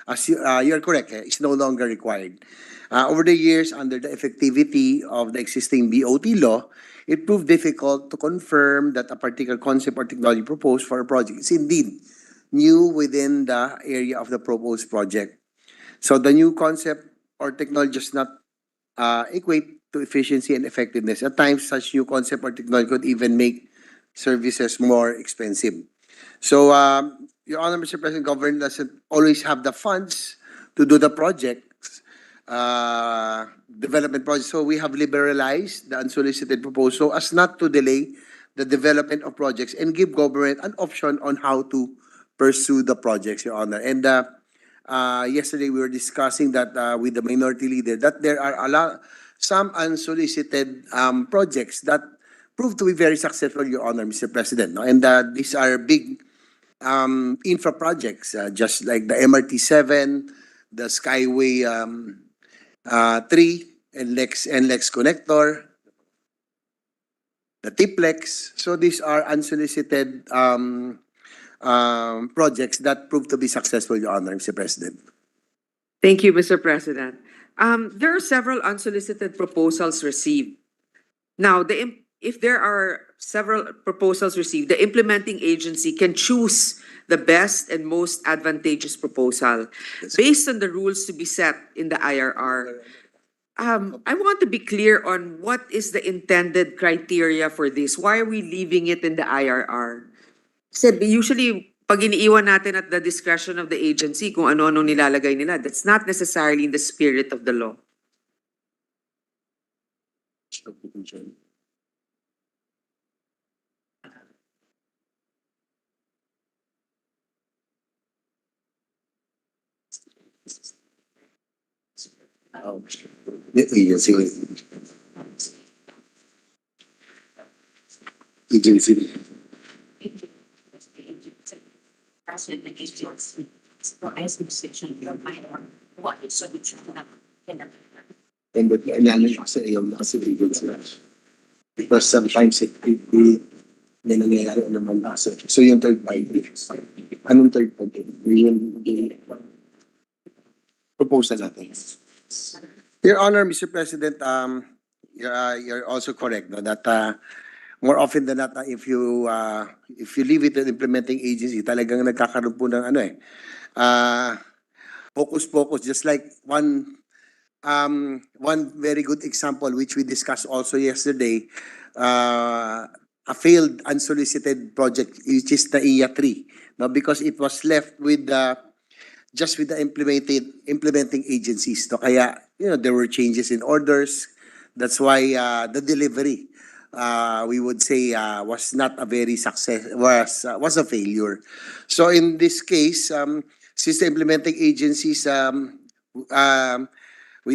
as you are correct, is no longer required. Over the years, under the effectivity of the existing BOT law, it proved difficult to confirm that a particular concept or technology proposed for a project is indeed new within the area of the proposed project. So the new concept or technology does not equate to efficiency and effectiveness. At times, such new concept or technology could even make services more expensive. So, Your Honor, Mr. President, government doesn't always have the funds to do the projects, development projects. So we have liberalized the unsolicited proposal so as not to delay the development of projects and give government an option on how to pursue the projects, Your Honor. And yesterday we were discussing that with the minority leader that there are some unsolicited projects that proved to be very successful, Your Honor, Mr. President. No? And these are big infra projects, just like the MRT-7, the Skyway 3, and Lex Connector, the Tiplex. So these are unsolicited projects that proved to be successful, Your Honor, Mr. President. Thank you, Mr. President. There are several unsolicited proposals received. Now, if there are several proposals received, the implementing agency can choose the best and most advantageous proposal based on the rules to be set in the IRR. I want to be clear on what is the intended criteria for this. Why are we leaving it in the IRR? Kasi usually, pag iniiwan natin at the discretion of the agency kung ano-ano nilalagay nila, that's not necessarily in the spirit of the law. Agency. And but kailangan kasi ayaw na kasi legal sila. Because sometimes may nangyayari naman nasa. So yung third party. Anong third party? Yung proposal natin. Your Honor, Mr. President, you're also correct, no, that more often than not, if you leave it to the implementing agency, talagang nagkakaroon po ng focus, just like one very good example which we discussed also yesterday, a failed unsolicited project which is the IA 3, no, because it was left with just with the implementing agencies. No, kaya there were changes in orders. That's why the delivery, we would say, was not a very success. Was a failure. So in this case, since the implementing agencies, we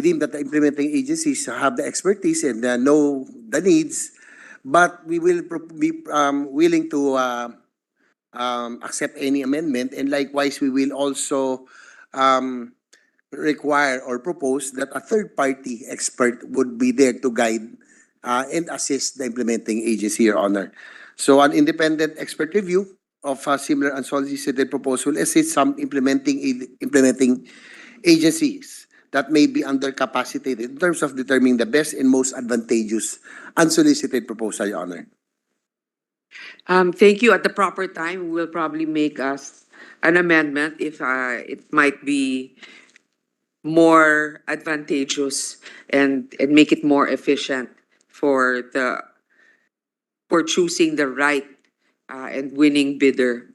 deem that the implementing agencies have the expertise and know the needs, but we will be willing to accept any amendment, and likewise we will also require or propose that a third party expert would be there to guide and assist the implementing agency, Your Honor. So an independent expert review of a similar unsolicited proposal assists some implementing agencies that may be undercapacitated in terms of determining the best and most advantageous unsolicited proposal, Your Honor. Thank you. At the proper time, we will probably make us an amendment if it might be more advantageous and make it more efficient for choosing the right and winning bidder.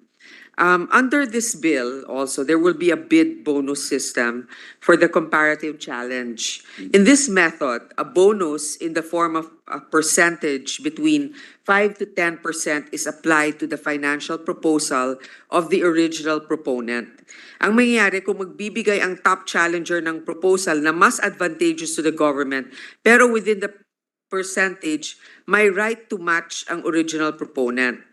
Under this bill, also, there will be a bid bonus system for the comparative challenge. In this method, a bonus in the form of a percentage between 5 to 10% is applied to the financial proposal of the original proponent. Ang mangyayari kung magbibigay ang top challenger ng proposal na mas advantageous to the government, pero within the percentage, may right to match ang original proponent.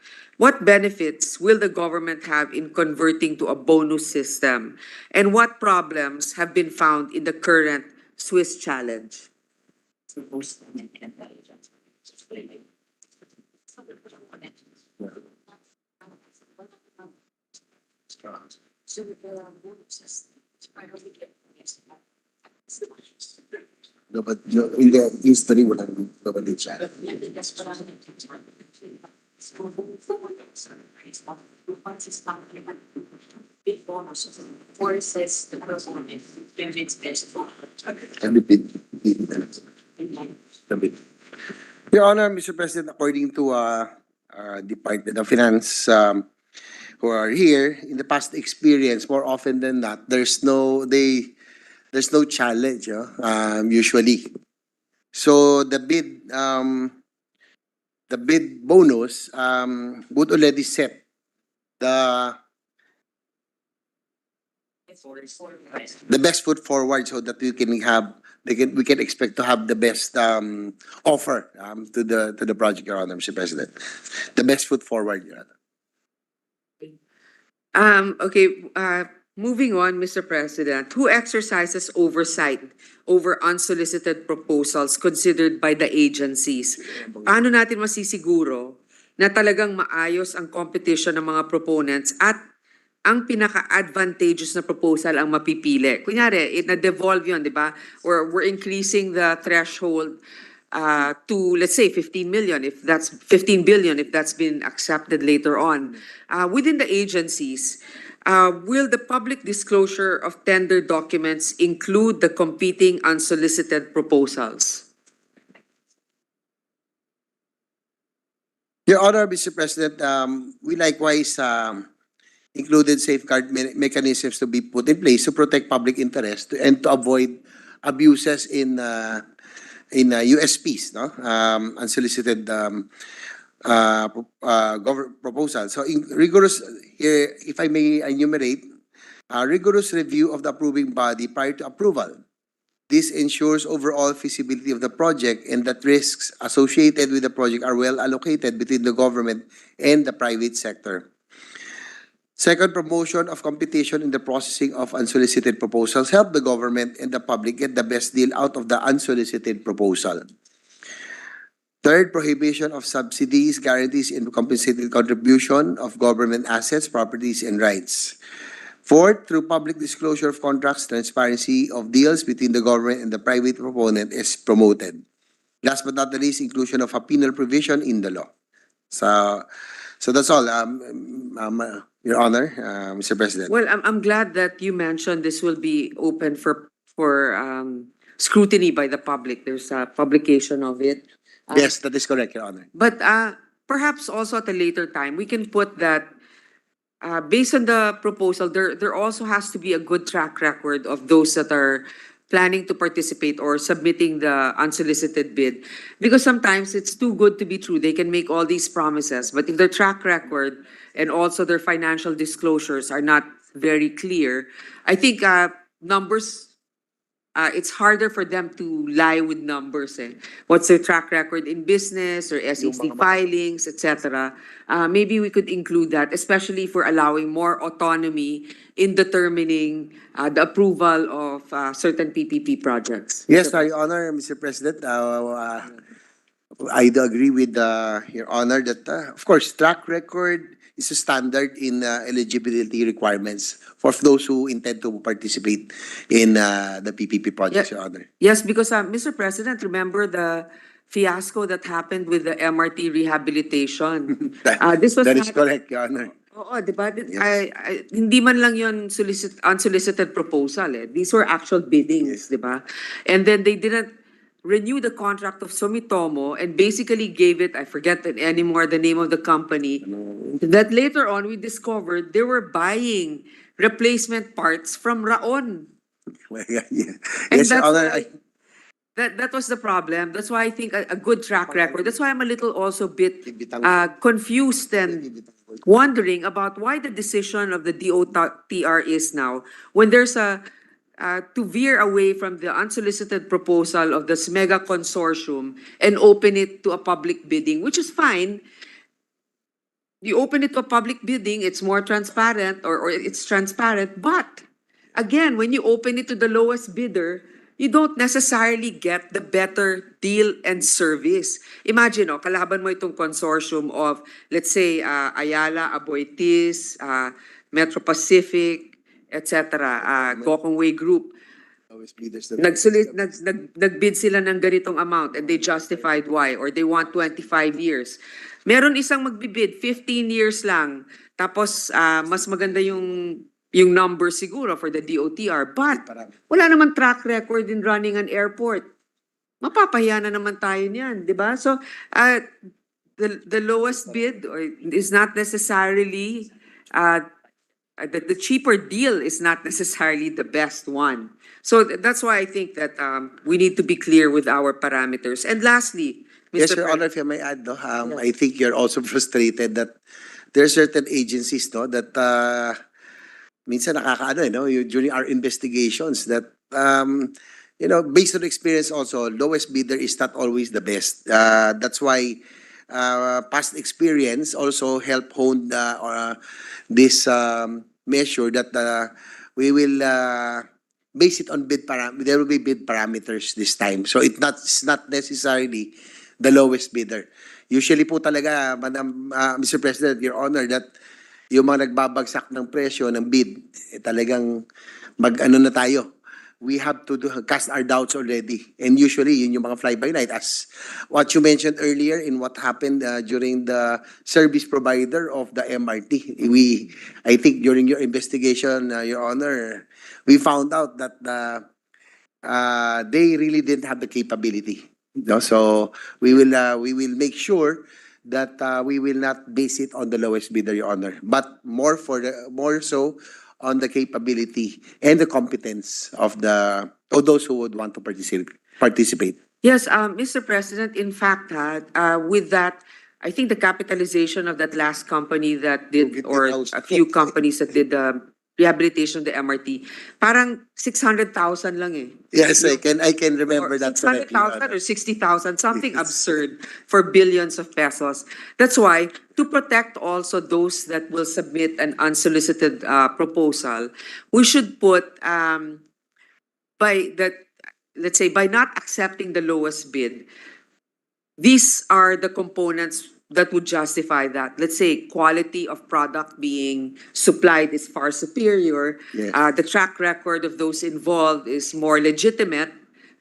What benefits will the government have in converting to a bonus system? And what problems have been found in the current Swiss challenge? No, but in the history, nobody siya. Your Honor, Mr. President, according to Department of Finance, who are here, in the past experience, more often than not, there's no challenge, usually. So the bid bonus would already set the best foot forward, so that we can expect to have the best offer to the project, Your Honor, Mr. President. The best foot forward, Your Honor. Moving on, Mr. President, who exercises oversight over unsolicited proposals considered by the agencies? Paano natin masisiguro na talagang maayos ang competition ng mga proponents at ang pinaka-advantageous na proposal ang mapipili? Kunyari, na-devolve yun, di ba? We're increasing the threshold to, let's say, 15 million, if that's 15 billion, if that's been accepted later on. Within the agencies, will the public disclosure of tender documents include the competing unsolicited proposals? Your Honor, Mr. President, we likewise included safeguard mechanisms to be put in place to protect public interest and to avoid abuses in USPs, no? Unsolicited proposals. So if I may enumerate, rigorous review of the approving body prior to approval. This ensures overall feasibility of the project and that risks associated with the project are well allocated between the government and the private sector. Second, promotion of competition in the processing of unsolicited proposals help the government and the public get the best deal out of the unsolicited proposal. Third, prohibition of subsidies, guarantees, and compensated contribution of government assets, properties, and rights. Fourth, through public disclosure of contracts, transparency of deals between the government and the private proponent is promoted. Last but not the least, inclusion of a penal provision in the law. So that's all, Your Honor, Mr. President. Well, I'm glad that you mentioned this will be open for scrutiny by the public. There's a publication of it. Yes, that is correct, Your Honor. But perhaps also at a later time, we can put that based on the proposal, there also has to be a good track record of those that are planning to participate or submitting the unsolicited bid. Because sometimes it's too good to be true. They can make all these promises, but if their track record and also their financial disclosures are not very clear, I think numbers, it's harder for them to lie with numbers. What's their track record in business or SEC filings, etc. Maybe we could include that, especially for allowing more autonomy in determining the approval of certain PPP projects. Yes, Your Honor, Mr. President, I do agree with Your Honor that, of course, track record is a standard in eligibility requirements for those who intend to participate in the PPP projects, Your Honor. Yes, because Mr. President, remember the fiasco that happened with the MRT rehabilitation. This was That is correct, Your Honor. Oo, di ba? Hindi man lang yun unsolicited proposal. These were actual biddings, di ba? And then they didn't renew the contract of Sumitomo and basically gave it, I forget anymore the name of the company, that later on we discovered they were buying replacement parts from Raon. And Yes, Your Honor. that was the problem. That's why I think a good track record. That's why I'm a little also bit confused and wondering about why the decision of the DOTR is now when there's a to veer away from the unsolicited proposal of this mega consortium and open it to a public bidding, which is fine. You open it to a public bidding, it's more transparent or it's transparent. But again, when you open it to the lowest bidder, you don't necessarily get the better deal and service. Imagine, kalaban mo itong consortium of, let's say, Ayala, Aboitiz, Metro Pacific, etc., Gokong Way Group. Nagbid sila ng ganitong amount and they justified why, or they want 25 years. Meron isang magbibid, 15 years lang, tapos mas maganda yung number siguro for the DOTR, but wala naman track record in running an airport. Mapapahiya na naman tayo niyan, di ba? So, the lowest bid is not necessarily, the cheaper deal is not necessarily the best one. So that's why I think that we need to be clear with our parameters. And lastly, Yes, Mr. Your Honor, if I may add, I think you're also frustrated that there are certain agencies, that minsan nakakaano, during our investigations that, based on experience also, lowest bidder is not always the best. That's why past experience also help hone this measure that we will base it on bid parameters. There will be bid parameters this time. So it's not necessarily the lowest bidder. Usually po talaga, Mr. President, Your Honor, that yung mga nagbabagsak ng presyo ng bid, talagang na tayo. we have to cast our doubts already. And usually, yun yung mga fly-by-night. As what you mentioned earlier in what happened during the service provider of the MRT. I think during your investigation, Your Honor, we found out that they really didn't have the capability. No? So we will make sure that we will not base it on the lowest bidder, Your Honor, but more so on the capability and the competence of those who would want to participate. Yes, Mr. President, in fact, with that, I think the capitalization of that last company that did, or a few companies that did the rehabilitation of the MRT, parang 600,000 lang eh. Yes, I can remember that. 600,000 or 60,000, something absurd for billions of pesos. That's why, to protect also those that will submit an unsolicited proposal, we should put, let's say, by not accepting the lowest bid, these are the components that would justify that. Let's say quality of product being supplied is far superior. Yes. The track record of those involved is more legitimate,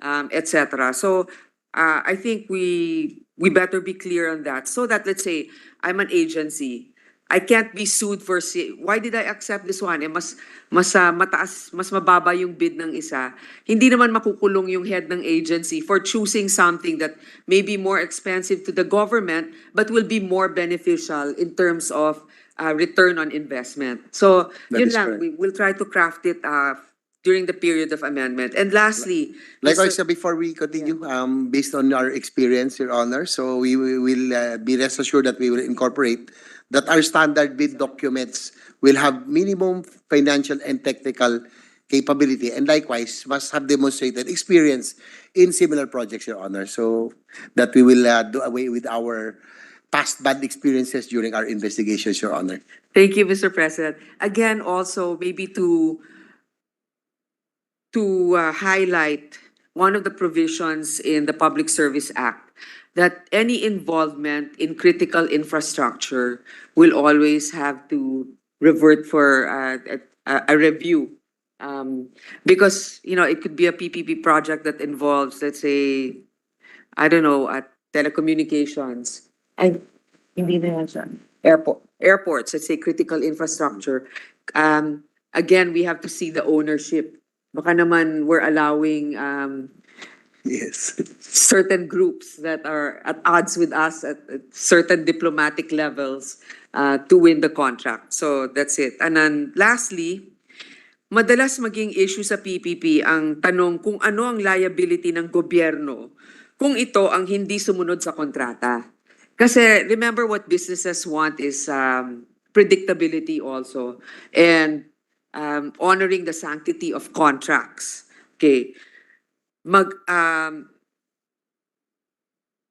etc. So I think we better be clear on that, so that, let's say I'm an agency, I can't be sued for why did I accept this one? Mas mataas, mas mababa yung bid ng isa. Hindi naman makukulong yung head ng agency for choosing something that may be more expensive to the government but will be more beneficial in terms of return on investment. So That yun is lang, correct. we will try to craft it during the period of amendment. And lastly, Like I Mr. said before we continue, based on our experience, Your Honor, so we will be rest assured that we will incorporate that our standard bid documents will have minimum financial and technical capability, and likewise must have demonstrated experience in similar projects, Your Honor, so that we will do away with our past bad experiences during our investigations, Your Honor. Thank you, Mr. President. Again, also maybe to highlight one of the provisions in the Public Service Act, that any involvement in critical infrastructure will always have to revert for a review. Because, it could be a PPP project that involves, let's say, I don't know, telecommunications. And hindi na yan siya. Airports, let's say critical infrastructure. Again, we have to see the ownership. Baka naman we're allowing Yes. certain groups that are at odds with us at certain diplomatic levels to win the contract. So that's it. And then lastly, madalas maging issue sa PPP ang tanong kung ano ang liability ng gobyerno kung ito ang hindi sumunod sa kontrata. Kasi remember, what businesses want is predictability also, and honoring the sanctity of contracts. Okay.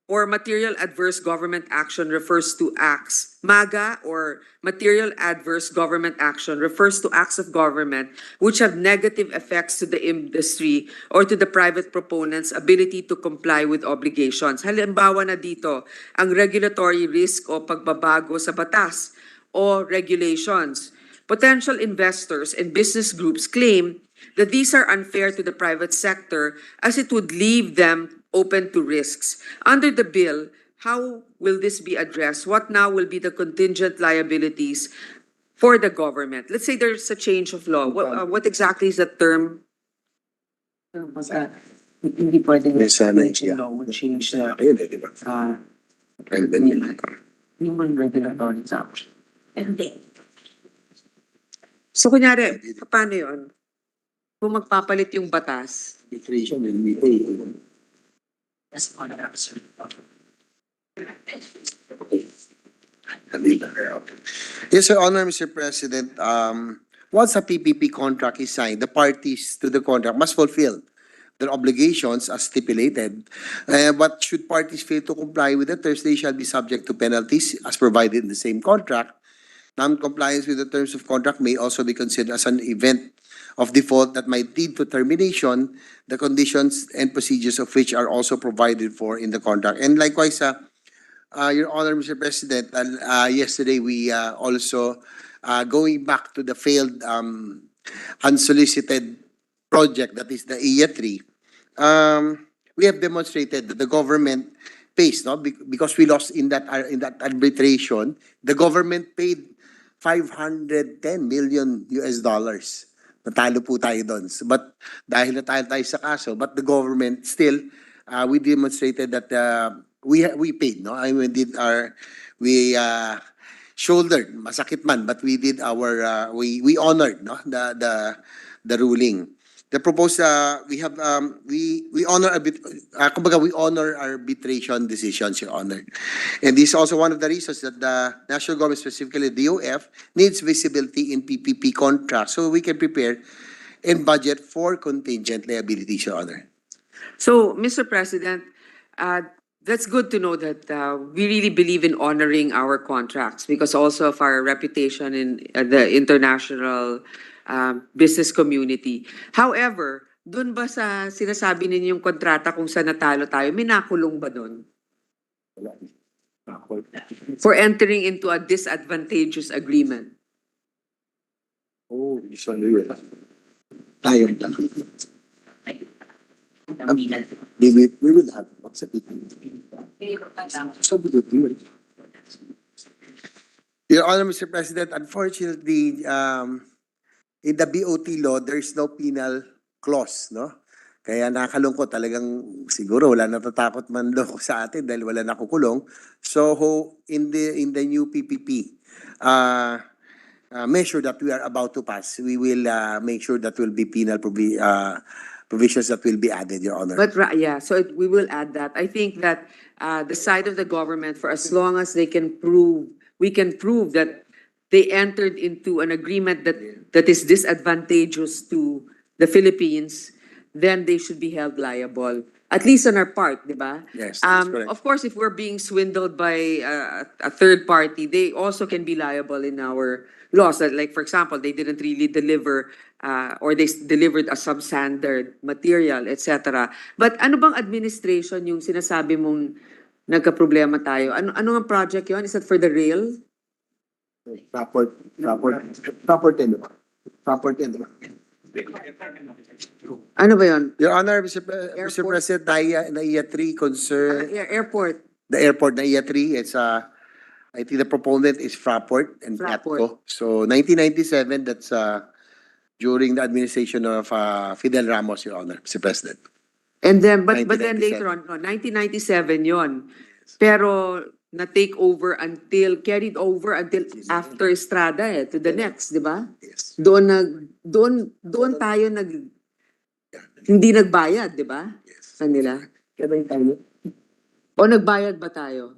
Or material adverse government action refers to acts. MAGA, or material adverse government action, refers to acts of government which have negative effects to the industry or to the private proponent's ability to comply with obligations. Halimbawa na dito, ang regulatory risk o pagbabago sa batas o regulations. Potential investors and business groups claim that these are unfair to the private sector as it would leave them open to risks. Under the bill, how will this be addressed? What now will be the contingent liabilities for the government? Let's say there's a change of law. What exactly is the term? Hindi pwede change law would change the Ayun di ba? human regulatory action. So kunyari, paano yun? Kung magpapalit yung batas, Arbitration will be paid. Yes, on an absolute. Yes, Your Honor, Mr. President. Once a PPP contract is signed, the parties to the contract must fulfill their obligations as stipulated. But should parties fail to comply with the terms, they shall be subject to penalties as provided in the same contract. Non-compliance with the terms of contract may also be considered as an event of default that might lead to termination, the conditions and procedures of which are also provided for in the contract. And likewise, Your Honor, Mr. President, yesterday we also, going back to the failed unsolicited project, that is the EA 3, we have demonstrated that the government pays, no? Because we lost in that arbitration, the government paid 510 million US dollars. Natalo po tayo doon. But dahil natalo tayo sa kaso, but the government still, we demonstrated that we paid, no? I mean, we shouldered, masakit man, but we did our, we honored, no? The ruling. The proposed, we have, we honor kumbaga, we honor arbitration decisions, Your Honor. And this is also one of the reasons that the national government, specifically DOF, needs visibility in PPP contracts so we can prepare and budget for contingent liabilities, Your Honor. So, Mr. President, that's good to know that we really believe in honoring our contracts because also of our reputation in the international business community. However, dun ba sa sinasabi ninyong kontrata kung saan natalo tayo, may nakulong ba dun? For entering into a disadvantageous agreement. Oh, tayo. We will have Your Honor, Mr. President, unfortunately, in the BOT law, there is no penal clause, no? Kaya nakakalungkot talagang siguro wala natatakot man loko sa atin dahil wala nakukulong. So in the new PPP measure that we are about to pass, we will make sure that will be penal provisions that will be added, Your Honor. But yeah, so we will add that. I think that the side of the government, for as long as they can prove, we can prove that they entered into an agreement that is disadvantageous to the Philippines, then they should be held liable. At least on our part, di ba? Yes, that's correct. Of course, if we're being swindled by a third party, they also can be liable in our laws. Like, for example, they didn't really deliver or they delivered a substandard material, etc. But ano bang administration yung sinasabi mong nagka-problema tayo? Ano ang project yun? Is that for the rail? Ano ba yun? Your Honor, Mr. Airport. President, NAIA 3 concern, Airport. the airport NAIA 3, it's I think the proponent is Fraport and Fraport. Catco. So 1997, that's during the administration of Fidel Ramos, Your Honor, Mr. President. And then, but then 1997. later on, no, 1997 yon. Pero na-take over carried over until after Estrada to the next, di ba? Yes. Doon tayo hindi nagbayad, di ba? Yes. Kanila. O nagbayad ba tayo?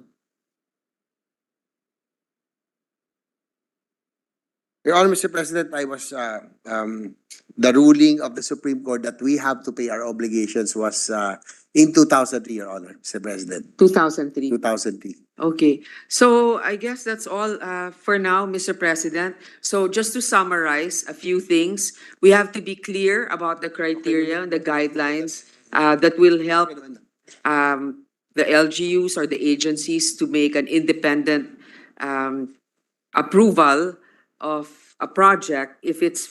Your Honor, Mr. President, I was, the ruling of the Supreme Court that we have to pay our obligations was in 2003, Your Honor, Mr. President. 2003. 2003. Okay. So I guess that's all for now, Mr. President. So just to summarize a few things, we have to be clear about the criteria and the guidelines that will help the LGUs or the agencies to make an independent approval of a project if it's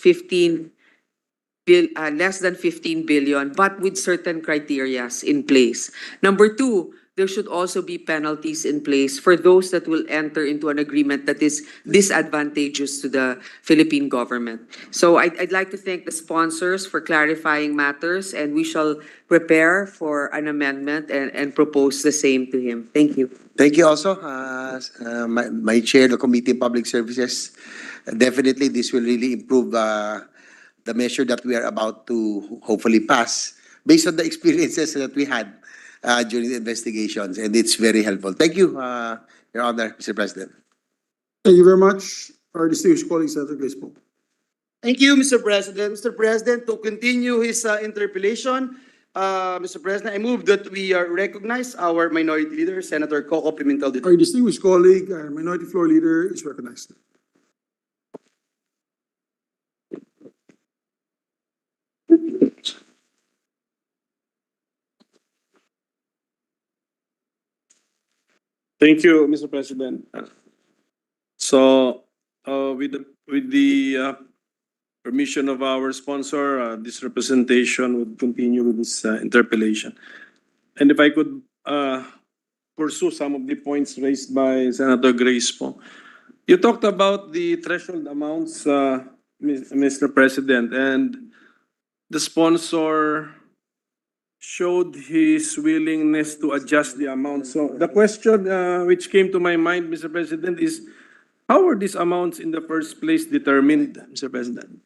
less than 15 billion, but with certain criterias in place. Number two, there should also be penalties in place for those that will enter into an agreement that is disadvantageous to the Philippine government. So I'd like to thank the sponsors for clarifying matters, and we shall prepare for an amendment and propose the same to him. Thank you. Thank you also, my chair, the Committee on Public Services. Definitely, this will really improve the measure that we are about to hopefully pass based on the experiences that we had during the investigations, and it's very helpful. Thank you, Your Honor, Mr. President. Thank you very much. Our distinguished colleague, Senator Grace Poe. Thank you, Mr. President. Mr. President, to continue his interpellation, Mr. President, I move that we recognize our Minority Leader, Senator Coco Pimentel. Our distinguished colleague, our Minority Floor Leader, is recognized. Thank you, Mr. President. So, with the permission of our sponsor, this representation would continue with this interpellation. And if I could pursue some of the points raised by Senator Grace po. You talked about the threshold amounts, Mr. President, and the sponsor showed his willingness to adjust the amount. So the question which came to my mind, Mr. President, is how were these amounts in the first place determined, Mr. President?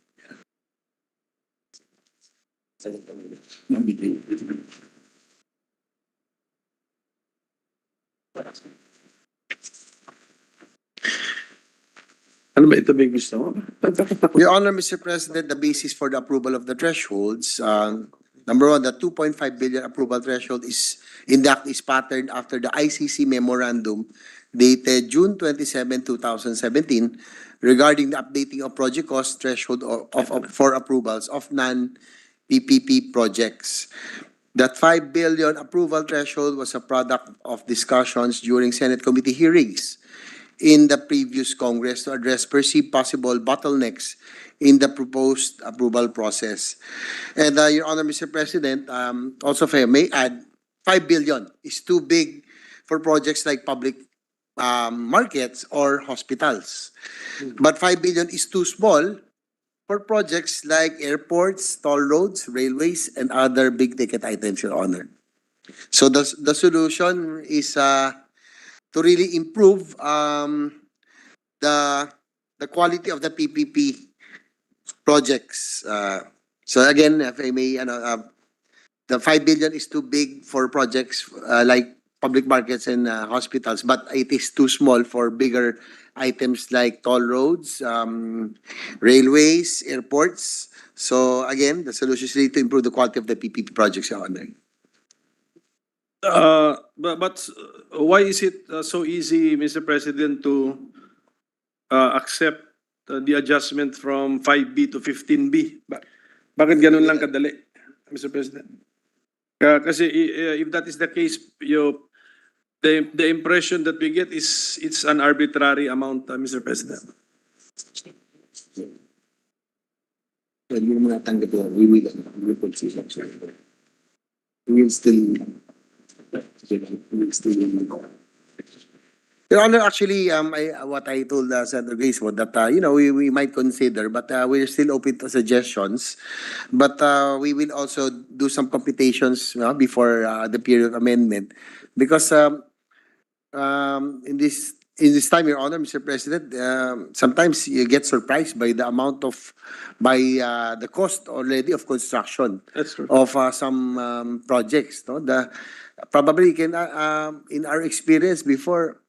Ano ba ito, big gusto mo? Your Honor, Mr. President, the basis for the approval of the thresholds, number one, the 2.5 billion approval threshold is patterned after the ICC memorandum dated June 27, 2017 regarding the updating of project cost threshold for approvals of non-PPP projects. That 5 billion approval threshold was a product of discussions during Senate committee hearings in the previous Congress to address perceived possible bottlenecks in the proposed approval process. And Your Honor, Mr. President, also if I may add, 5 billion is too big for projects like public markets or hospitals. But 5 billion is too small for projects like airports, toll roads, railways, and other big ticket items, Your Honor. So the solution is to really improve the quality of the PPP projects. So again, if I may, the 5 billion is too big for projects like public markets and hospitals, but it is too small for bigger items like toll roads, railways, airports. So again, the solution is really to improve the quality of the PPP projects, Your Honor. But why is it so easy, Mr. President, to accept the adjustment from 5B to 15B? Bakit ganun lang kadali, Mr. President? Kasi if that is the case, the impression that we get is it's an arbitrary amount, Mr. President. We will still. Your Honor, actually, what I told Senator Grace was that, we might consider, but we're still open to suggestions. But we will also do some computations before the period of amendment. Because in this time, Your Honor, Mr. President, sometimes you get surprised by the amount by the cost already of construction. That's true. Of some projects. No? Probably in our experience before,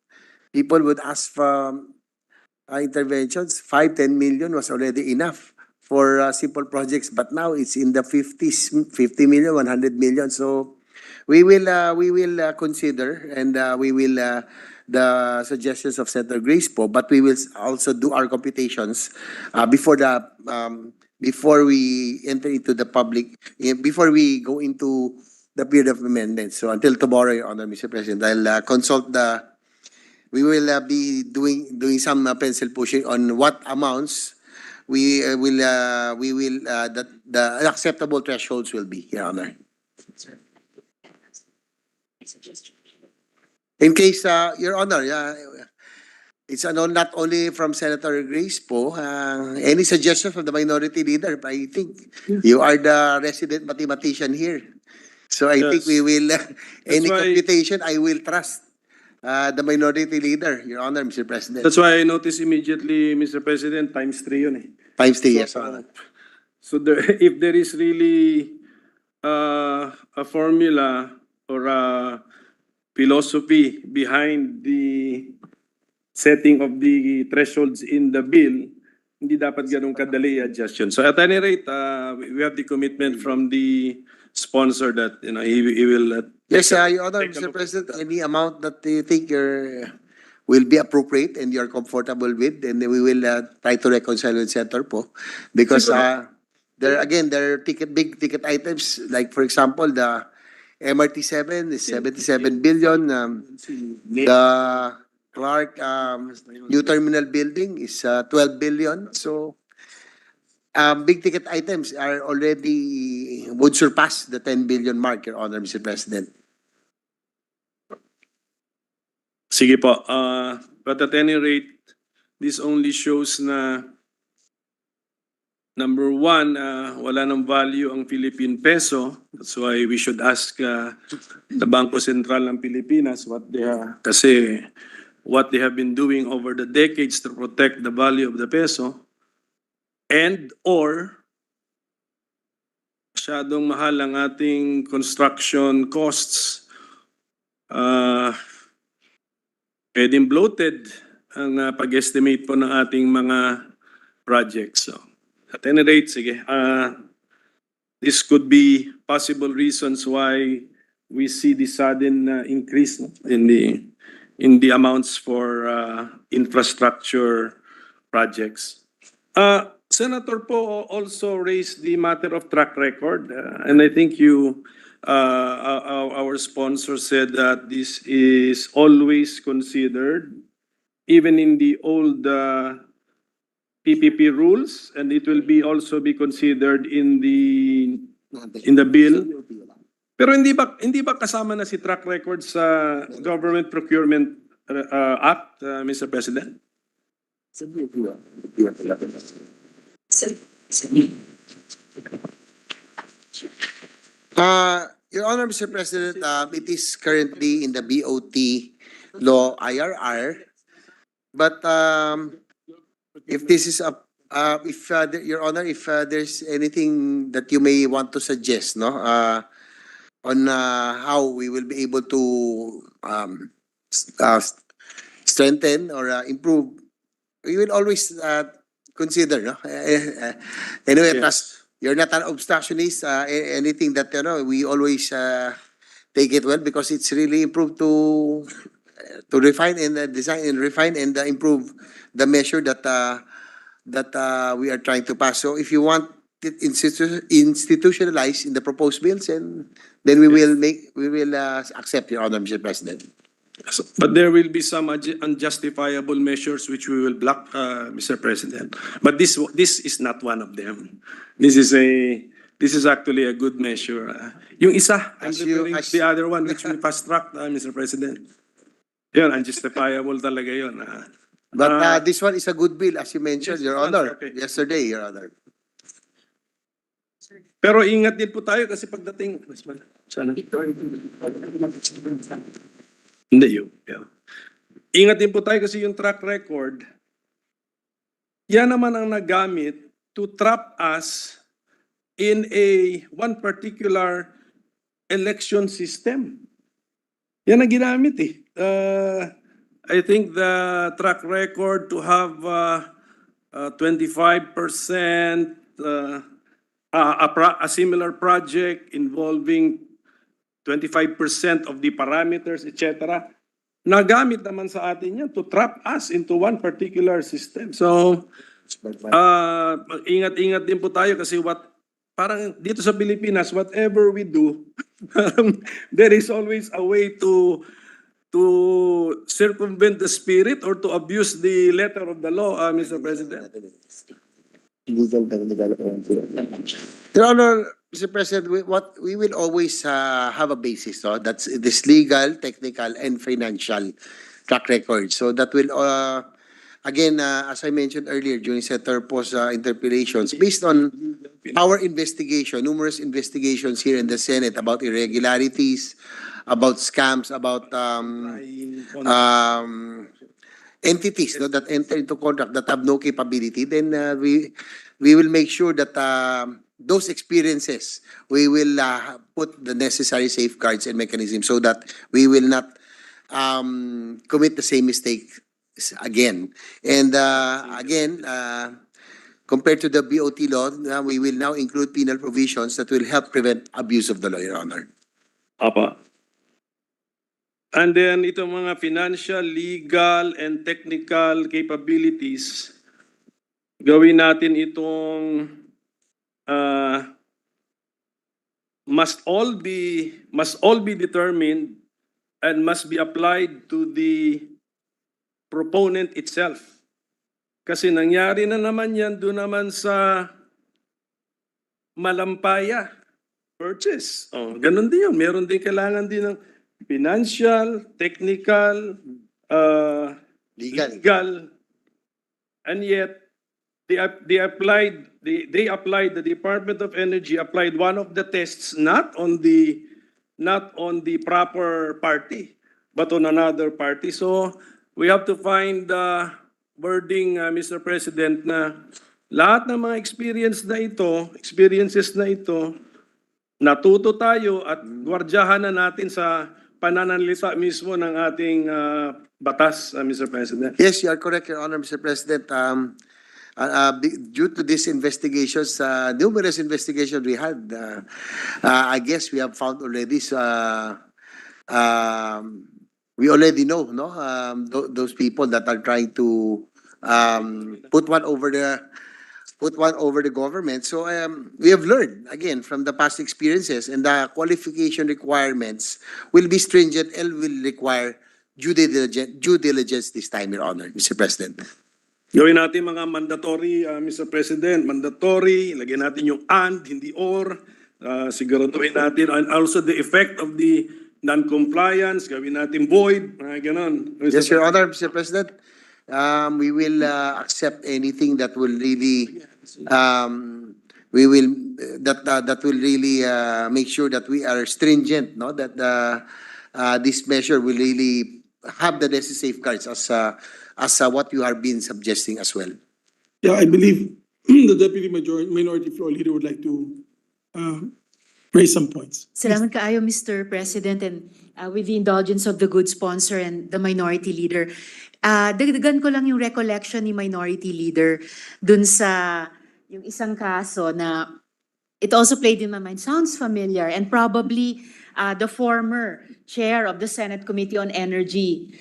people would ask for interventions. 5-10 million was already enough for simple projects, but now it's in the 50s, 50 million, 100 million. So we will consider, and we will the suggestions of Senator Grace po, but we will also do our computations before we enter into the public, before we go into the period of amendments. So until tomorrow, Your Honor, Mr. President, I'll consult we will be doing some pencil pushing on what amounts that the acceptable thresholds will be, Your Honor. In case, Your Honor, it's not only from Senator Grace po, any suggestions from the minority leader? I think you are the resident mathematician here. So I think we will, any computation, I will trust the minority leader, Your Honor, Mr. President. That's why I noticed immediately, Mr. President, times 3 yun eh. Times 3, yes, Your Honor. So if there is really a formula or a philosophy behind the setting of the thresholds in the bill, hindi dapat ganun kadali i-adjust yun. So at any rate, we have the commitment from the sponsor that he will. Yes, Your Honor, Mr. President, any amount that you think will be appropriate and you're comfortable with, and we will try to reconcile with Senator po, because there are big ticket items, like for example the MRT7 is 77 billion. The Clark New Terminal Building is 12 billion. So big ticket items are already would surpass the 10 billion mark, Your Honor, Mr. President. Sige po. But at any rate, this only shows na number one, wala ng value ang Philippine peso. That's why we should ask the Bangko Sentral ng Pilipinas kasi what they have been doing over the decades to protect the value of the peso, and or masyadong mahal ang ating construction costs. Pwedeng bloated ang pag-estimate po ng ating mga projects. So, at any rate, sige, this could be possible reasons why we see the sudden increase in the amounts for infrastructure projects. Senator po also raised the matter of track record, and I think our sponsor said that this is always considered, even in the old PPP rules, and it will also be considered in the bill. Pero hindi ba kasama na si track record sa Government Procurement Act, Mr. President? Your Honor, Mr. President, it is currently in the BOT law IRR, but if this is Your Honor, if there's anything that you may want to suggest, no, on how we will be able to strengthen or improve, we will always consider, no. Anyway, Yes. you're not an obstructionist. Anything that we always take it well because it's really improved to refine and design and refine and improve the measure that we are trying to pass. So if you want it institutionalized in the proposed bills, and then we will accept, Your Honor, Mr. President. But there will be some unjustifiable measures which we will block, Mr. President. But this is not one of them. This is actually a good measure. Yung isa, I'm referring to the other one which we fast-tracked, Mr. President. Yun, unjustifiable talaga yun. But this one is a good bill, as you mentioned, Yes, Your this one, Honor, okay. yesterday, Your Honor. Pero ingat din po tayo kasi pagdating... Sana. Hindi yun. Yeah. Ingat din po tayo kasi yung track record, yan naman ang nagamit to trap us in one particular election system. Yan ang ginamit eh. I think the track record to have 25%, a similar project involving 25% of the parameters, etc. Nagamit naman sa atin yan to trap us into one particular system. So, ingat-ingat din po tayo kasi parang dito sa Pilipinas, whatever we do, there is always a way to circumvent the spirit or to abuse the letter of the law, Mr. President. Your Honor, Mr. President, we will always have a basis, no? That's this legal, technical, and financial track record. So that will, again, as I mentioned earlier during Senator Po's interpellations, based on our investigation, numerous investigations here in the Senate about irregularities, about scams, about entities, no, that enter into contract that have no capability, then we will make sure that those experiences, we will put the necessary safeguards and mechanisms so that we will not commit the same mistake again. And again, compared to the BOT law, we will now include penal provisions that will help prevent abuse of the law, Your Honor. Apa. And then itong mga financial, legal, and technical capabilities, gawin natin itong must all be determined and must be applied to the proponent itself. Kasi nangyari na naman yan doon naman sa malampaya purchase. Oh, ganun din yun. Meron din kailangan din ng financial, technical, legal, and yet they applied the Department of Energy applied one of the tests not on the proper party but on another party. So we have to find wording, Mr. President, na lahat ng mga experiences na ito, natuto tayo at gwardyahan na natin sa pananalita mismo ng ating batas, Mr. President. Yes, you are correct, Your Honor, Mr. President. Due to these investigations, numerous investigations we had, I guess we have found already, we already know, no, those people that are trying to put one over the government. So we have learned again from the past experiences, and the qualification requirements will be stringent and will require due diligence this time, Your Honor, Mr. President. Gawin natin mga mandatory, Mr. President, mandatory, lagyan natin yung and, hindi or, siguraduhin natin, and also the effect of the non-compliance, gawin natin void, ganon. Yes, Your Honor, Mr. President. We will accept anything that will really, that will really make sure that we are stringent, no? That this measure will really have the necessary safeguards as what you are been suggesting as well. Yeah, I believe the Deputy Minority Floor Leader would like to raise some points. Salamat kaayo, Mr. President, and with the indulgence of the good sponsor and the Minority Leader, dagdagan ko lang yung recollection ni Minority Leader dun sa yung isang kaso na it also played in my mind. Sounds familiar, and probably the former chair of the Senate Committee on Energy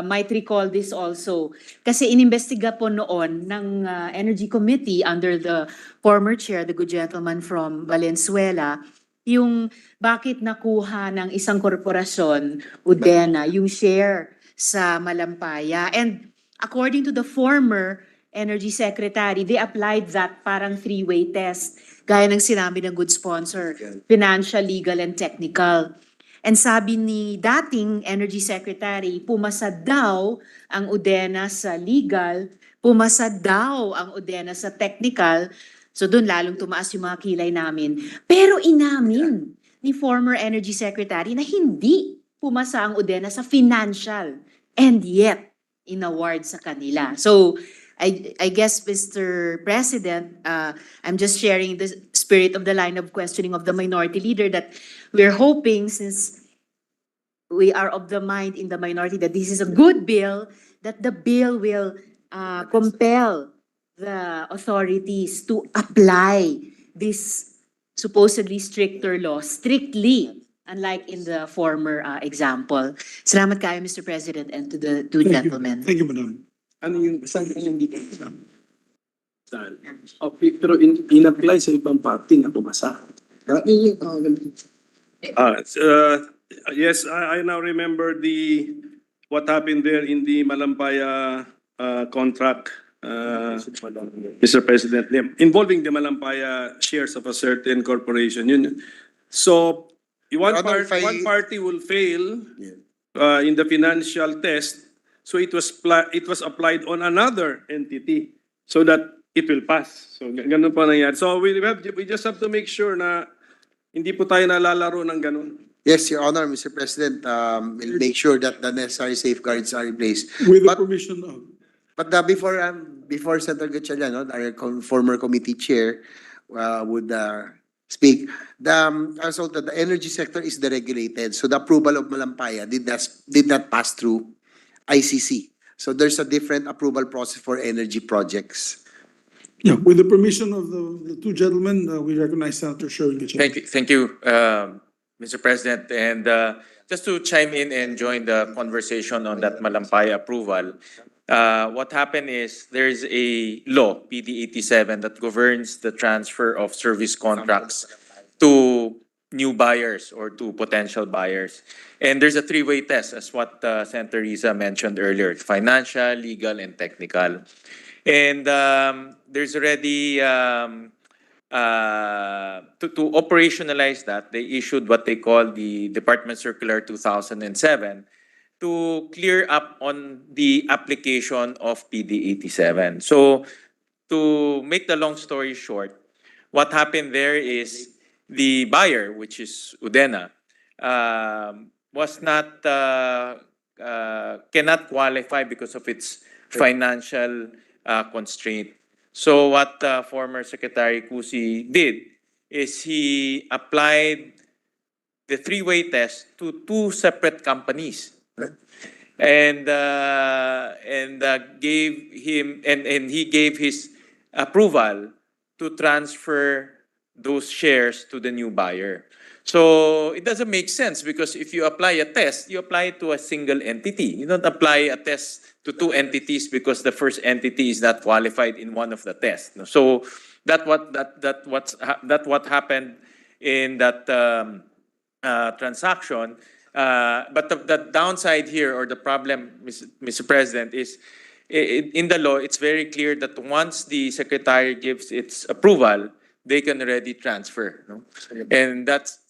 might recall this also. Kasi inimbestiga po noon ng Energy Committee under the former chair, the good gentleman from Valenzuela, yung bakit nakuha ng isang korporasyon, Udena, yung share sa Malampaya. And according to the former Energy Secretary, they applied that parang three-way test, gaya ng sinabi ng good sponsor, financial, legal, and technical. And sabi ni dating Energy Secretary, pumasa daw ang Udena sa legal, pumasa daw ang Udena sa technical, so doon lalong tumaas yung mga kilay namin. Pero inamin ni former Energy Secretary na hindi pumasa ang Udena sa financial, and yet inaward sa kanila. So I guess, Mr. President, I'm just sharing the spirit of the line of questioning of the Minority Leader that we're hoping, since we are of the mind in the minority that this is a good bill, that the bill will compel the authorities to apply this supposedly stricter law strictly, unlike in the former example. Salamat kayo, Mr. President, and to the two gentlemen. Thank you, Madam. Ano yung saan yung hindi saan? Okay, pero in-apply sa ibang party na pumasa. Yes, I now remember what happened there in the Malampaya contract, Mr. President, involving the Malampaya shares of a certain corporation. So one party will fail in the financial test. So it was applied on another entity so that it will pass. So ganun po nangyari. So we just have to make sure na hindi po tayo nalalaro ng ganun. Yes, Your Honor, Mr. President, we'll make sure that the necessary safeguards are in place. With the permission of... But before Senator Gatchalian, no, our former committee chair, would speak, also the energy sector is deregulated. So the approval of Malampaya did not pass through ICC. So there's a different approval process for energy projects. Yeah, with the permission of the two gentlemen, we recognize Senator Sherwin Gatchalian. Thank you, Mr. President. And just to chime in and join the conversation on that Malampaya approval, what happened is there's a law, PD 87, that governs the transfer of service contracts to new buyers or to potential buyers. And there's a three-way test, as what Senator Riza mentioned earlier: financial, legal, and technical. And there's already to operationalize that, they issued what they call the Department Circular 2007 to clear up on the application of PD 87. So to make the long story short, what happened there is the buyer, which is Udena, was not cannot qualify because of its financial constraint. So what former Secretary Cusi did is he applied the three-way test to two separate companies and gave him and he gave his approval to transfer those shares to the new buyer. So it doesn't make sense because if you apply a test, you apply it to a single entity. You don't apply a test to two entities because the first entity is not qualified in one of the tests. So that what happened in that transaction. But the downside here, or the problem, Mr. President, is in the law, it's very clear that once the secretary gives its approval, they can already transfer. No? And that's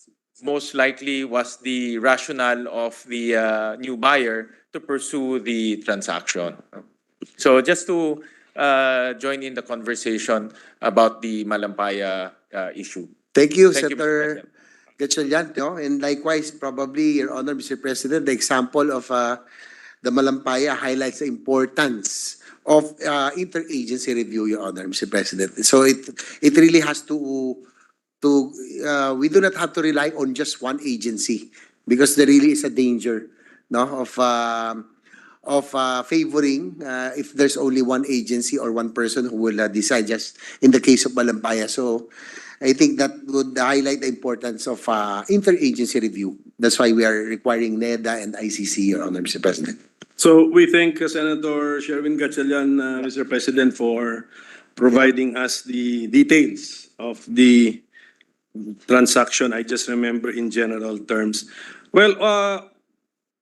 most likely was the rationale of the new buyer to pursue the transaction. So just to join in the conversation about the Malampaya issue. Thank you, Thank you, Mr. Senator President. Gatchalian. No? And likewise, probably, Your Honor, Mr. President, the example of the Malampaya highlights the importance of interagency review, Your Honor, Mr. President. So it really has to we do not have to rely on just one agency because there really is a danger, no, of favoring if there's only one agency or one person who will decide, just in the case of Malampaya. So I think that would highlight the importance of interagency review. That's why we are requiring NEDA and ICC, Your Honor, Mr. President. So we thank Senator Sherwin Gatchalian, Mr. President, for providing us the details of the transaction. I just remember in general terms. Well,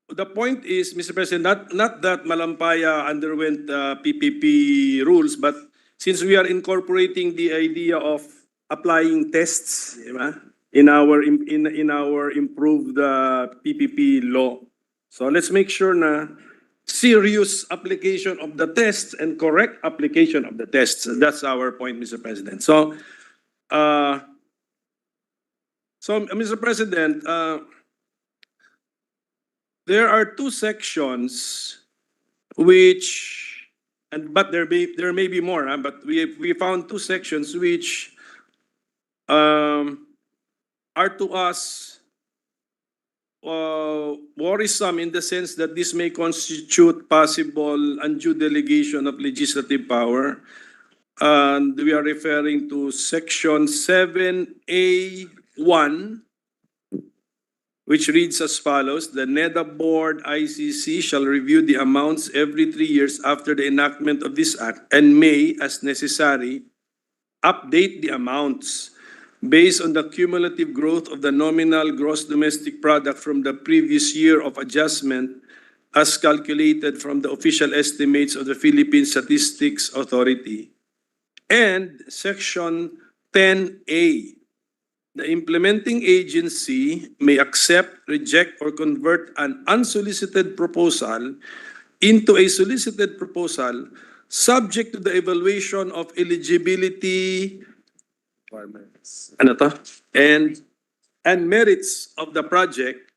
the point is, Mr. President, not that Malampaya underwent PPP rules, but since we are incorporating the idea of applying tests, in our improved PPP law. So let's make sure na serious application of the tests and correct application of the tests. That's our point, Mr. President. So, Mr. President, there are two sections which, but there may be more, but we found two sections which are to us worrisome in the sense that this may constitute possible undue delegation of legislative power. And we are referring to Section 7A1, which reads as follows: the NEDA Board ICC shall review the amounts every 3 years after the enactment of this act and may, as necessary, update the amounts based on the cumulative growth of the nominal gross domestic product from the previous year of adjustment as calculated from the official estimates of the Philippine Statistics Authority. And Section 10A, the implementing agency may accept, reject, or convert an unsolicited proposal into a solicited proposal subject to the evaluation of eligibility and merits of the project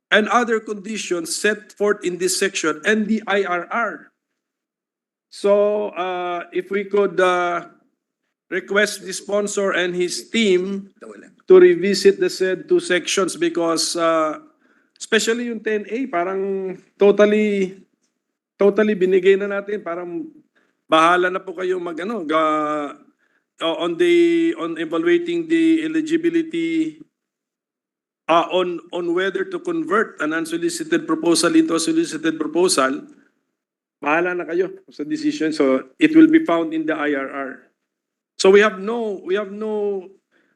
and other conditions set forth in this section and the IRR. So if we could request the sponsor and his team to revisit the said two sections, because especially yung 10A, parang totally binigay na natin, parang bahala na po kayo on evaluating the eligibility on whether to convert an unsolicited proposal into a solicited proposal. Bahala na kayo sa decision. So it will be found in the IRR. So we have no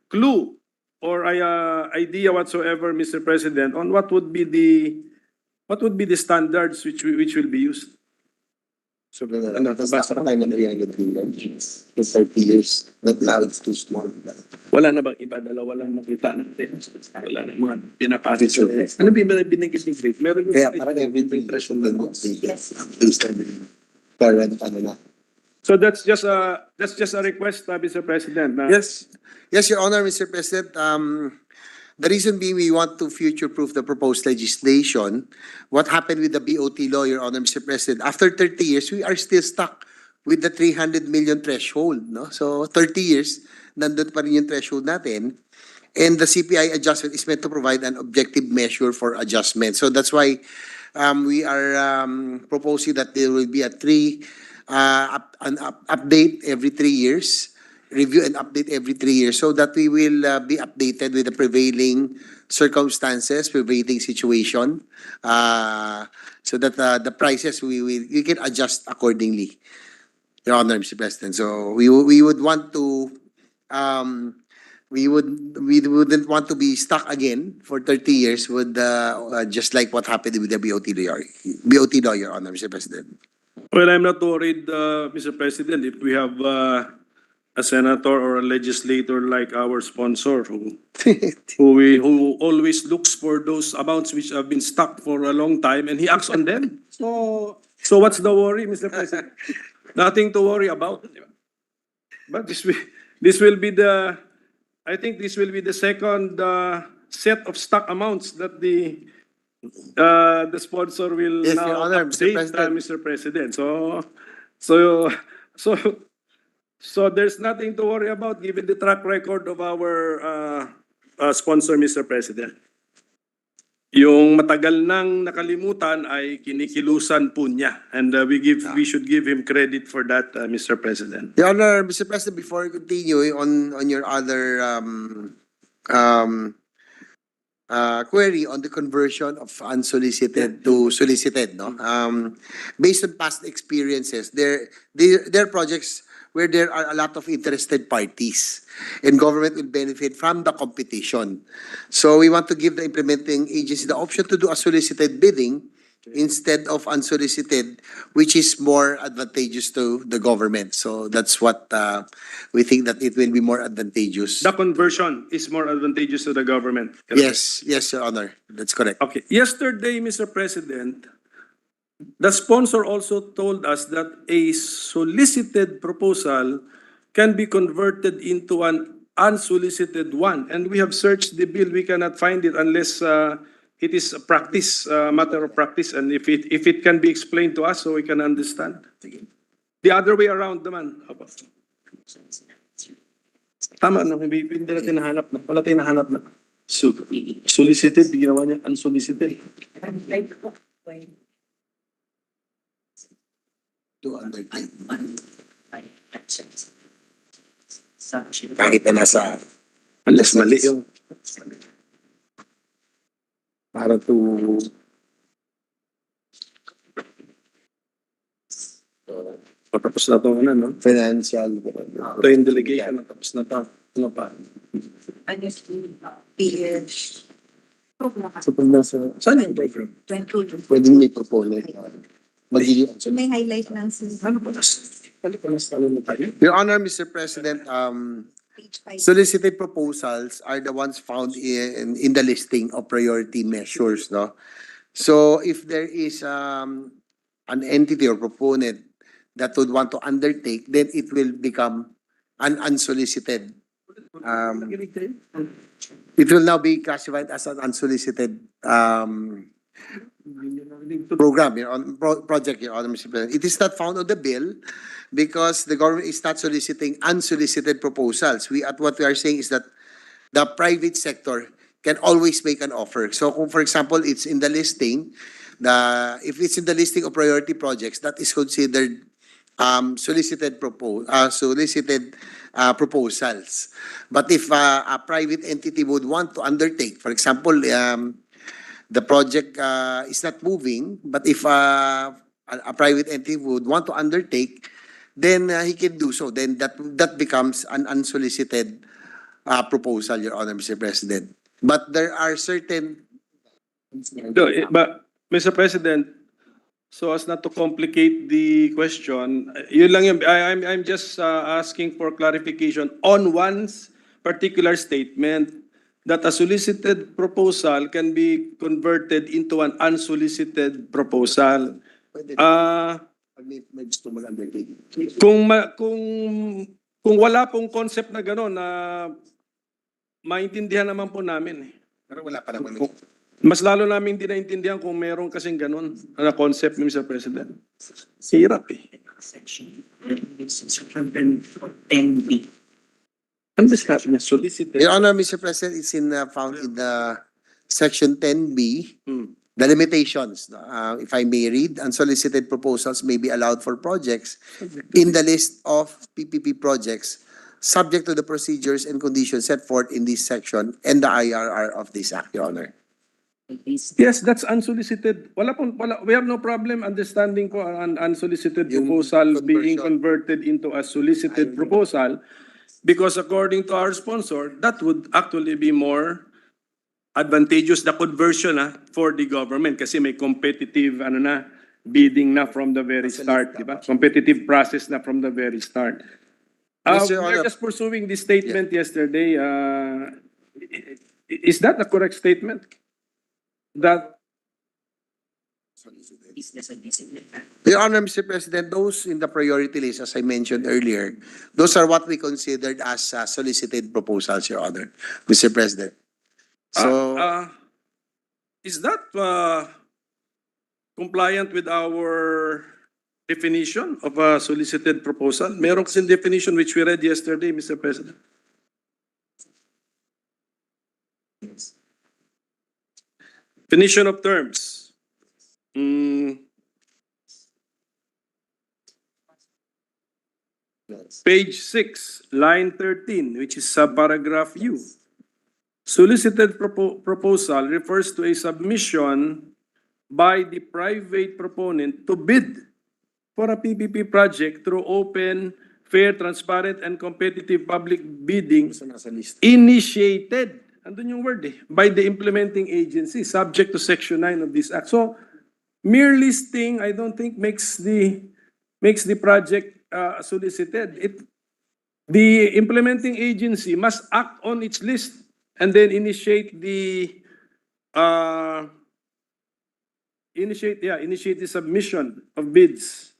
clue or idea whatsoever, Mr. President, on what would be the standards which will be used. So, nabasa ko tayo na 300 million in 30 years. But now it's too small. Wala na bang iba? Dalawa lang makita natin. Wala na mga pinaparit. Ano ba binigay ni Greg? Meron Kaya parang everything threshold na based on the current ano na. So that's just a request, Mr. President. Na Yes, Your Honor, Mr. President. The reason being we want to future-proof the proposed legislation. What happened with the BOT law, Your Honor, Mr. President? After 30 years, we are still stuck with the 300 million threshold. No? So 30 years, nandun pa rin yung threshold natin. And the CPI adjustment is meant to provide an objective measure for adjustment. So that's why we are proposing that there will be an update every 3 years, review and update every 3 years, so that we will be updated with the prevailing circumstances, prevailing situation, so that the prices we can adjust accordingly, Your Honor, Mr. President. So we would want to we wouldn't want to be stuck again for 30 years with just like what happened with the BOT law, Your Honor, Mr. President. Well, I'm not worried, Mr. President, if we have a senator or a legislator like our sponsor who always looks for those amounts which have been stuck for a long time and he acts on them. So what's the worry, Mr. President? Nothing to worry about. But this will be I think this will be the second set of stuck amounts that the sponsor will Yes, now Your Honor, Mr. update, President. Mr. President. So there's nothing to worry about given the track record of our sponsor, Mr. President. Yung matagal nang nakalimutan ay kinikilusan po niya, and we should give him credit for that, Mr. President. Your Honor, Mr. President, before we continue on your other query on the conversion of unsolicited to solicited, no? Based on past experiences, there are projects where there are a lot of interested parties and government will benefit from the competition. So we want to give the implementing agency the option to do a solicited bidding instead of unsolicited, which is more advantageous to the government. So that's what we think that it will be more advantageous. The conversion is more advantageous to the government. Yes, Your Honor, that's correct. Okay. Yesterday, Mr. President, the sponsor also told us that a solicited proposal can be converted into an unsolicited one. And we have searched the bill. We cannot find it unless it is a practice, matter of practice. And if it can be explained to us so we can understand. The other way around naman. Tama na, hindi natin nahanap na. Wala tayong nahanap na. Solicited, ginawa niya unsolicited. 200. Kahit na nasa Unless mali yung para to tapos na to no? financial. Ito yung delegation, tapos na to. Ano pa? So pag nasa, Saan yung program? pwede may proponent. Magiging May highlight ng Ano pa? Ano tayo? Your Honor, Mr. President, page 5. solicited proposals are the ones found in the listing of priority measures, no? So if there is an entity or proponent that would want to undertake, then it will become an unsolicited. It will now be classified as an unsolicited program, project, Your Honor, Mr. President. It is not found on the bill because the government is not soliciting unsolicited proposals. What we are saying is that the private sector can always make an offer. So kung for example, it's in the listing, if it's in the listing of priority projects, that is considered solicited proposals. But if a private entity would want to undertake, for example, the project is not moving, but if a private entity would want to undertake, then he can do so. Then that becomes an unsolicited proposal, Your Honor, Mr. President. But there are certain. No, but Mr. President, so as not to complicate the question, yun lang yun. I'm just asking for clarification on one particular statement that a solicited proposal can be converted into an unsolicited proposal. May gusto mag-undertake. Kung wala pong concept na gano'n, na maintindihan naman po namin. Pero wala pa naman. Mas lalo namin hindi naintindihan kung meron kasing gano'n na concept, Mr. President. Hirap eh. Ano ba sabi niya? Solicited. Your Honor, Mr. President, it's found in the section 10B, the limitations. If I may read, unsolicited proposals may be allowed for projects in the list of PPP projects subject to the procedures and conditions set forth in this section and the IRR of this act, Your Honor. Yes, that's unsolicited. We have no problem understanding ko an unsolicited Yung proposal being conversion. converted into a solicited proposal because according to our sponsor, that would actually be more advantageous, the conversion for the government kasi may competitive bidding na from the very start, di ba? Competitive process na from the very start. Yes, Your We're Honor. just pursuing this statement yesterday. Is that the correct statement? That Your Honor, Mr. President, those in the priority list, as I mentioned earlier, those are what we considered as solicited proposals, Your Honor, Mr. President. So, is that compliant with our definition of a solicited proposal? Meron kasing definition which we read yesterday, Mr. President. Definition of terms. Page 6, line 13, which is subparagraph U. Solicited proposal refers to a submission by the private proponent to bid for a PPP project through open, fair, transparent, and competitive public bidding initiated, andun yung word by the implementing agency subject to Section 9 of this Act. So, mere listing, I don't think makes the project solicited. The implementing agency must act on its list and then initiate the submission of bids.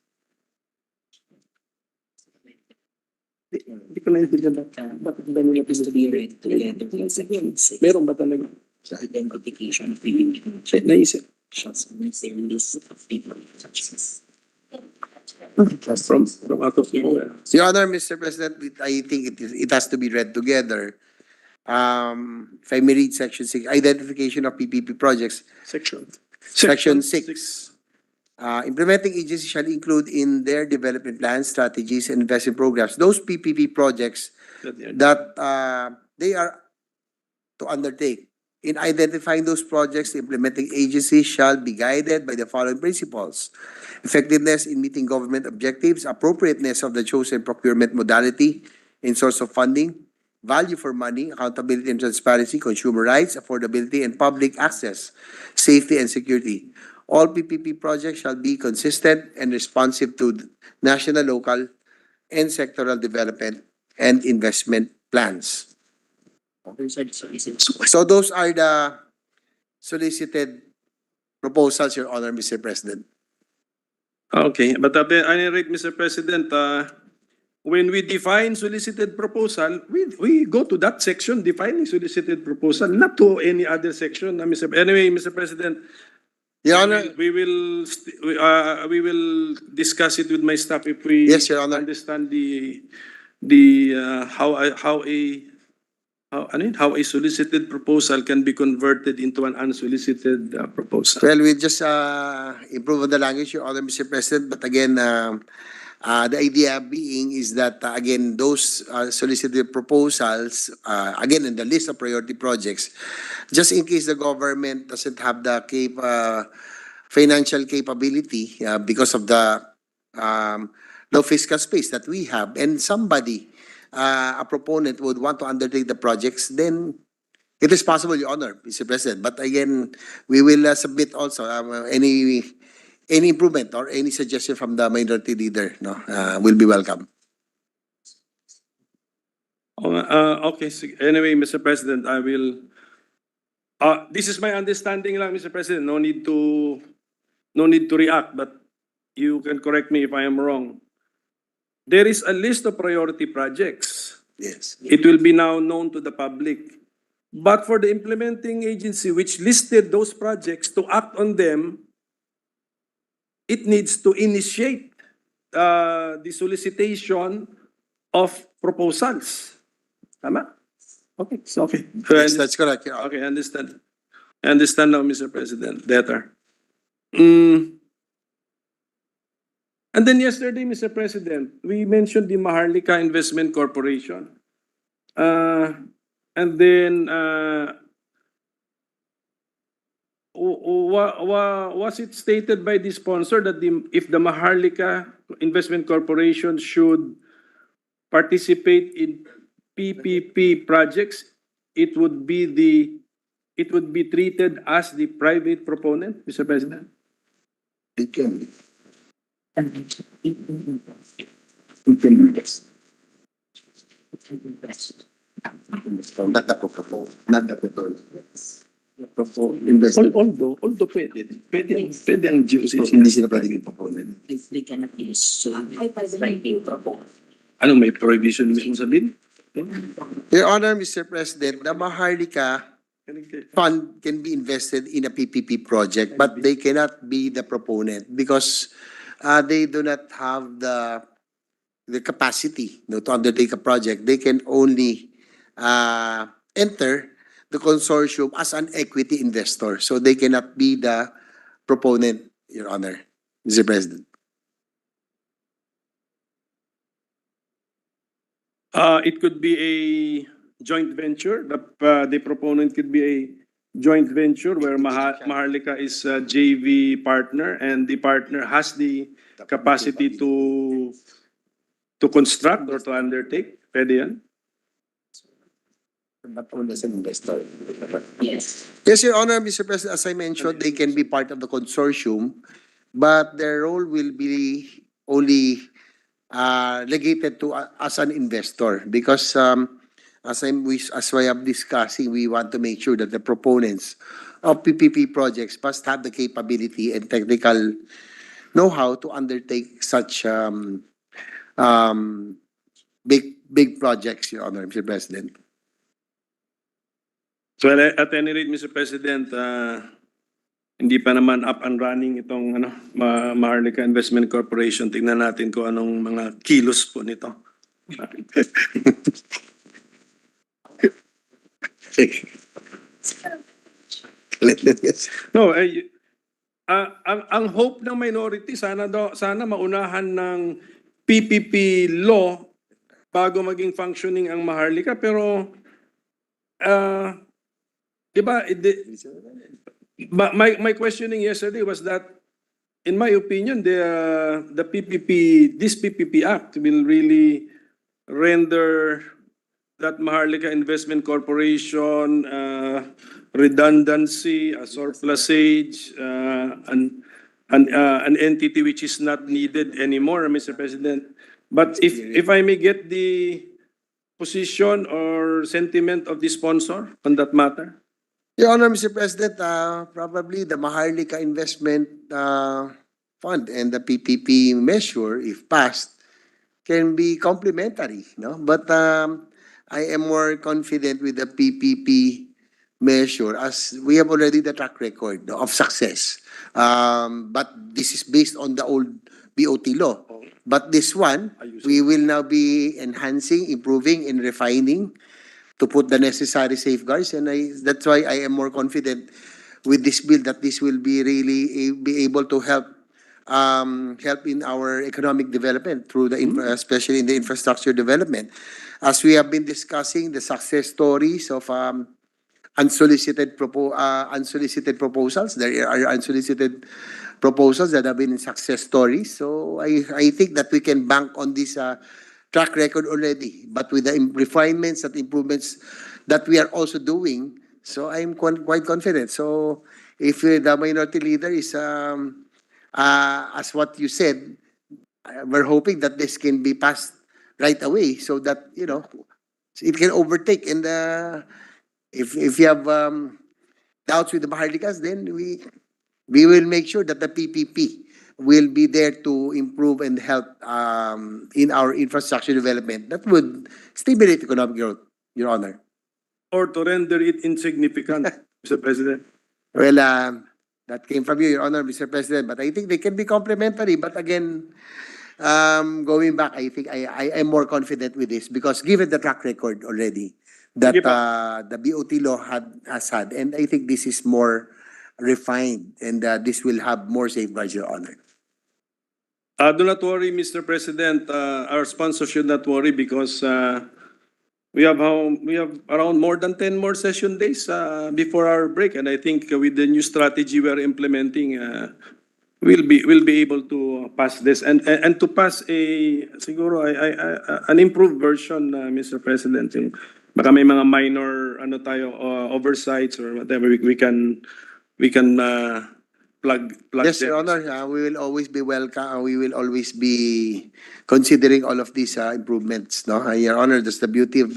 Hindi ko naintindihan bakit ba nila gusto read together with Section 6? Meron ba talaga? Sa identification of PPP. Naisip. List of people such as from out of nowhere. Your Honor, Mr. President, I think it has to be read together. If I may read Section 6, identification of PPP projects. Section 6. Implementing agencies shall include in their development plans, strategies, and investment programs those PPP projects that they are to undertake. In identifying those projects, the implementing agency shall be guided by the following principles: effectiveness in meeting government objectives, appropriateness of the chosen procurement modality and source of funding, value for money, accountability and transparency, consumer rights, affordability, and public access, safety and security. All PPP projects shall be consistent and responsive to national, local, and sectoral development and investment plans. So those are the solicited proposals, Your Honor, Mr. President. Okay, but at any rate, Mr. President, when we define solicited proposal, we go to that section defining solicited proposal, not to any other section. Anyway, Mr. President, Your Honor, we will discuss it with my staff if we Yes, Your Honor. understand how a solicited proposal can be converted into an unsolicited proposal. well, we'll just improve on the language, Your Honor, Mr. President. But again, the idea being is that, again, those solicited proposals, again, in the list of priority projects, just in case the government doesn't have the financial capability because of the low fiscal space that we have, and somebody, a proponent, would want to undertake the projects, then it is possible, Your Honor, Mr. President. But again, we will submit also any any improvement or any suggestion from the minority leader, no, will be welcome. Okay, anyway, Mr. President, I will, this is my understanding lang, Mr. President. No need to react, but you can correct me if I am wrong. There is a list of priority projects. Yes. It will be now known to the public. But for the implementing agency which listed those projects to act on them, it needs to initiate the solicitation of proposals. Tama? Okay, so okay. Yes, that's correct. Your Honor. Okay, I understand. I understand now, Mr. President, better. And then yesterday, Mr. President, we mentioned the Maharlika Investment Corporation. And then, was it stated by the sponsor that if the Maharlika Investment Corporation should participate in PPP projects, it would be treated as the private proponent, Mr. President? It can be. Not the proposal. Not the proposal. Although pwede ang GOC. Hindi sila pwedeng proponent. They cannot use private proposal. Ano, may prohibition mismo sabihin? Your Honor, Mr. President, the Maharlika fund can be invested in a PPP project, but they cannot be the proponent because they do not have the capacity, to undertake a project. They can only enter the consortium as an equity investor, so they cannot be the proponent, Your Honor, Mr. President. It could be a joint venture. The proponent could be a joint venture where Maharlika is a JV partner and the partner has the capacity to construct or to undertake. Pwede yan? Not only as an investor. Yes. Yes, Your Honor, Mr. President, as I mentioned, they can be part of the consortium, but their role will be only legated to as an investor because as we have discussing, we want to make sure that the proponents of PPP projects must have the capability and technical know-how to undertake such big projects, Your Honor, Mr. President. So at any rate, Mr. President, hindi pa naman up and running itong Maharlika Investment Corporation. Tingnan natin kung anong mga kilos po nito. No, ang hope ng minority sana maunahan ng PPP law bago maging functioning ang Maharlika, pero diba, my questioning yesterday was that, in my opinion, the this PPP Act will really render that Maharlika Investment Corporation redundancy, a surplusage, an entity which is not needed anymore, Mr. President. But if I may get the position or sentiment of the sponsor on that matter? Your Honor, Mr. President, probably the Maharlika Investment Fund and the PPP measure, if passed, can be complementary, no? But I am more confident with the PPP measure as we have already the track record, no, of success. But this is based on the old BOT law. But this one, we will now be enhancing, improving, and refining to put the necessary safeguards, and that's why I am more confident with this bill that this will be really be able to help in our economic development through the especially in the infrastructure development. As we have been discussing the success stories of unsolicited proposals, there are unsolicited proposals that have been success stories. So I think that we can bank on this track record already, but with the refinements and improvements that we are also doing, so I'm quite confident. So if the minority leader is as what you said, we're hoping that this can be passed right away so that, you know, it can overtake. And if you have doubts with the Maharlikas, then we will make sure that the PPP will be there to improve and help in our infrastructure development that would stimulate economic growth, Your Honor. Or to render it insignificant, Mr. President. Well, that came from you, Your Honor, Mr. President, but I think they can be complementary. But again, going back, I think I am more confident with this because given the track record already that Sige po. the BOT law has had, and I think this is more refined and this will have more safeguards, Your Honor. Do not worry, Mr. President. Our sponsor should not worry because we have around more than 10 more session days before our break, and I think with the new strategy we are implementing, we'll be able to pass this and to pass siguro an improved version, Mr. President. Yung baka may mga minor oversights or whatever we can plug Yes, them. Your Honor, we will always be welcome. We will always be considering all of these improvements. No, Your Honor, that's the beauty of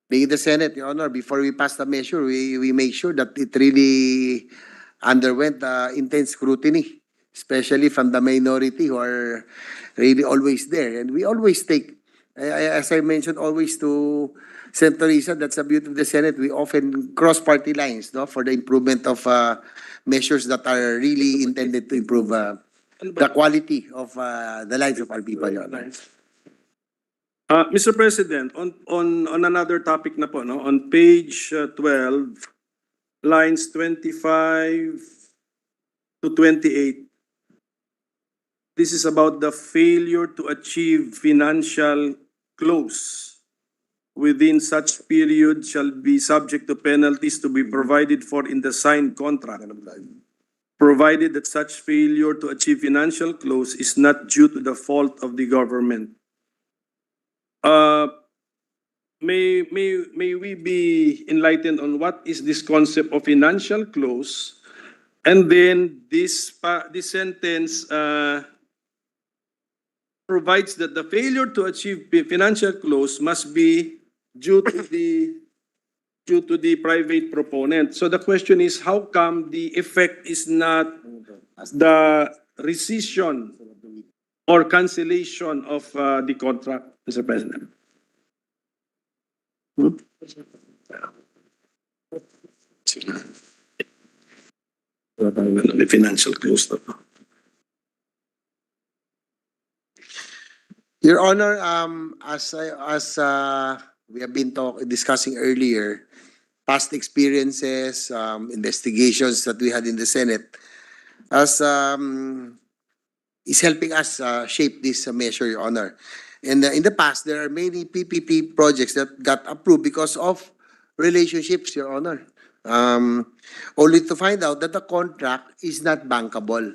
being the Senate, Your Honor. Before we pass the measure, we make sure that it really underwent intense scrutiny, especially from the minority who are really always there. And we always take, as I mentioned, always to Senator Risa, that's the beauty of the Senate. We often cross party lines, no, for the improvement of measures that are really intended to improve the quality of the lives of our people, Your Honor. Mr. President, on another topic na po, no, on page 12, lines 25 to 28. This is about the failure to achieve financial close within such period shall be subject to penalties to be provided for in the signed contract, provided that such failure to achieve financial close is not due to the fault of the government. May we be enlightened on what is this concept of financial close? And then this sentence provides that the failure to achieve financial close must be due to the private proponent. So the question is, how come the effect is not the rescission or cancellation of the contract, Mr. President? The financial close. Your Honor, as we have been discussing earlier, past experiences, investigations that we had in the Senate, as is helping us shape this measure, Your Honor. And in the past, there are many PPP projects that got approved because of relationships, Your Honor. Only to find out that the contract is not bankable.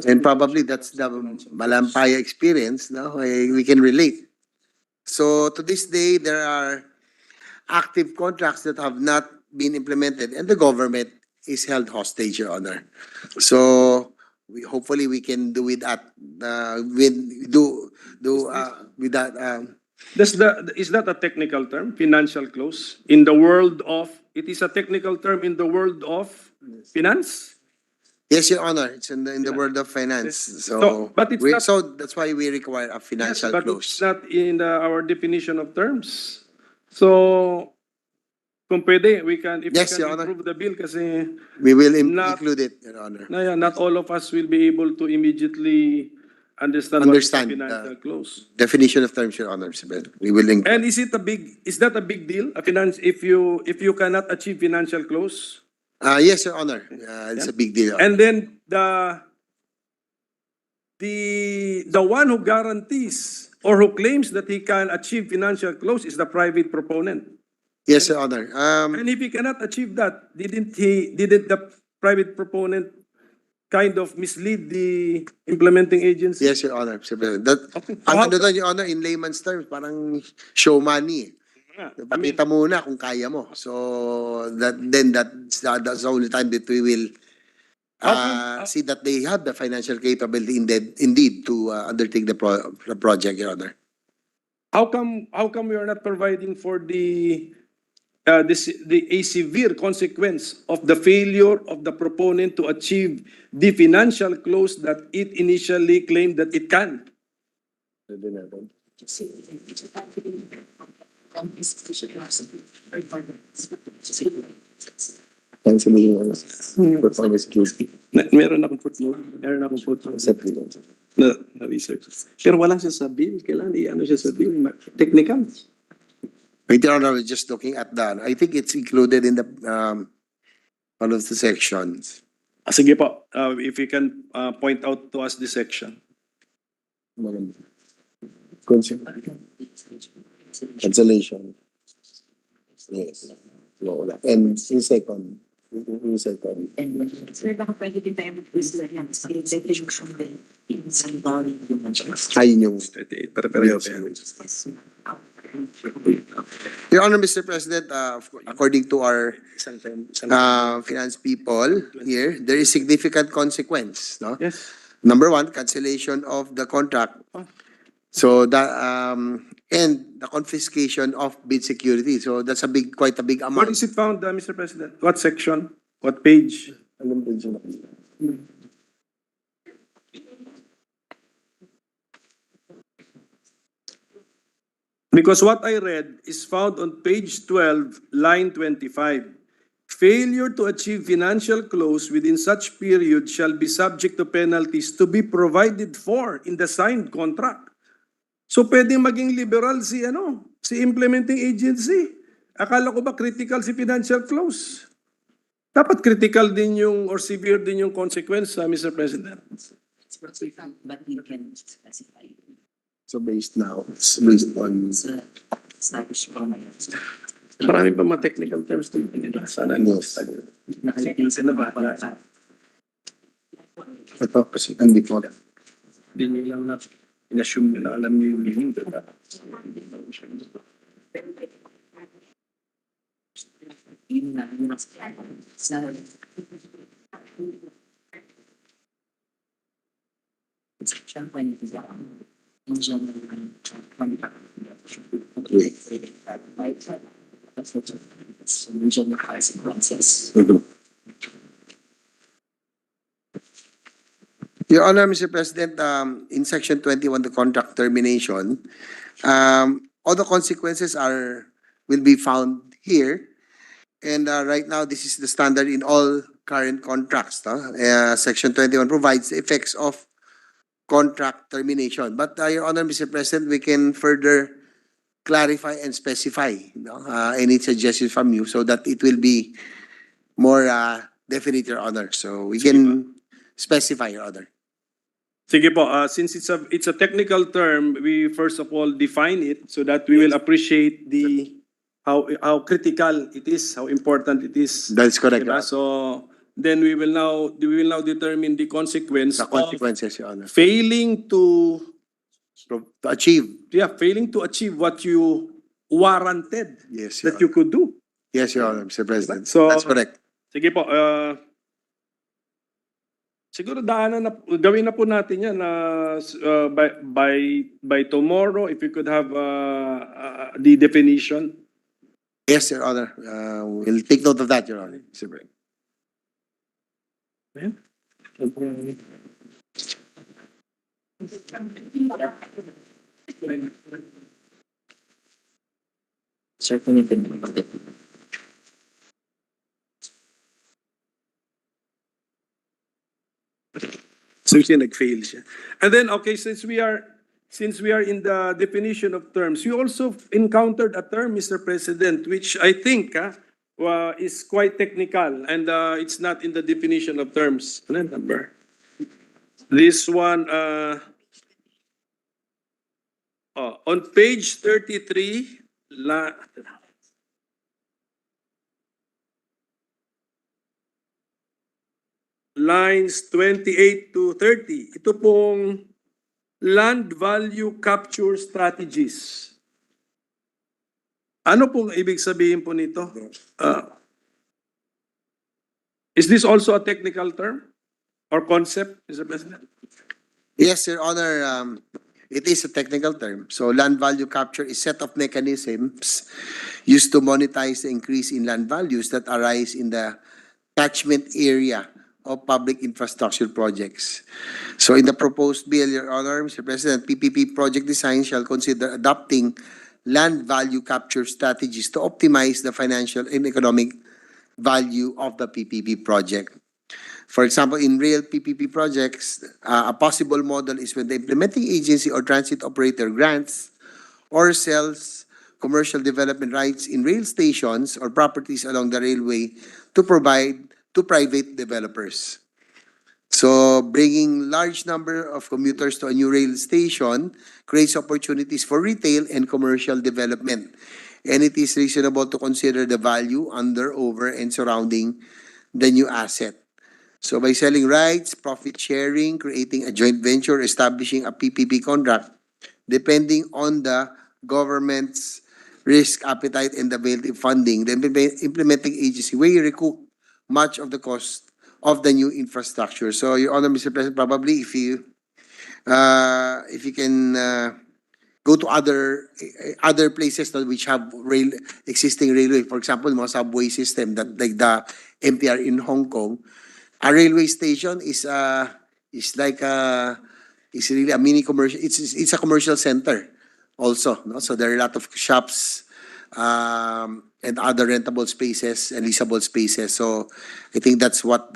And probably that's the Malampaya experience. No? We can relate. So to this day, there are active contracts that have not been implemented and the government is held hostage, Your Honor. So hopefully we can do with that. With that. Is that a technical term, financial close? In the world of, it is a technical term in the world of finance? Yes, Your Honor. It's in the world of finance. So that's why we require a financial but close. it's not in our definition of terms. So, kung pwede, we can Your Honor. improve the bill kasi We will include it, Your Honor. not all of us will be able to immediately understand what is a financial close. Definition of terms, Your Honor. We will include. And is that a big deal? If you cannot achieve financial close? Yes, Your Honor. It's a big deal. And then the one who guarantees or who claims that he can achieve financial close is the private proponent. Yes, Your Honor. And if he cannot achieve that, didn't the private proponent kind of mislead the implementing agency? Yes, Your Honor. Ang ano doon, Your Honor, in layman's terms, parang show money. Pakita muna kung kaya mo. So that's the only time that we will see that they have the financial capability indeed to undertake the project, Your Honor. How come we are not providing for the a severe consequence of the failure of the proponent to achieve the financial close that it initially claimed that it can? Meron akong footnote. Meron akong footnote. Na research. Pero wala siya sa bill. Kailangan i-ano siya sa bill. Technical. Wait, Your Honor, we're just looking at that. I think it's included in the one of the sections. Sige po, if you can point out to us the section. Cancellation. Yes. And in second. Sir, baka pwede din tayo mag-usa yan sa execution bill. Ayun yung. 38, pero Your Honor, Mr. President, according to our finance people here, there is significant consequence, no? Yes. Number one, cancellation of the contract. So that and the confiscation of bid security. So that's quite a big Where amount. is it found, Mr. President? What section? What page? Because what I read is found on page 12, line 25. Failure to achieve financial close within such period shall be subject to penalties to be provided for in the signed contract. So pwedeng maging liberal si implementing agency. Akala ko ba critical si financial close? Dapat critical din yung or severe din yung consequence, Mr. President. But you can specify. So based now, it's based on. Marami pa mga technical terms din nila. Sana Nakalagay sa ba? Ito kasi hindi po. Hindi nyo lang na in-assume nila alam nyo yung meaning. Diba? Your Honor, Mr. President, in section 21, the contract termination, all the consequences will be found here. And right now, this is the standard in all current contracts. Section 21 provides the effects of contract termination. But Your Honor, Mr. President, we can further clarify and specify any suggestions from you so that it will be more definite, Your Honor. So we can specify, Your Honor. Sige po, since it's a technical term, we first of all define it so that we will appreciate how critical it is, how important it is. That's correct. Diba? So then we will now determine the consequence The consequences, Your Honor. of failing to achieve. Failing to achieve what you warranted Yes, Your that you could do. Yes, Your Honor, Mr. President. So, that's correct. Sige po, siguro gawin na po natin yan by tomorrow if you could have the definition. Yes, Your Honor. We'll take note of that, Your Honor. Mr. President. So nag-fail siya. And then, okay, since we are in the definition of terms, you also encountered a term, Mr. President, which I think is quite technical and it's not in the definition of terms. Ano number? This one, on page 33, lines 28 to 30. Ito pong land value capture strategies. Ano pong ibig sabihin po nito? Is this also a technical term? or concept, Mr. President? Yes, Your Honor, it is a technical term. So land value capture is set of mechanisms used to monetize the increase in land values that arise in the catchment area of public infrastructure projects. So in the proposed bill, Your Honor, Mr. President, PPP project design shall consider adopting land value capture strategies to optimize the financial and economic value of the PPP project. For example, in real PPP projects, a possible model is when the implementing agency or transit operator grants or sells commercial development rights in rail stations or properties along the railway to provide to private developers. So bringing large number of commuters to a new rail station creates opportunities for retail and commercial development. And it is reasonable to consider the value under, over, and surrounding the new asset. So by selling rights, profit sharing, creating a joint venture, establishing a PPP contract, depending on the government's risk appetite and available funding, the implementing agency will recoup much of the cost of the new infrastructure. So, Your Honor, Mr. President, probably if you can go to other places that which have existing railway, for example, mga subway system that like the MTR in Hong Kong, a railway station is like is really a mini commercial. It's a commercial center also. No? So there are a lot of shops and other rentable spaces and leasable spaces. So I think that's what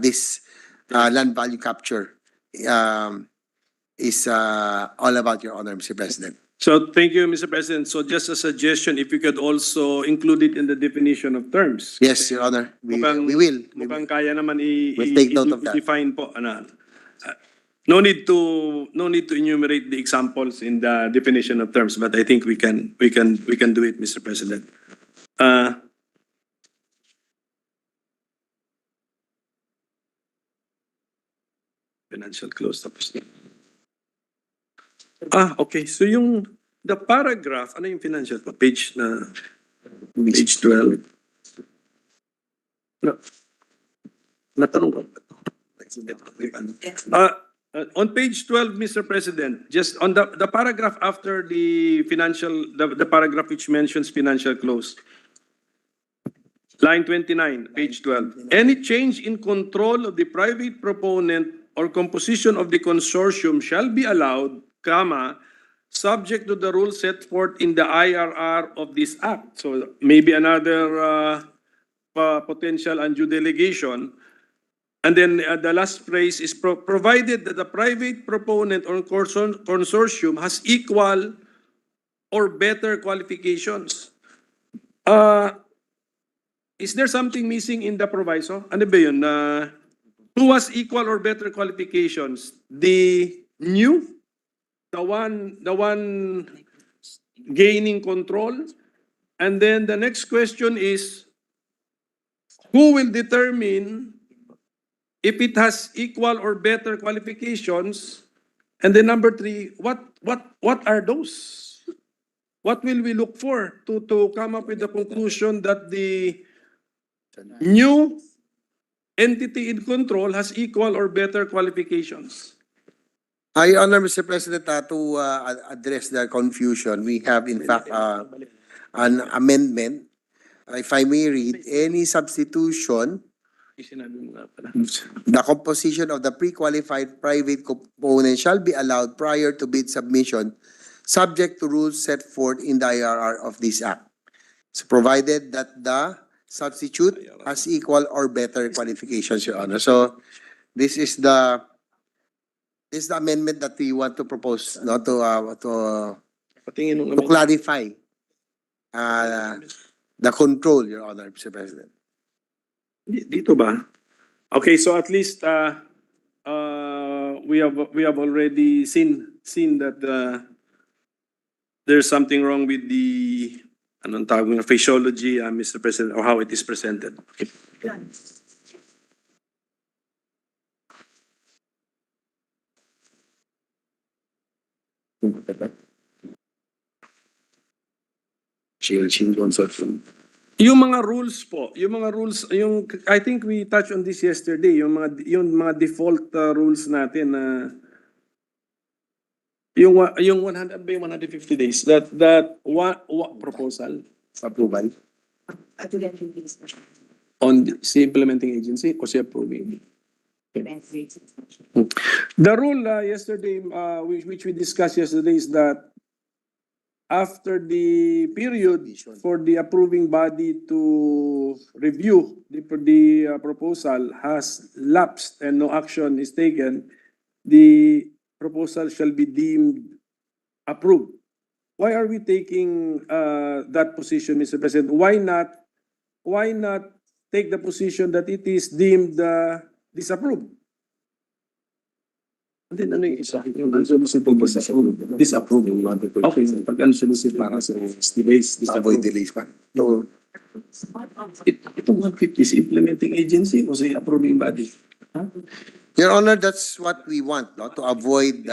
this land value capture is all about, Your Honor, Mr. President. So thank you, Mr. President. So just a suggestion, if you could also include it in the definition of terms. Yes, Your Honor. We will. Mukhang kaya naman We'll take note of that. i-define po. No need to enumerate the examples in the definition of terms, but I think we can do it, Mr. President. Financial close tapos na. Okay. So the paragraph, ano yung financial pa? Page 12. No. Natanong ko. On page 12, Mr. President, just on the paragraph after the the paragraph which mentions financial close. Line 29, page 12. Any change in control of the private proponent or composition of the consortium shall be allowed, subject to the rules set forth in the IRR of this act. So maybe another potential undue delegation. And then the last phrase is provided that the private proponent or consortium has equal or better qualifications. Is there something missing in the proviso? Ano ba yun? Who has equal or better qualifications? The one gaining control? And then the next question is, who will determine if it has equal or better qualifications? And then number 3, what are those? What will we look for to come up with the conclusion that the new entity in control has equal or better qualifications? Your Honor, Mr. President, to address the confusion, we have in fact an amendment. If I may read, any substitution, the composition of the pre-qualified private component shall be allowed prior to bid submission, subject to rules set forth in the IRR of this act. So provided that the substitute has equal or better qualifications, Your Honor. So this is the amendment that we want to propose, not to clarify the control, Your Honor, Mr. President. Dito ba? Okay, so at least we have already seen that there's something wrong with the anong tawag ng phraseology, Mr. President, or how it is presented. Okay. Yung mga rules po, I think we touched on this yesterday, yung mga default rules natin na yung 100 by 150 days that proposal approval on the si implementing agency o si approving. The rule yesterday, which we discussed yesterday, is that after the period for the approving body to review the proposal has lapsed and no action is taken, the proposal shall be deemed approved. Why are we taking that position, Mr. President? Why not take the position that it is deemed disapproved? And then ano yung isa? Yung unsolicited disapprove. Okay, pag unsolicited para sa 60 days, Avoid delays pa. No. Itong 150 is implementing agency o sa approving body? Your Honor, that's what we want, no? To avoid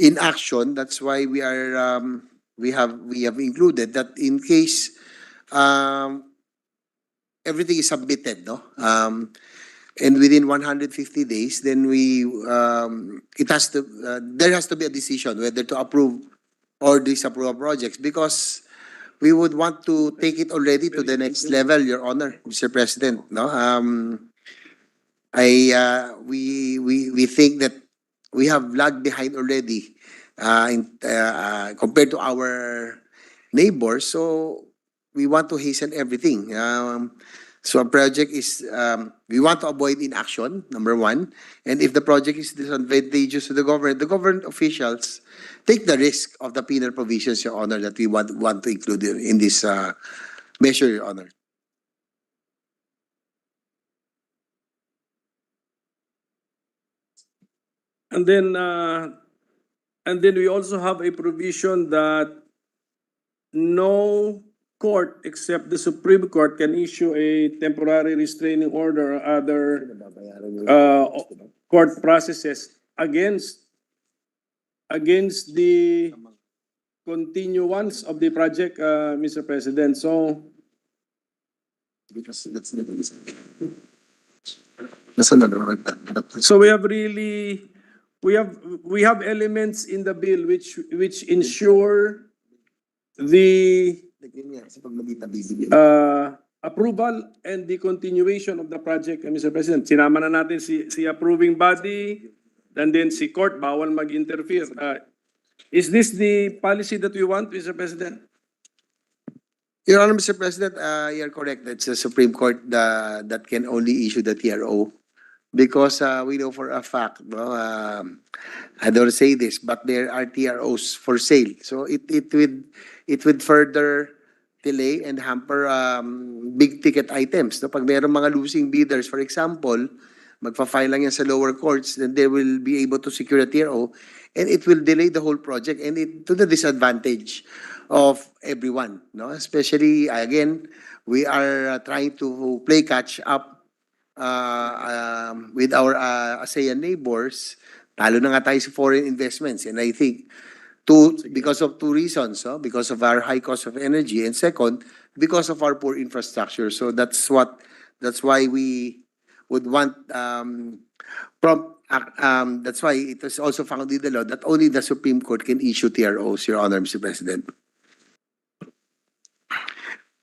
inaction. That's why we are we have included that in case everything is submitted, no? And within 150 days, then there has to be a decision whether to approve or disapprove projects, because we would want to take it already to the next level, Your Honor, Mr. President, no? We think that we have lagged behind already compared to our neighbors, so we want to hasten everything. So a project is, we want to avoid inaction, number one. And if the project is disadvantageous to the government officials take the risk of the penal provisions, Your Honor, that we want to include in this measure, Your Honor. And then we also have a provision that no court except the Supreme Court can issue a temporary restraining order or other court processes against the continuance of the project, Mr. President. So we have really we have elements in the bill which ensure the approval and the continuation of the project, Mr. President. Sinama na natin si approving body, and then si court, bawal mag-interfere. Is this the policy that we want, Mr. President? Your Honor, Mr. President, you're correct. It's the Supreme Court that can only issue the TRO. Because we know for a fact, no, I don't say this, but there are TROs for sale. So it would further delay and hamper big ticket items. No? Pag mayroong mga losing bidders, for example, magfa-file lang yan sa lower courts, then they will be able to secure a TRO, and it will delay the whole project, and it to the disadvantage of everyone. No? Especially, again, we are trying to play catch up with our ASEAN neighbors. Talo na nga tayo sa foreign investments, and I think because of two reasons, no? Because of our high cost of energy, and second, because of our poor infrastructure. So that's why we would want that's why it is also found in the law that only the Supreme Court can issue TROs, Your Honor, Mr. President.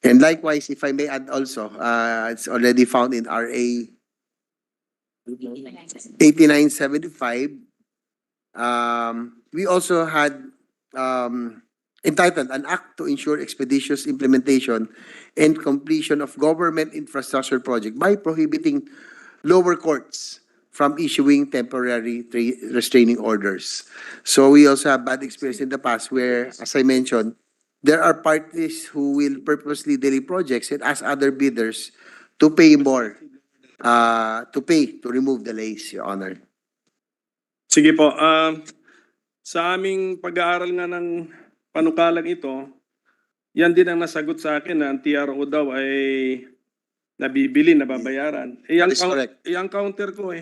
And likewise, if I may add also, it's already found in RA 8975. We also had entitled an act to ensure expeditious implementation and completion of government infrastructure project by prohibiting lower courts from issuing temporary restraining orders. So we also have bad experience in the past where, as I mentioned, there are parties who will purposely delay projects and ask other bidders to pay more, to remove delays, Your Honor. Sige po. Sa aming pag-aaral nga ng panukalang ito, yan din ang nasagot sa akin na ang TRO daw ay nabibili, nababayaran. Ang counter ko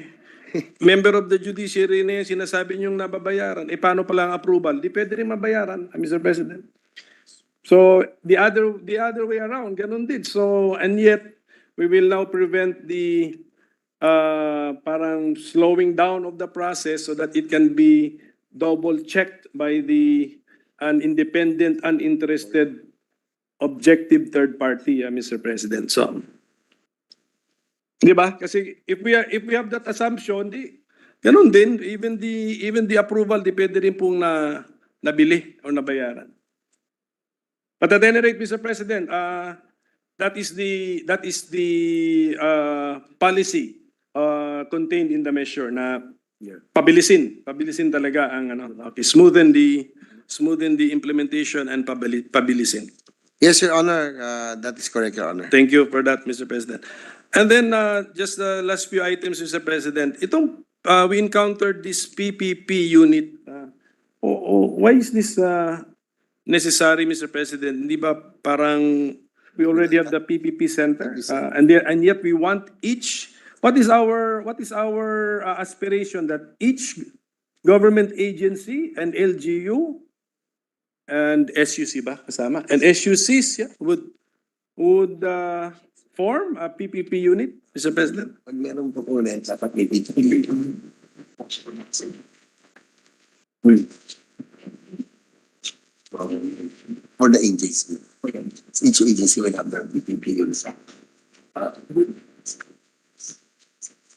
member of the judiciary na yan, sinasabi niyong nababayaran. Paano pala ang approval? Di pwede rin mabayaran, Mr. President. So the other way around, ganun din. So, and yet, we will now prevent the parang slowing down of the process so that it can be double checked by an independent, uninterested, objective third party, Mr. President. So, di ba? Kasi if we have that assumption, ganun din, even the approval depende rin pong nabili o nabayaran. But at any rate, Mr. President, that is the policy contained in the measure na pabilisin talaga ang okay, smoothen the implementation and pabilisin. Yes, Your Honor, that is correct, Your Honor. Thank you for that, Mr. President. And then just the last few items, Mr. President. We encountered this PPP unit. Why is this necessary, Mr. President? Hindi ba parang we already have the PPP center, and yet we want each. What is our aspiration that each government agency and LGU and SUC ba kasama, and SUCs would form a PPP unit, Mr. President? Pag merong proponent, dapat may PPP. For the agency. Each agency will have their PPP units.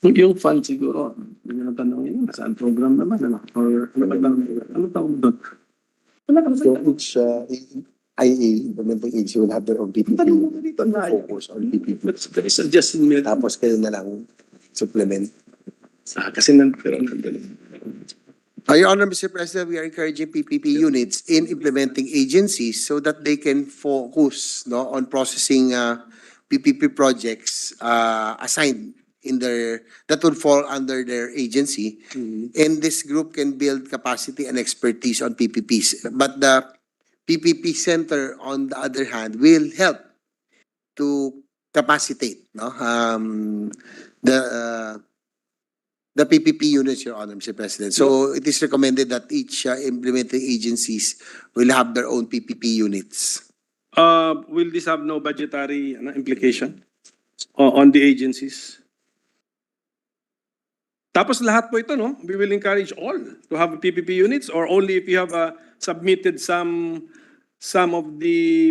Yung fund siguro, hindi na tanong yun, saan program naman, or ano tawag doon? So each IA, implementing agency will have their own PPP. Focus on PPP. But there is a just in me. Tapos kayo na lang supplement. Kasi nandun. Your Honor, Mr. President, we are encouraging PPP units in implementing agencies so that they can focus on processing PPP projects assigned that would fall under their agency. And this group can build capacity and expertise on PPPs. But the PPP Center, on the other hand, will help to capacitate the PPP units, Your Honor, Mr. President. So it is recommended that each implementing agencies will have their own PPP units. Will this have no budgetary implication on the agencies? Tapos lahat po ito, no? We will encourage all to have PPP units, or only if you have submitted some of the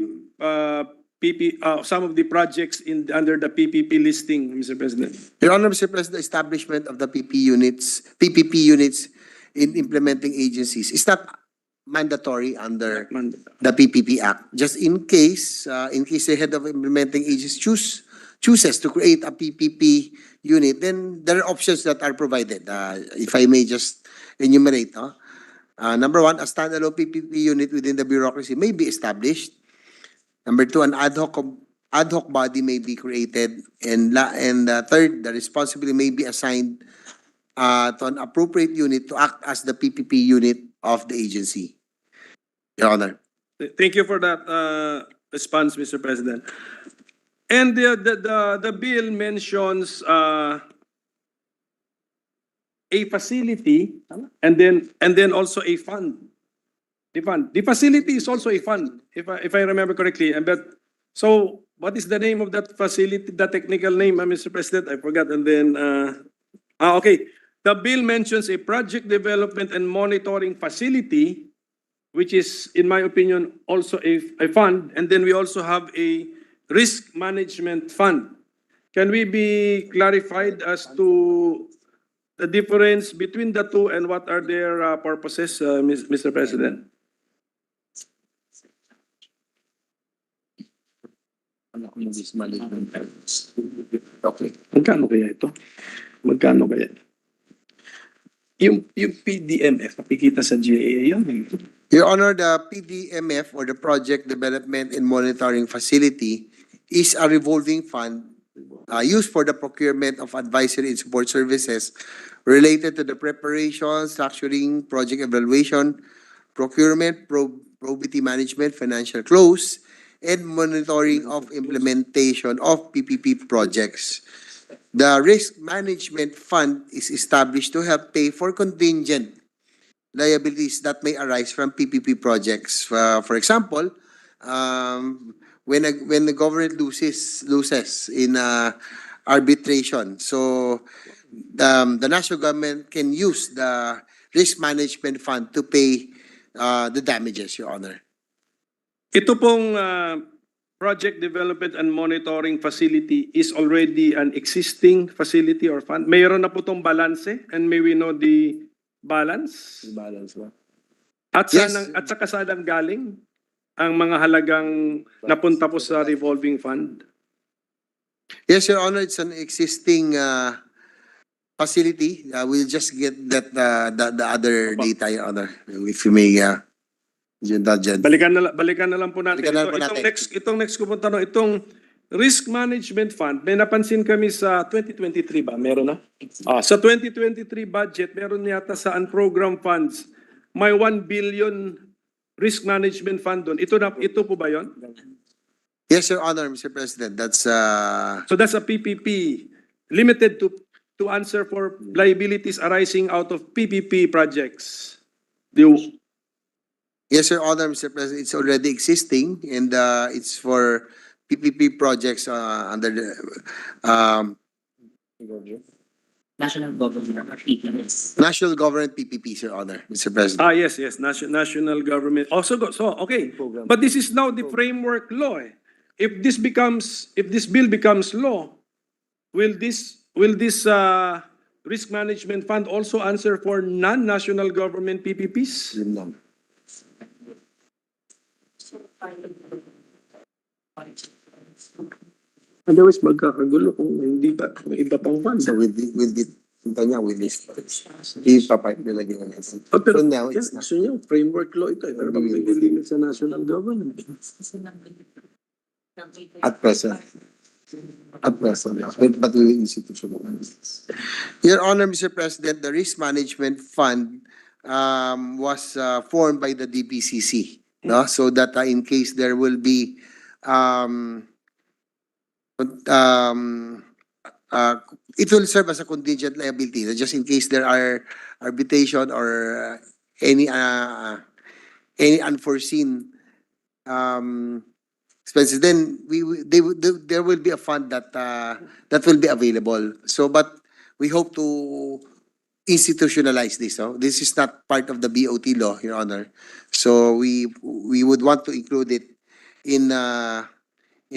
projects under the PPP listing, Mr. President. Your Honor, Mr. President, the establishment of the PPP units in implementing agencies is not mandatory under the PPP Act. Just in case the head of implementing agencies chooses to create a PPP unit, then there are options that are provided. If I may just enumerate, number one, a standalone PPP unit within the bureaucracy may be established. Number two, an ad hoc body may be created, and third, the responsibility may be assigned to an appropriate unit to act as the PPP unit of the agency. Your Honor. Thank you for that response, Mr. President. And the bill mentions a facility and then also a fund. The facility is also a fund, if I remember correctly. So what is the name of that facility? The technical name, Mr. President, I forgot. And then okay, the bill mentions a project development and monitoring facility, which is, in my opinion, also a fund. And then we also have a risk management fund. Can we be clarified as to the difference between the two and what are their purposes, Mr. President? Okay. Magkano kaya ito? Magkano kaya? Yung PDMF, nakikita sa GAA yun. Your Honor, the PDMF, or the Project Development and Monitoring Facility, is a revolving fund used for the procurement of advisory and support services related to the preparation, structuring, project evaluation, procurement, probity management, financial close, and monitoring of implementation of PPP projects. The Risk Management Fund is established to help pay for contingent liabilities that may arise from PPP projects. For example, when the government loses in arbitration. So the national government can use the risk management fund to pay the damages, Your Honor. Ito pong project development and monitoring facility is already an existing facility or fund. Mayroon na po itong balance and may we know the balance? Balance ba? At Yes. saka saan ang galing ang mga halagang napunta po sa revolving fund? Yes, Your Honor, it's an existing facility. We'll just get that the other data, Your Honor, if you may indulge. Balikan na lang po natin. Balikan na lang po natin. Itong next ko po tanong, itong risk management fund, may napansin kami sa 2023 ba? Meron na? Sa 2023 budget, meron yata sa unprogrammed funds, may 1 billion risk management fund doon. Ito po ba yon? Yes, Your Honor, Mr. President. That's So that's a PPP limited to answer for liabilities arising out of PPP projects. yes, Your Honor, Mr. President. It's already existing, and it's for PPP projects under the National government PPPs. national government PPPs, Your Honor, Mr. President. Yes, national government. Okay. But this is now the framework law. If this bill becomes law, will this risk management fund also answer for non-national government PPPs? Otherwise, magkakagulo kung hindi ba, may iba pang fund. So with this, ipapipe nila ginawa natin. Pero now, it's not. gusto niyo, framework law ito. Pero may limit sa national government. At present. But we will institutionalize. Your Honor, Mr. President, the risk management fund was formed by the DPCC, no? So that in case there will be it will serve as a contingent liability, just in case there are arbitration or any unforeseen expenses. Then there will be a fund that will be available. So, but we hope to institutionalize this. No? This is not part of the BOT law, Your Honor. So we would want to include it in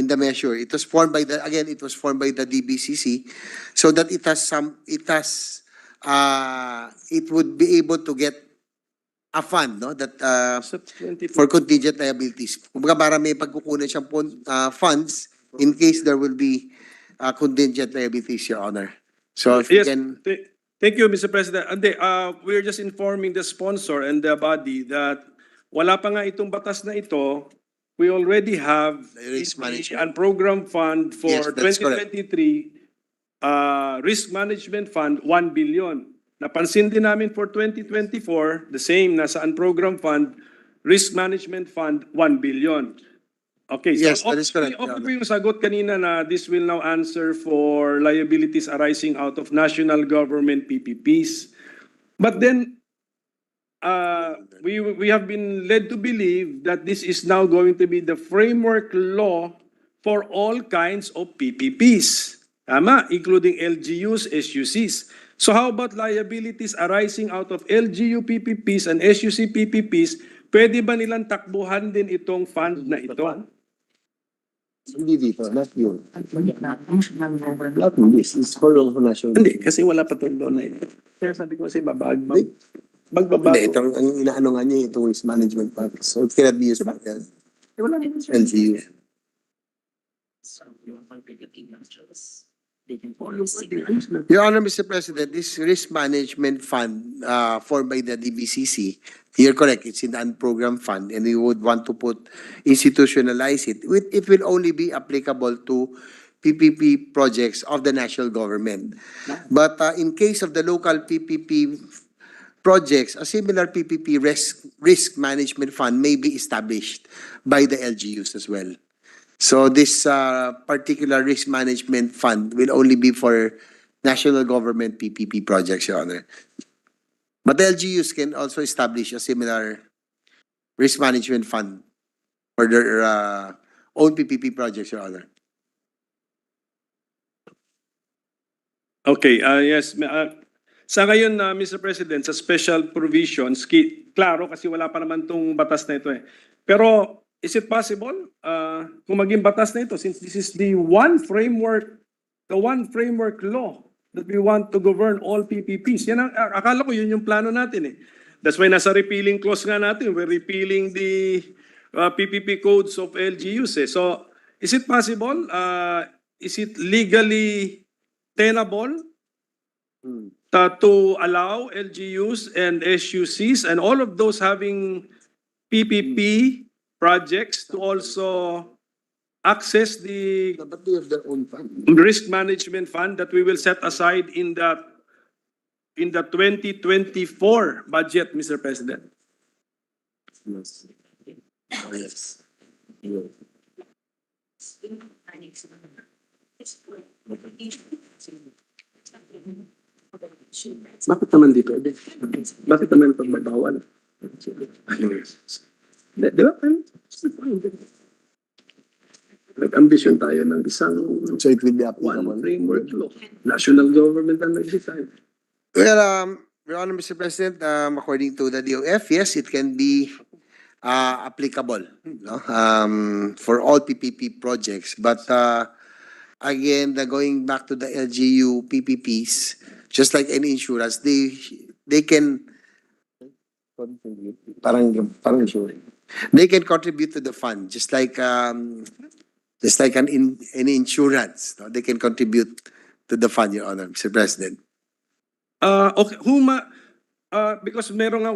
the measure. It was formed by the DBCC, so that it would be able to get a fund, no, that for contingent liabilities. Kumbaga para may pagkukunan siyang funds in case there will be contingent liabilities, Your Honor. So if you Yes, can. thank you, Mr. President. Ande, we're just informing the sponsor and the body that wala pa nga itong batas na ito. We already have Risk management. a program fund for Yes, that's correct. 2023 risk management fund 1 billion. Napansin din namin for 2024, the same, nasa unprogram fund, risk management fund 1 billion. Okay, so Yes, that is correct, Your okay Honor. po yung sagot kanina na this will now answer for liabilities arising out of national government PPPs. But then, we have been led to believe that this is now going to be the framework law for all kinds of PPPs. Tama, including LGUs, SUCs. So how about liabilities arising out of LGU PPPs and SUC PPPs? Pwede ba nilang takbuhan din itong fund na ito? Hindi dito, not yun. Not this, it's for all national. Hindi, kasi wala pa itong law na ito. Pero sabi ko kasi magbabago. Hindi, itong ang inaano nga niya, itong risk management fund. So it cannot be used by the LGU. Your Honor, Mr. President, this risk management fund formed by the DBCC, you're correct, it's in the unprogrammed fund, and we would want to institutionalize it. It will only be applicable to PPP projects of the national government. But in case of the local PPP projects, a similar PPP risk management fund may be established by the LGUs as well. So this particular risk management fund will only be for national government PPP projects, Your Honor. But the LGUs can also establish a similar risk management fund for their own PPP projects, Your Honor. Okay, yes. Sa ngayon, Mr. President, sa special provisions, klaro kasi wala pa naman tong batas na ito eh. Pero is it possible kung maging batas na ito, since this is the one framework law that we want to govern all PPPs. Yan ang, akala ko yun yung plano natin eh. That's why nasa repealing clause nga natin, we're repealing the PPP codes of LGUs eh. So, is it possible? Is it legally tenable to allow LGUs and SUCs and all of those having PPP projects to also access the risk management fund that we will set aside in the 2024 budget, Mr. President? Yes. Bakit naman di pwede? Bakit naman pagbabawal? Di ba? Nag-ambisyon tayo ng isang So it will be one applicable. framework law. National government ang nag-decide. Well, Your Honor, Mr. President, according to the DOF, yes, it can be applicable, no? For all PPP projects. But again, going back to the LGU PPPs, just like any insurance, they can they can contribute to the fund, just like any insurance. No? They can contribute to the fund, Your Honor, Mr. President. Okay, because meron nga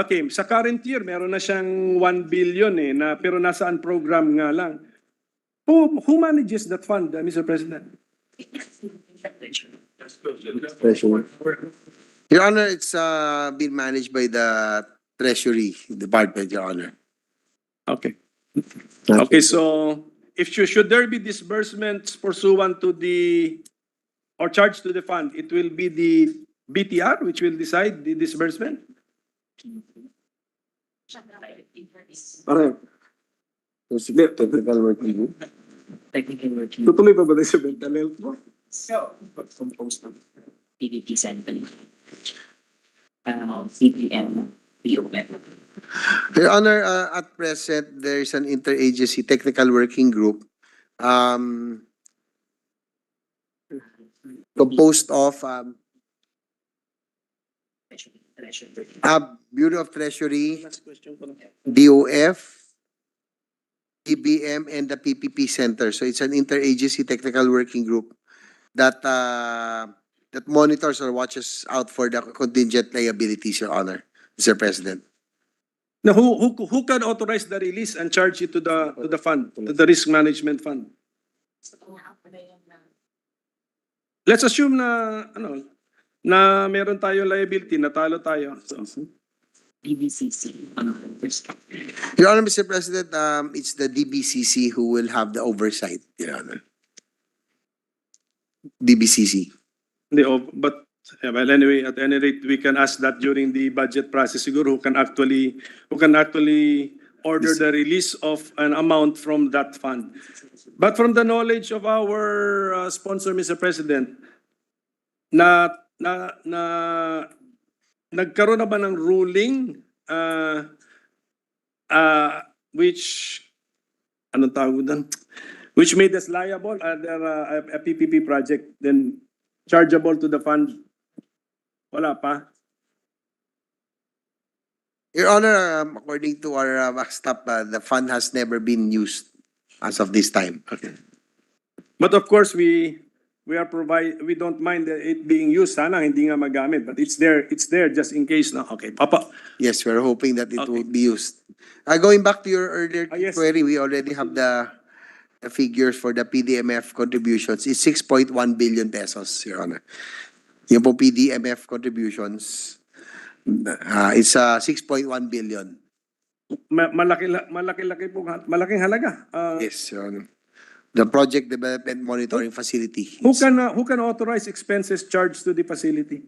okay, sa current year, meron na siyang 1 billion eh, pero nasaan program nga lang. Who manages that fund, Mr. President? Your Honor, it's being managed by the Treasury Department, Your Honor. Okay. Okay, so should there be disbursements pursuant to or charged to the fund, it will be the BTR which will decide the disbursement? Pareho. Sige, technical working group. Tutuloy pa ba tayo sa mental health mo? Composed of PVP sample, CPM, POM. Your Honor, at present, there is an interagency technical working group composed of Bureau of Treasury, DOF, EBM, and the PPP Center. So it's an interagency technical working group that that monitors or watches out for the contingent liabilities, Your Honor, Mr. President. Now, who can authorize the release and charge it to the fund, to the risk management fund? Let's assume na meron tayo liability, natalo tayo. So, DBCC. Your Honor, Mr. President, it's the DBCC who will have the oversight, Your Honor. DBCC. but well, anyway, at any rate, we can ask that during the budget process, siguro, who can actually order the release of an amount from that fund. But from the knowledge of our sponsor, Mr. President, nagkaroon na ba ng ruling which anong tawag doon? Which made us liable under a PPP project, then chargeable to the fund? Wala pa. Your Honor, according to our staff, the fund has never been used as of this time. Okay. But of course, we don't mind it being used. Sana hindi nga magamit, but it's there just in case na. Okay, Papa. Yes, we're hoping that it Okay. will be used. Going back to your earlier Yes. query, we already have the figures for the PDMF contributions. It's 6.1 billion pesos, Your Honor. Yung po PDMF contributions, it's 6.1 billion. Malaki po, malaking halaga. Yes, Your Honor. The Project Development Monitoring Facility. Who can authorize expenses charged to the facility?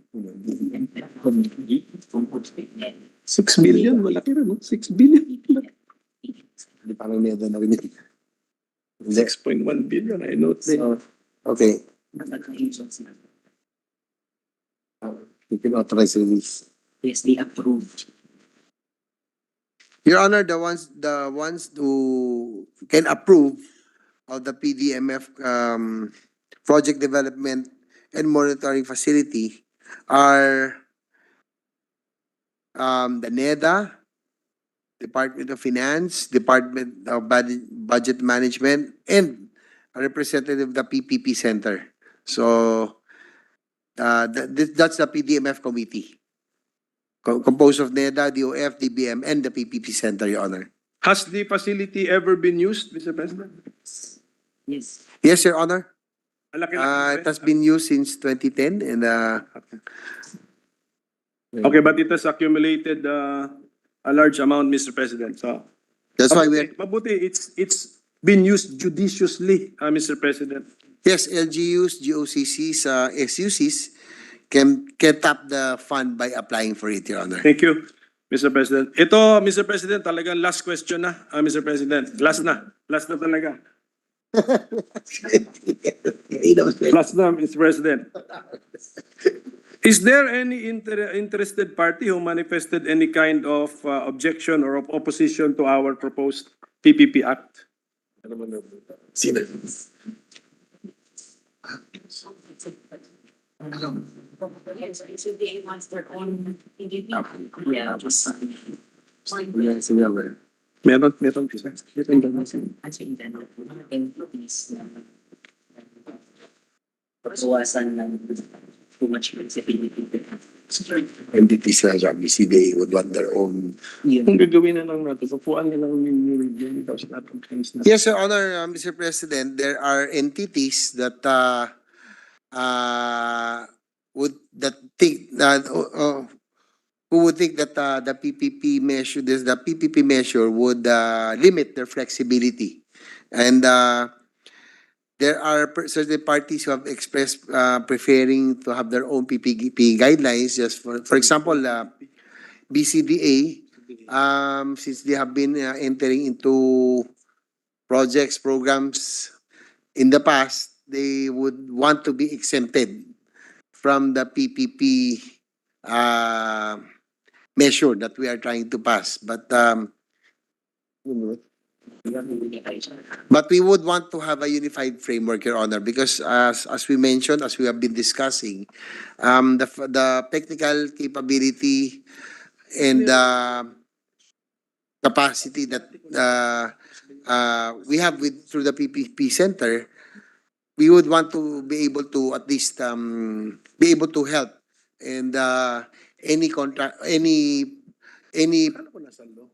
6 billion, malaki rin, no? 6 billion. Di parang may na rin. 6.1 billion, I note. Okay, you can authorize release. Yes, they approved. Your Honor, the ones who can approve of the PDMF project development and monitoring facility are the NEDA, Department of Finance, Department of Budget Management, and a representative of the PPP Center. So that's the PDMF committee. Composed of NEDA, DOF, DBM, and the PPP Center, Your Honor. Has the facility ever been used, Mr. President? Yes. Yes, Your Honor. Laki-laki It has been used since 2010 and Okay, but it has accumulated a large amount, Mr. President. So that's why we mabuti, it's been used judiciously, Mr. President. yes, LGUs, GOCCs, SUCs can tap the fund by applying for it, Your Honor. Thank you, Mr. President. Ito, Mr. President, talagang last question na, Mr. President. Last na talaga. Last na, Mr. President. Is there any interested party who manifested any kind of objection or opposition to our proposed PPP Act? So they want their own PDP. Yeah, just. Meron. Pagbawasan ng too much flexibility. Entities na siya, BCDA would want their own. Kung gagawin na lang natin, upuan na lang yung tapos natin. Yes, Your Honor, Mr. President, there are entities that who would think that the PPP measure would limit their flexibility, and there are certain parties who have expressed preferring to have their own PPP guidelines. Just for example, BCDA, since they have been entering into programs in the past, they would want to be exempted from the PPP measure that we are trying to pass. But we would want to have a unified framework, Your Honor, because as we mentioned, as we have been discussing, the technical capability and capacity that we have through the PPP Center, we would want to be able to at least be able to help and any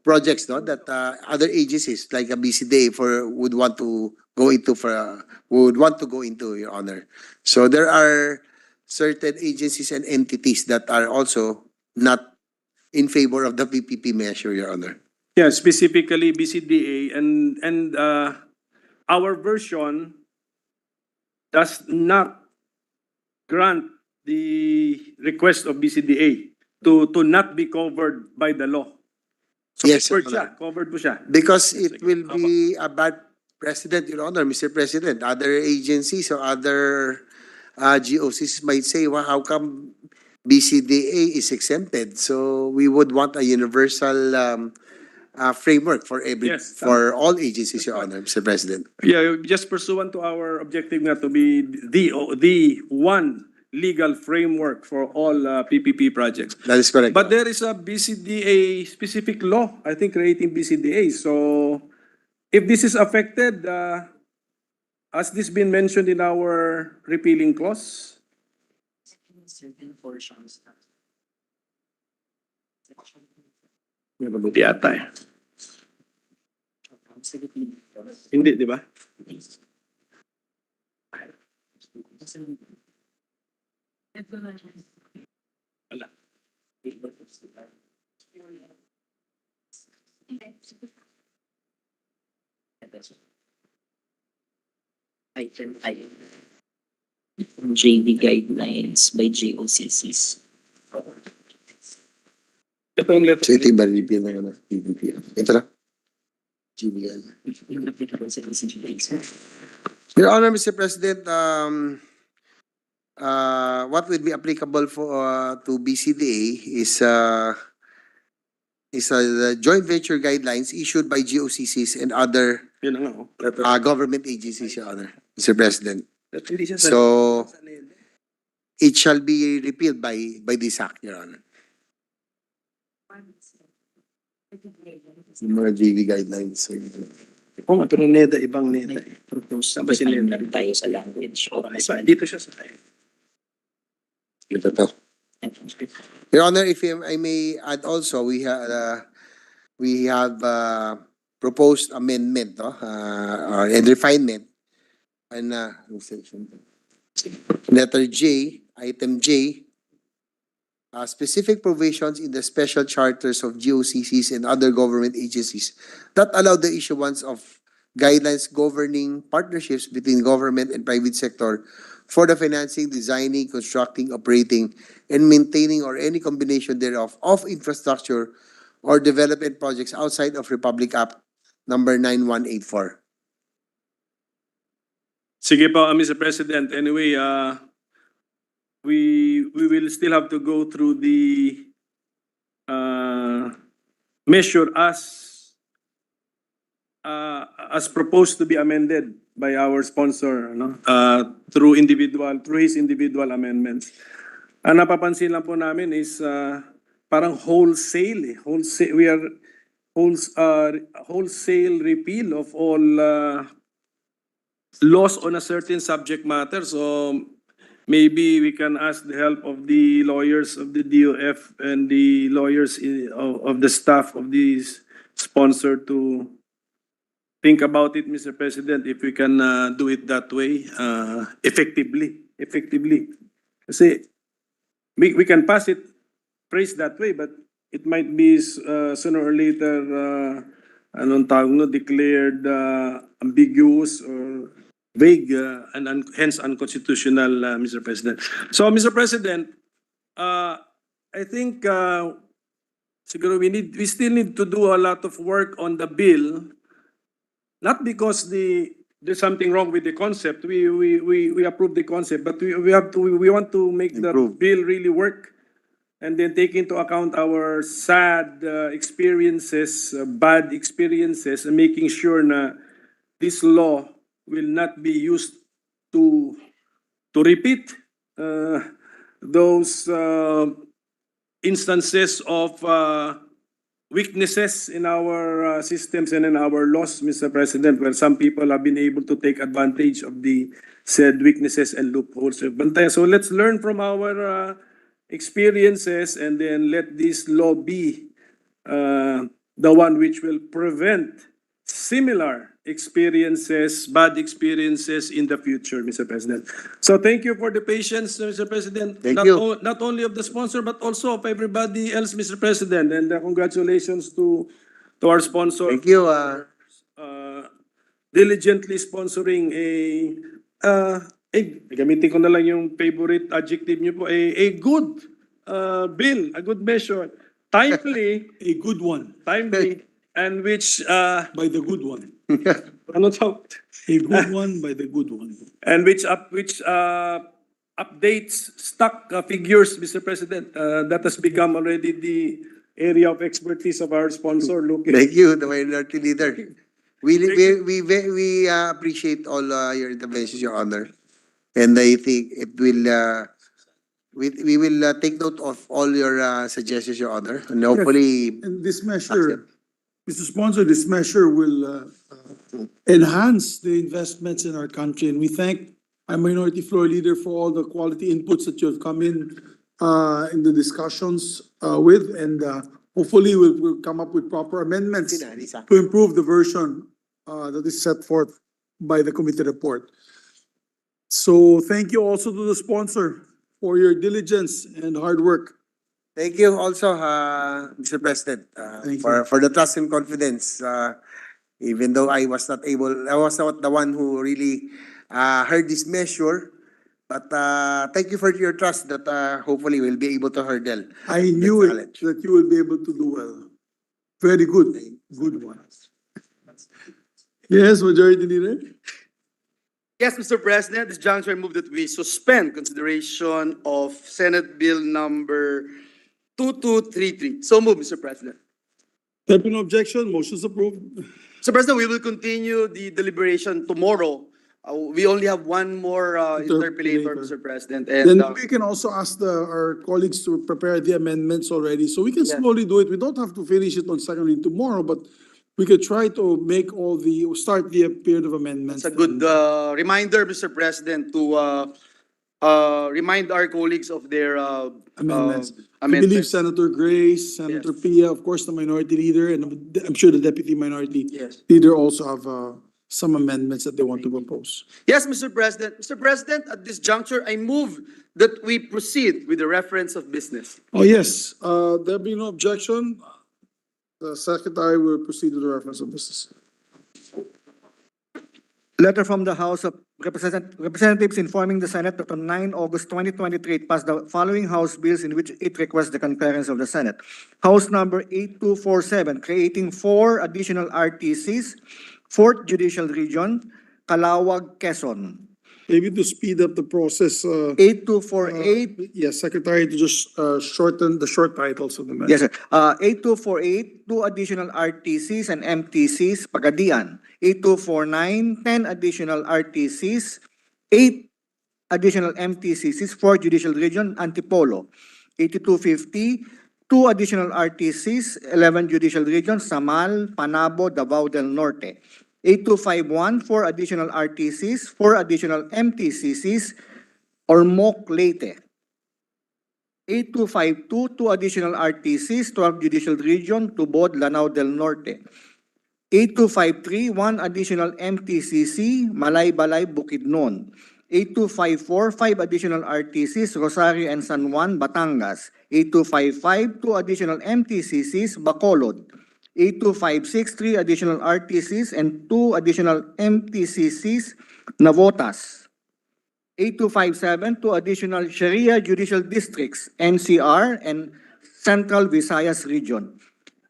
projects that other agencies like a BCDA would want to go into, Your Honor. So there are certain agencies and entities that are also not in favor of the PPP measure, Your Honor. Yeah, specifically BCDA and our version does not grant the request of BCDA to not be covered by the law. So Yes, Your Honor. covered po siya. Because it will be a bad precedent, Your Honor, Mr. President. Other agencies or other GOCs might say, well, how come BCDA is exempted? So we would want a universal framework for Yes. for all agencies, Your Honor, Mr. President. Yeah, just pursuant to our objective na to be the one legal framework for all PPP projects. That is correct. But there is a BCDA specific law, I think, creating BCDA. So if this is affected, has this been mentioned in our repealing clause? Certain portions. May mabuti ata eh. Hindi, di ba? Wala. Item I. JV guidelines by JOCCs. Ito yung letter. So ito yung baril na yun, PPP. Ito na. Your Honor, Mr. President, what would be applicable for to BCDA is the joint venture guidelines issued by GOCCs and other Yun na nga, oh. government agencies, Your Honor, Mr. President. So it shall be repealed by this act, Your Honor. Yung mga JV guidelines. Oo nga, pero NEDA, ibang NEDA. Saan ba si NEDA? Tayo sa language. Dito siya sa tayo. Ito to. Your Honor, if I may add also, we have proposed amendment and refinement and letter J, item J, specific provisions in the special charters of GOCCs and other government agencies that allow the issuance of guidelines governing partnerships between government and private sector for the financing, designing, constructing, operating, and maintaining or any combination thereof of infrastructure or development projects outside of Republic Act number 9184. Sige po, Mr. President. Anyway, we will still have to go through the measure as proposed to be amended by our sponsor, no? Through his individual amendments. Ang napapansin lang po namin is parang wholesale repeal of all laws on a certain subject matter. So maybe we can ask the help of the lawyers of the DOF and the lawyers of the staff of the sponsor to think about it, Mr. President, if we can do it that way, effectively. Kasi we can pass it, phrase that way, but it might be sooner or later, declared ambiguous or vague and hence unconstitutional, Mr. President. So, Mr. President, I think siguro we still need to do a lot of work on the bill. Not because there's something wrong with the concept. We approve the concept, but we want to make the bill really work, and then take into account our sad experiences, bad experiences, and making sure na this law will not be used to repeat those instances of weaknesses in our systems and in our laws, Mr. President, where some people have been able to take advantage of the said weaknesses and loopholes. So let's learn from our experiences and then let this law be the one which will prevent similar experiences, bad experiences in the future, Mr. President. So thank you for the patience, Mr. President. Thank you. Not only of the sponsor, but also of everybody else, Mr. President. And congratulations to our sponsor. Thank you. Diligently sponsoring gamitin ko na lang yung favorite adjective niyo po, a good bill, a good measure, timely, A good one, timely, and which by the good one. ano tawag? A good one by the good one. And which updates stock figures, Mr. President. That has become already the area of expertise of our sponsor. Thank you, the minority leader. We appreciate all your interventions, Your Honor, and I think it will. We will take note of all your suggestions, Your Honor, and hopefully. And this measure, Mr. Sponsor, this measure will enhance the investments in our country. And we thank our Minority Floor Leader for all the quality inputs that you have come in the discussions with. And hopefully we'll come up with proper amendments to improve the version that is set forth by the committee report. So thank you also to the sponsor for your diligence and hard work. Thank you also, Mr. President, Thank you. for the trust and confidence. Even though I was not the one who really heard this measure, but thank you for your trust that hopefully we'll be able to hurdle. I the knew challenge. that you will be able to do well. Very good, good one. Yes, Majority Leader? Yes, Mr. President, this juncture I move that we suspend consideration of Senate Bill number 2233. So move, Mr. President. There be no objection, motion is approved. Mr. President, we will continue the deliberation tomorrow. We only have one more interpolator, Interpolator. Mr. President. Then And we can also ask our colleagues to prepare the amendments already, so we can Yeah. slowly do it. We don't have to finish it on second reading tomorrow, but we could try to make start the period of amendments. it's a good reminder, Mr. President, to remind our colleagues of their Amendments. I believe amendments. Senator Grace, Senator Yes. Pia, of course, the minority leader, and I'm sure the deputy minority Yes. leader also have some amendments that they want to propose. Yes, Mr. President. Mr. President, at this juncture, I move that we proceed with the reference of business. Oh, yes, there be no objection. The secretary will proceed with the reference of business. Letter from the House of Representatives informing the Senate that on 9 August 2023, it passed the following House bills in which it requests the concurrence of the Senate. House number 8247, creating 4 additional RTCs, 4th Judicial Region, Calawag, Quezon. Maybe to speed up the process, 8248, yes, secretary, to just shorten the short titles of the matter. yes, sir. 8248, 2 additional RTCs and MTCs, Pagadian. 8249, 10 additional RTCs, 8 additional MTCs, 4 Judicial Region, Antipolo. 8250, 2 additional RTCs, 11 Judicial Region, Samal, Panabo, Davao del Norte. 8251, 4 additional RTCs, 4 additional MTCCs, Ormoc, Leyte. 8252, 2 additional RTCs, 12 Judicial Region, Tubod, Lanao del Norte. 8253, 1 additional MTCC, Malay-Balay, Bukidnon. 8254, 5 additional RTCs, Rosario and San Juan, Batangas. 8255, 2 additional MTCCs, Bacolod. 8256, 3 additional RTCs and 2 additional MTCCs, Navotas. 8257, 2 additional Sharia Judicial Districts, NCR and Central Visayas Region.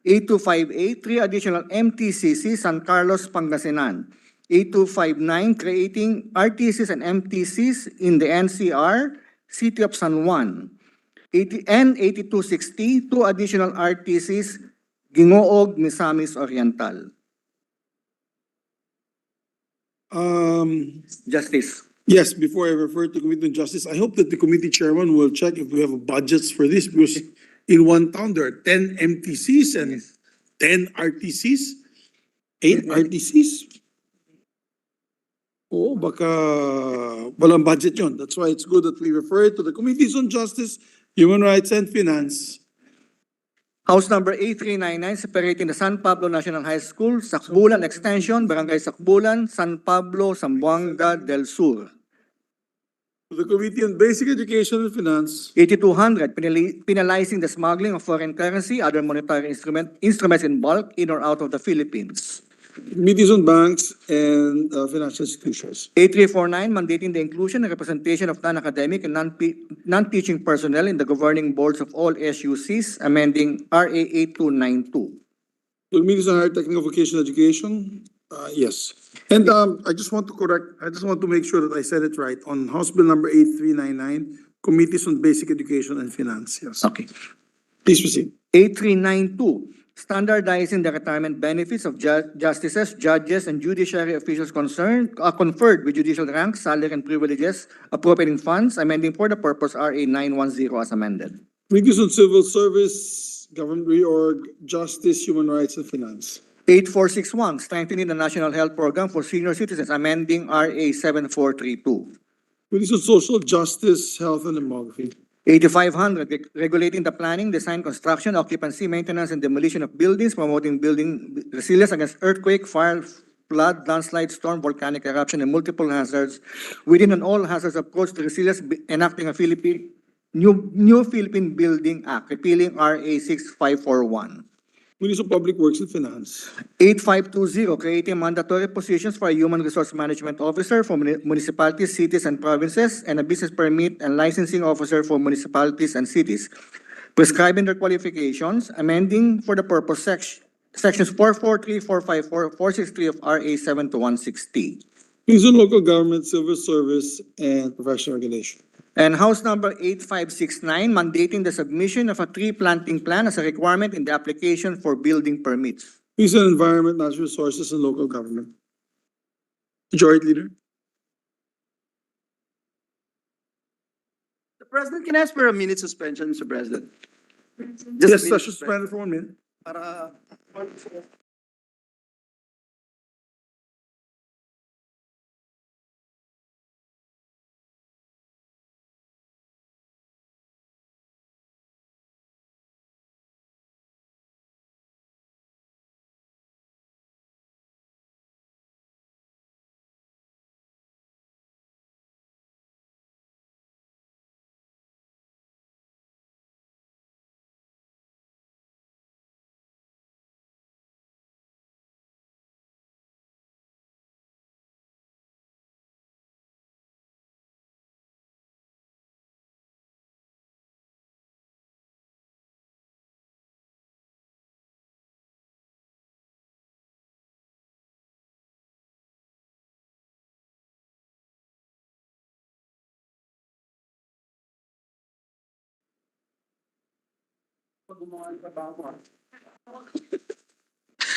8258, 3 additional MTCC, San Carlos, Pangasinan. 8259, creating RTCs and MTCs in the NCR, City of San Juan. 8260, 2 additional RTCs, Gingoog, Misamis Oriental. Justice. Yes, before I refer to Committee on Justice, I hope that the committee chairman will check if we have budgets for this, because in one town, there are 10 MTCs and 10 RTCs, 8 RTCs. Oo, baka walang budget yun. That's why it's good that we refer to the Committees on Justice, Human Rights, and Finance. House number 8399, separating the San Pablo National High School, Sacbulan Extension, Barangay Sacbulan, San Pablo, Zamboanga del Sur. To the Committee on Basic Education and Finance. 8200, penalizing the smuggling of foreign currency, other monetary instruments in bulk, in or out of the Philippines. Committees on Banks and Financial Institutions. 8349, mandating the inclusion and representation of non-academic and non-teaching personnel in the governing boards of all SUCs, amending RA 8292. The Committees on Higher Technical Vocational Education, yes. And I just want to make sure that I said it right. On House Bill number 8399, Committees on Basic Education and Finance, yes. Okay. Please proceed. 8392, standardizing the retirement benefits of justices, judges, and judiciary officials conferred with judicial ranks, salary, and privileges, appropriating funds, amending for the purpose RA 910 as amended. Committees on Civil Service, Government Reorg, Justice, Human Rights, and Finance. 8461, strengthening the National Health Program for senior citizens, amending RA 7432. Committees on Social Justice, Health, and Demography. 8500, regulating the planning, design, construction, occupancy, maintenance, and demolition of buildings, promoting building resilience against earthquake, fire, flood, landslide, storm, volcanic eruption, and multiple hazards within an all-hazards approach to resilience, enacting a new Philippine Building Act, repealing RA 6541. Committees on Public Works and Finance. 8520, creating mandatory positions for a human resource management officer for municipalities, cities, and provinces, and a business permit and licensing officer for municipalities and cities, prescribing their qualifications, amending for the purpose Sections 443, 454, 463 of RA 7 to 160. Quezon Local Government, Civil Service, and Professional Regulation. And House Number 8569, mandating the submission of a tree planting plan as a requirement in the application for building permits. Quezon Environment, Natural Resources, and Local Government. Majority Leader. The President, can I ask for a minute suspension, Mr. President? Yes, a minute suspended for 1 minute. Para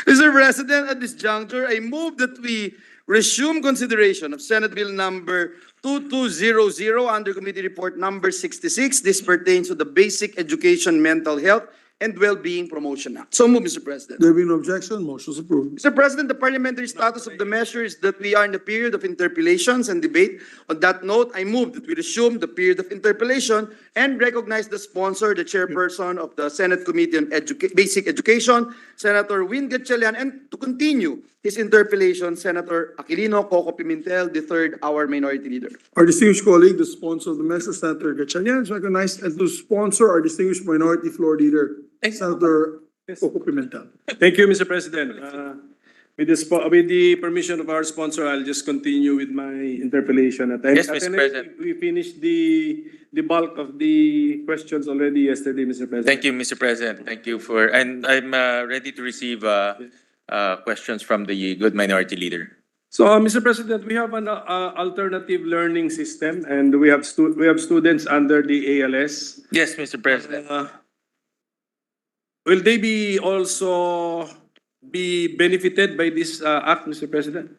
Mr. President, at this juncture, I move that we resume consideration of Senate Bill number 2200 under Committee Report number 66. This pertains to the Basic Education, Mental Health, and Well-being Promotion Act. So move, Mr. President. There being no objection, motion is approved. Mr. President, the parliamentary status of the measure is that we are in the period of interpellations and debate. On that note, I move that we resume the period of interpellation and recognize the sponsor, the chairperson of the Senate Committee on Basic Education, Senator Win Gatchalian, and to continue his interpellation, Senator Aquilino Coco Pimentel, the third, our minority leader. Our distinguished colleague, the sponsor of the measure, Senator Gatchalian, is recognized, and to sponsor our distinguished minority floor leader, Senator Coco Pimentel. Thank you, Mr. President. With the permission of our sponsor, I'll just continue with my interpellation. Yes, Mr. President. We finished the bulk of the questions already yesterday, Mr. President. Thank you, Mr. President. Thank you for, and I'm ready to receive questions from the good minority leader. So, Mr. President, we have an alternative learning system, and we have students under the ALS. Yes, Mr. President. Will they be also be benefited by this act, Mr. President?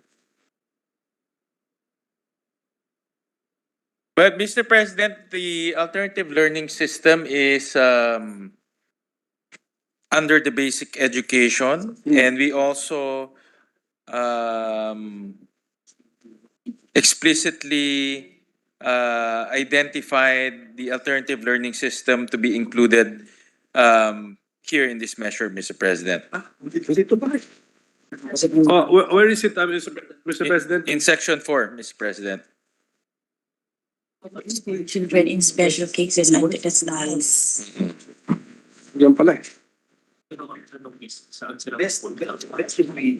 But Mr. President, the alternative learning system is under the basic education, and we also explicitly identified the alternative learning system to be included here in this measure, Mr. President. Where is it, Mr. President? In section 4, Mr. President. Children in special cases under the styles. Yan pala eh.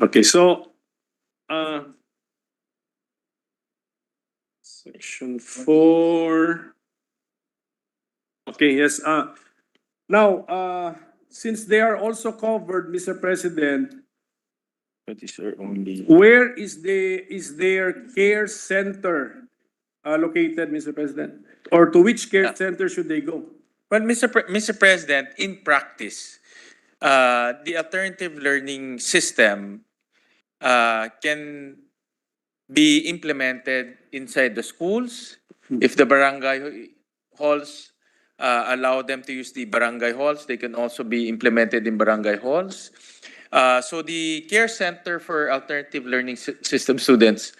Okay, so, section 4. Okay, yes. Now, since they are also covered, Mr. President, But these are only. where is their care center located, Mr. President? Or to which care center should they go? Well, Mr. President, in practice, the alternative learning system can be implemented inside the schools. If the barangay halls allow them to use the barangay halls, they can also be implemented in barangay halls. So the care center for alternative learning system students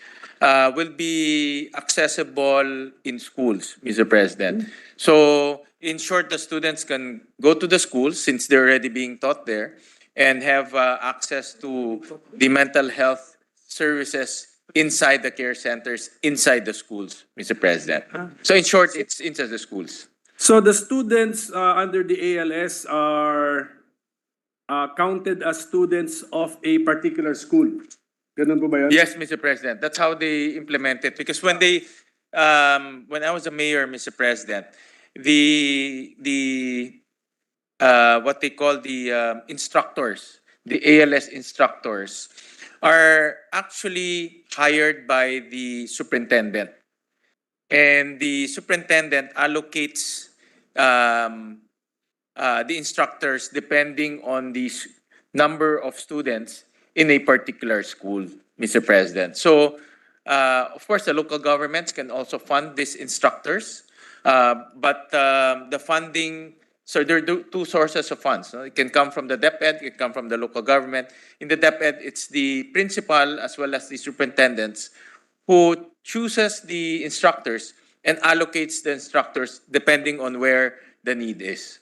will be accessible in schools, Mr. President. So in short, the students can go to the schools since they're already being taught there and have access to the mental health services inside the care centers, inside the schools, Mr. President. So in short, it's inside the schools. So the students under the ALS are counted as students of a particular school. Ganun po ba yan? Yes, Mr. President. That's how they implement it. Because when they, when I was a mayor, Mr. President, the what they call the instructors, the ALS instructors, are actually hired by the superintendent. And the superintendent allocates the instructors depending on the number of students in a particular school, Mr. President. So, of course, the local governments can also fund these instructors, but the funding, so there are two sources of funds. No? It can come from the DepEd, it can come from the local government. In the DepEd, it's the principal as well as the superintendents who chooses the instructors and allocates the instructors depending on where the need is.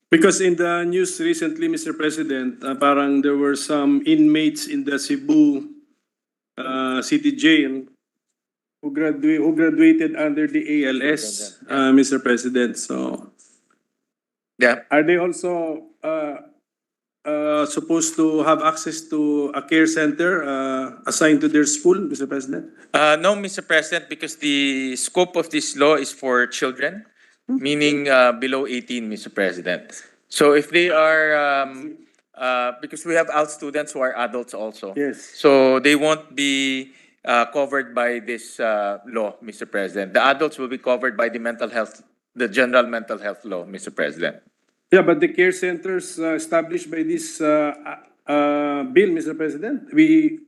Because in the news recently, Mr. President, parang there were some inmates in the Cebu City Jail who graduated under the ALS, Mr. President. So, Yeah. are they also supposed to have access to a care center assigned to their school, Mr. President? No, Mr. President, because the scope of this law is for children, meaning below 18, Mr. President. So if they are, because we have out students who are adults also. Yes. So they won't be covered by this law, Mr. President. The adults will be covered by the mental health, the general mental health law, Mr. President. Yeah, but the care centers established by this bill, Mr. President, we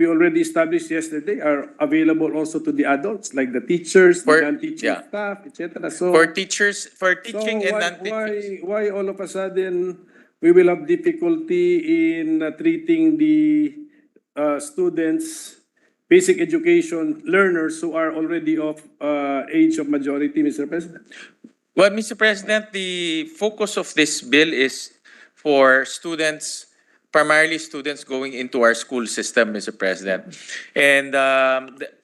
already established yesterday are available also to the adults, like the teachers, For- the non-teaching yeah. staff, etc. So, For teachers, for so teaching and non-teaching. why all of a sudden we will have difficulty in treating the students, basic education learners who are already of age of majority, Mr. President? Well, Mr. President, the focus of this bill is for students, primarily students going into our school system, Mr. President. And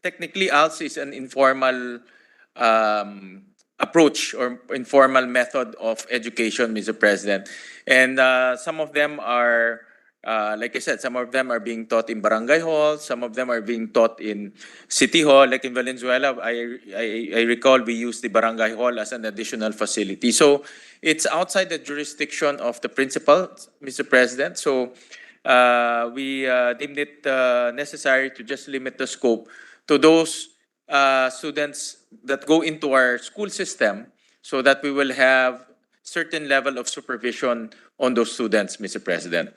technically, ALS is an informal approach or informal method of education, Mr. President. And some of them are, like I said, some of them are being taught in barangay halls, some of them are being taught in city hall. Like in Valenzuela, I recall we used the barangay hall as an additional facility. So it's outside the jurisdiction of the principal, Mr. President. So we deemed it necessary to just limit the scope to those students that go into our school system so that we will have certain level of supervision on those students, Mr. President.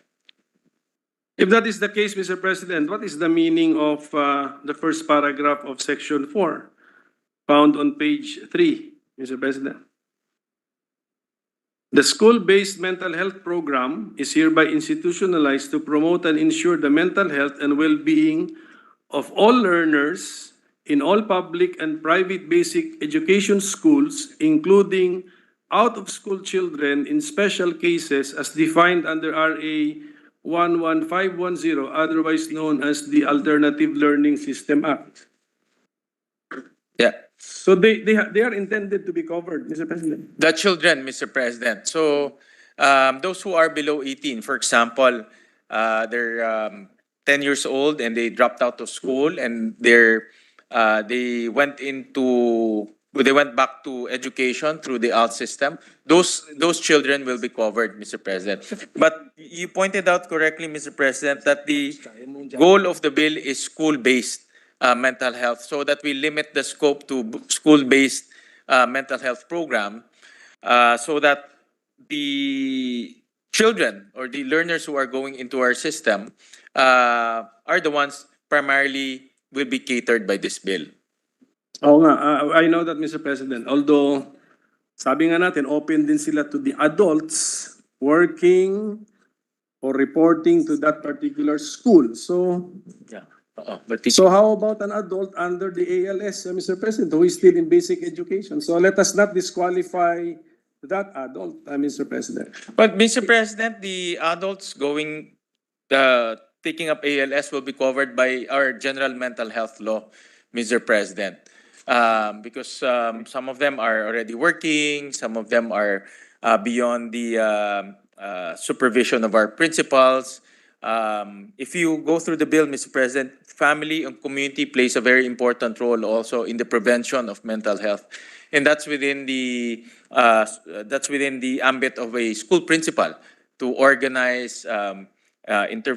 If that is the case, Mr. President, what is the meaning of the first paragraph of Section 4, found on page 3, Mr. President? The school-based mental health program is hereby institutionalized to promote and ensure the mental health and well-being of all learners in all public and private basic education schools, including out-of-school children in special cases as defined under RA 11510, otherwise known as the Alternative Learning System Act. Yeah. So they are intended to be covered, Mr. President. The children, Mr. President. So those who are below 18, for example, they're 10 years old and they dropped out of school and they went back to education through the ALT system. Those children will be covered, Mr. President. But you pointed out correctly, Mr. President, that the goal of the bill is school-based mental health, so that we limit the scope to school-based mental health program, so that the children or the learners who are going into our system are the ones primarily will be catered by this bill. Oo nga, I know that, Mr. President. Although, sabi nga natin, open din sila to the adults working or reporting to that particular school. So, Yeah. so how about an adult under the ALS, Mr. President, who is still in basic education? So let us not disqualify that adult, Mr. President. But Mr. President, the adults taking up ALS will be covered by our general mental health law, Mr. President. Because some of them are already working, some of them are beyond the supervision of our principals. If you go through the bill, Mr. President, family and community plays a very important role also in the prevention of mental health, and that's within the ambit of a school principal to organize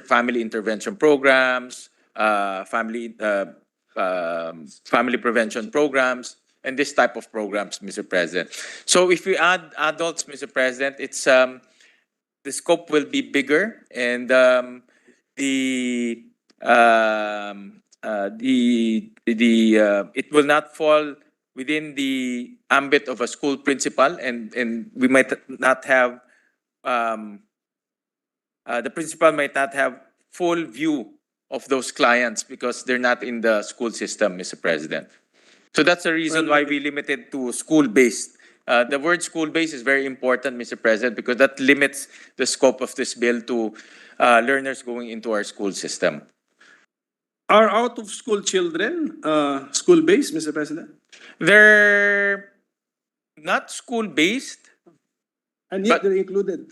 family intervention programs, family prevention programs, and this type of programs, Mr. President. So if we add adults, Mr. President, it's the scope will be bigger, and it will not fall within the ambit of a school principal, and we might not have the principal might not have full view of those clients because they're not in the school system, Mr. President. So that's the reason why we limited to school-based. The word school-based is very important, Mr. President, because that limits the scope of this bill to learners going into our school system. Are out-of-school children school-based, Mr. President? They're not school-based And yet But- they're included.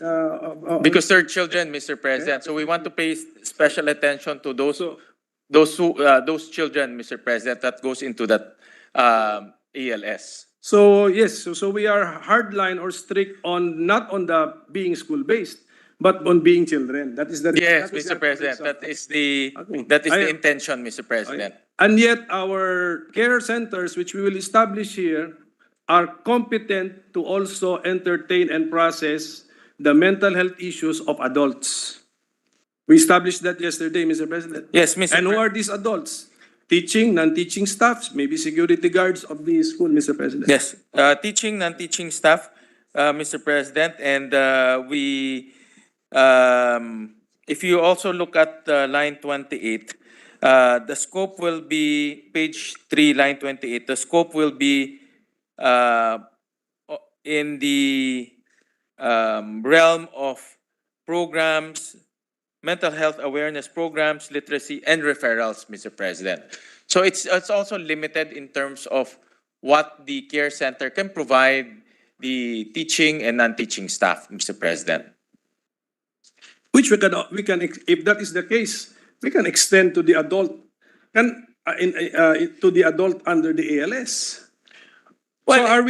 because they're children, Mr. President. So we want to pay special attention to those So, those children, Mr. President, that goes into that ALS. so yes, so we are hardline or strict on not on the being school-based, but on being children. That is the Yes, that is Mr. the- President, that is the Okay. the I- intention, Mr. President. And yet our care centers, which we will establish here, are competent to also entertain and process the mental health issues of adults. We established that yesterday, Mr. President. Yes, Mr. And who are these adults? Teaching, non-teaching staffs, maybe security guards of the school, Mr. President. Yes, teaching, non-teaching staff, Mr. President, and if you also look at line 28, the scope will be page 3, line 28. The scope will be in the realm of programs, mental health awareness programs, literacy, and referrals, Mr. President. So it's also limited in terms of what the care center can provide the teaching and non-teaching staff, Mr. President. Which we can, if that is the case, we can extend to the adult, to the adult under the ALS. So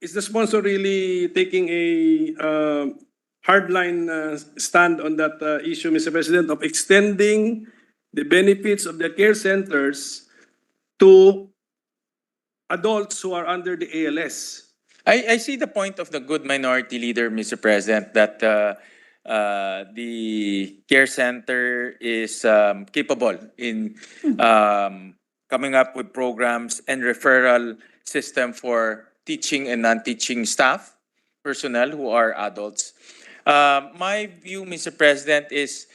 is the sponsor really taking a hardline stand on that issue, Mr. President, of extending the benefits of the care centers to adults who are under the ALS? I see the point of the good minority leader, Mr. President, that the care center is capable in coming up with programs and referral system for teaching and non-teaching staff, personnel who are adults. My view, Mr. President, is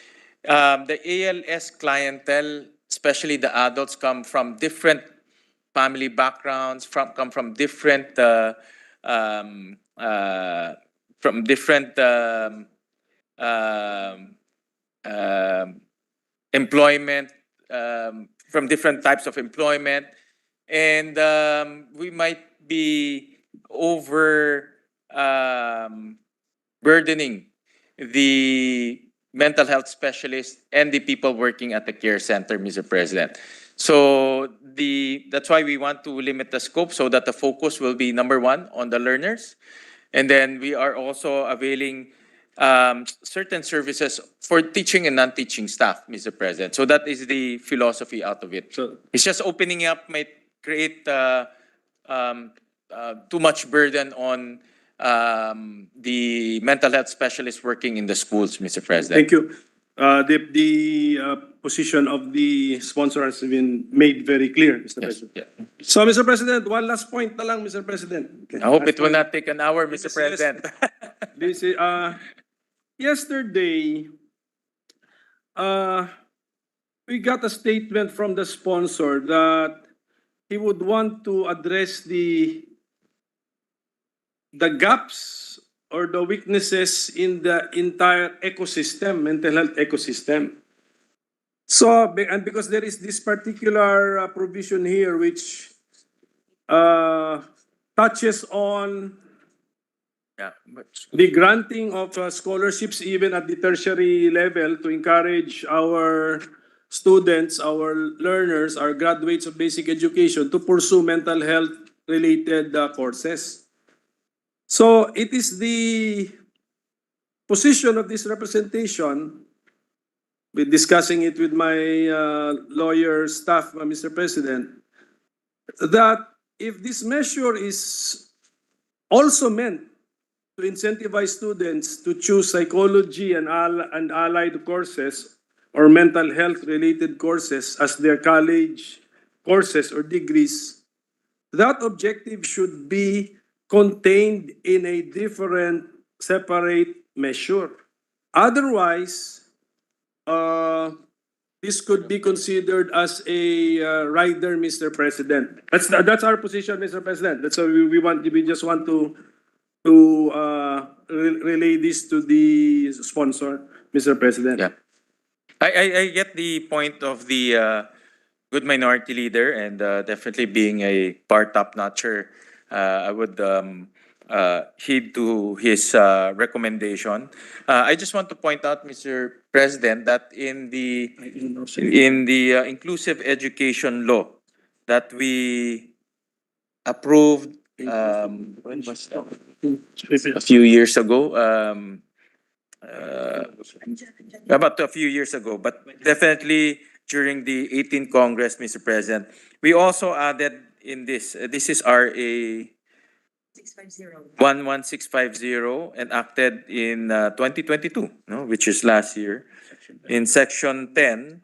the ALS clientele, especially the adults, come from different family backgrounds, come from different employment, from different types of employment, and we might be over burdening the mental health specialists and the people working at the care center, Mr. President. So that's why we want to limit the scope so that the focus will be number one on the learners. And then we are also availing certain services for teaching and non-teaching staff, Mr. President. So that is the philosophy out of it. So- It's just opening up might create too much burden on the mental health specialists working in the schools, Mr. President. Thank you. The position of the sponsor has been made very clear, Mr. Yes, President. yeah. So, Mr. President, one last point na lang, Mr. President. Okay. I hope Last it will point. not take an hour, Mr. Yes, yes. President. This is, yesterday, we got a statement from the sponsor that he would want to address the gaps or the weaknesses in the entire ecosystem, mental health ecosystem. So, and because there is this particular provision here which touches on Yeah, but the granting of scholarships even at the tertiary level to encourage our students, our learners, our graduates of basic education to pursue mental health related courses. So it is position of this representation, with discussing it with my lawyer staff, Mr. President, that if this measure is also meant to incentivize students to choose psychology and allied courses or mental health related courses as their college courses or degrees, that objective should be contained in a different, separate measure. Otherwise, this could be considered as a rider, Mr. President. That's our position, Mr. President. That's why we just want to relay this to the sponsor, Mr. President. Yeah. I get the point of the good minority leader, and definitely being a bar top-notcher, I would heed to his recommendation. I just want to point out, Mr. President, that in the inclusive education law that we approved when was that? A few years ago. About a few years ago, but definitely during the 18th Congress, Mr. President, we also added in this, this is RA 11650 enacted in 2022, no, which is last year, in Section 10,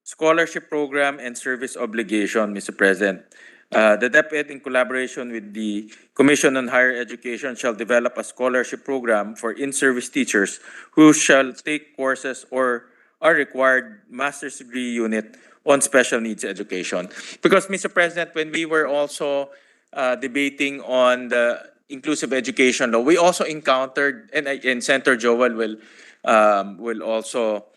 Scholarship Program and Service Obligation, Mr. President. The DepEd, in collaboration with the Commission on Higher Education, shall develop a scholarship program for in-service teachers who shall take courses or are required master's degree unit on special needs education. Because, Mr. President, when we were also debating on the inclusive education law, we also encountered, and Senator Joel will also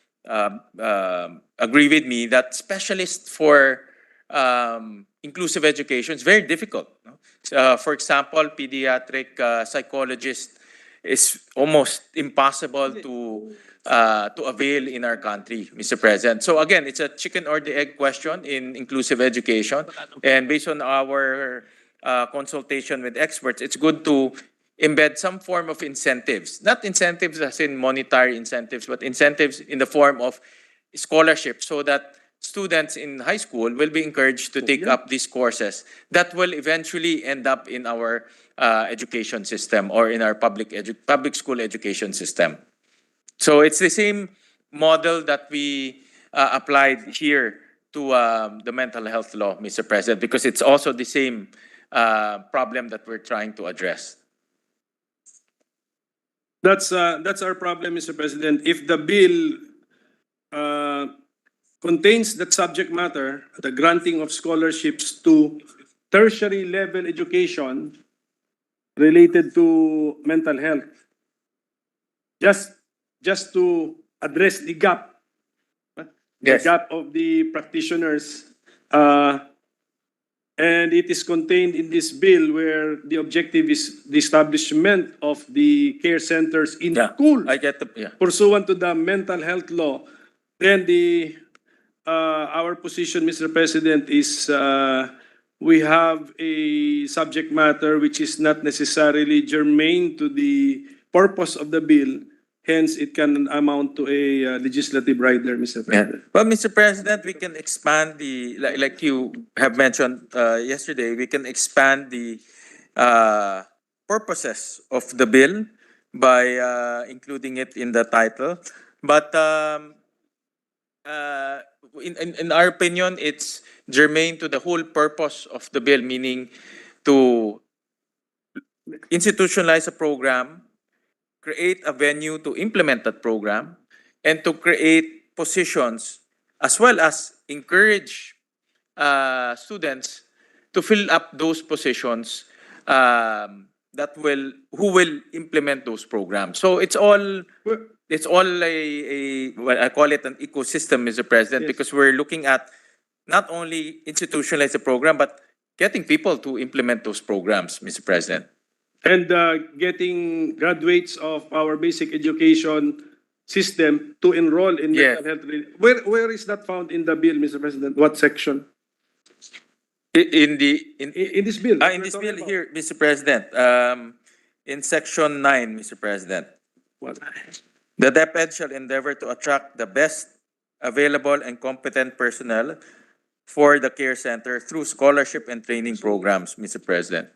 agree with me, that specialists for inclusive education is very difficult. No? For example, pediatric psychologist is almost impossible to avail in our country, Mr. President. So again, it's a chicken or the egg question in inclusive education. And based on our consultation with experts, it's good to embed some form of incentives. Not incentives as in monetary incentives, but incentives in the form of scholarships, so that students in high school will be encouraged to take up these courses that will eventually end up in our education system or in our public school education system. So it's the same model that we applied here to the mental health law, Mr. President, because it's also the same problem that we're trying to address. That's our problem, Mr. President. If the bill contains that subject matter, the granting of scholarships to tertiary level education related to mental health, just to address the gap, the gap of the practitioners, and it is contained in this bill where the objective is the establishment of the care centers in school, I get pursuant to the mental health law. Then our position, Mr. President, is we have a subject matter which is not necessarily germane to the purpose of the bill. Hence, it can amount to a legislative rider, Mr. President. Well, Mr. President, we can expand the, like you have mentioned yesterday, we can expand the purposes of the bill by including it in the title. But in our opinion, it's germane to the whole purpose of the bill, meaning to institutionalize a program, create a venue to implement that program, and to create positions as well as encourage students to fill up those positions who will implement those programs. So it's all a well, I call it an ecosystem, Mr. President, because we're looking at not only institutionalize the program, but getting people to implement those programs, Mr. President. And getting graduates of our basic education system to enroll in mental health. Where is that found in the bill, Mr. President? What section? In this bill. In In this bill here, Mr. President, in Section 9, Mr. President. What? The DepEd shall endeavor to attract the best available and competent personnel for the care center through scholarship and training programs, Mr. President.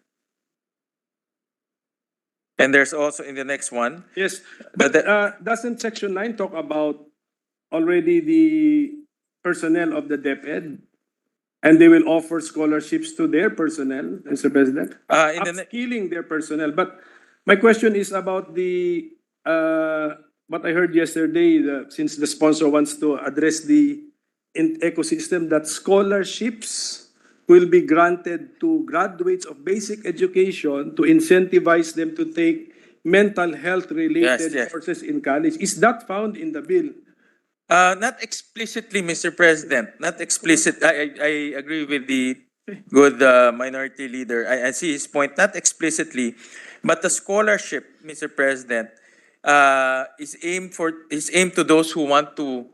And there's also in the next one, Yes, The but doesn't Section 9 talk about already the personnel of the DepEd? And they will offer scholarships to their personnel, Mr. President? in the Upskilling their personnel. But my question is about the, what I heard yesterday, since the sponsor wants to address the ecosystem, that scholarships will be granted to graduates of basic education to incentivize them to take mental health related Yes. courses in college. Is that found in the bill? Not explicitly, Mr. President, not explicit. I agree with the good minority leader. I see his point, not explicitly, but the scholarship, Mr. President, is aimed to those who want to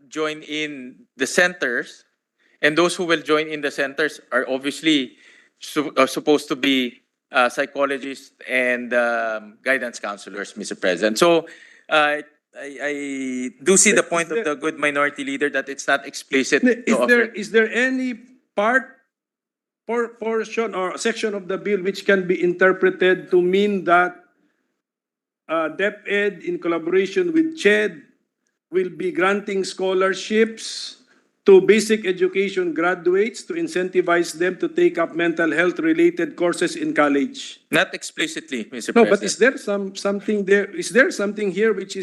join in the centers, and those who will join in the centers are obviously supposed to be psychologists and guidance counselors, Mr. President. So I do see the point of the good minority leader that it's not explicit. Is there any portion or section of the bill which can be interpreted to mean that DepEd in collaboration with CHED will be granting scholarships to basic education graduates to incentivize them to take up mental health related courses in college? Not explicitly, Mr. No, President. but is there something there? Is there something here which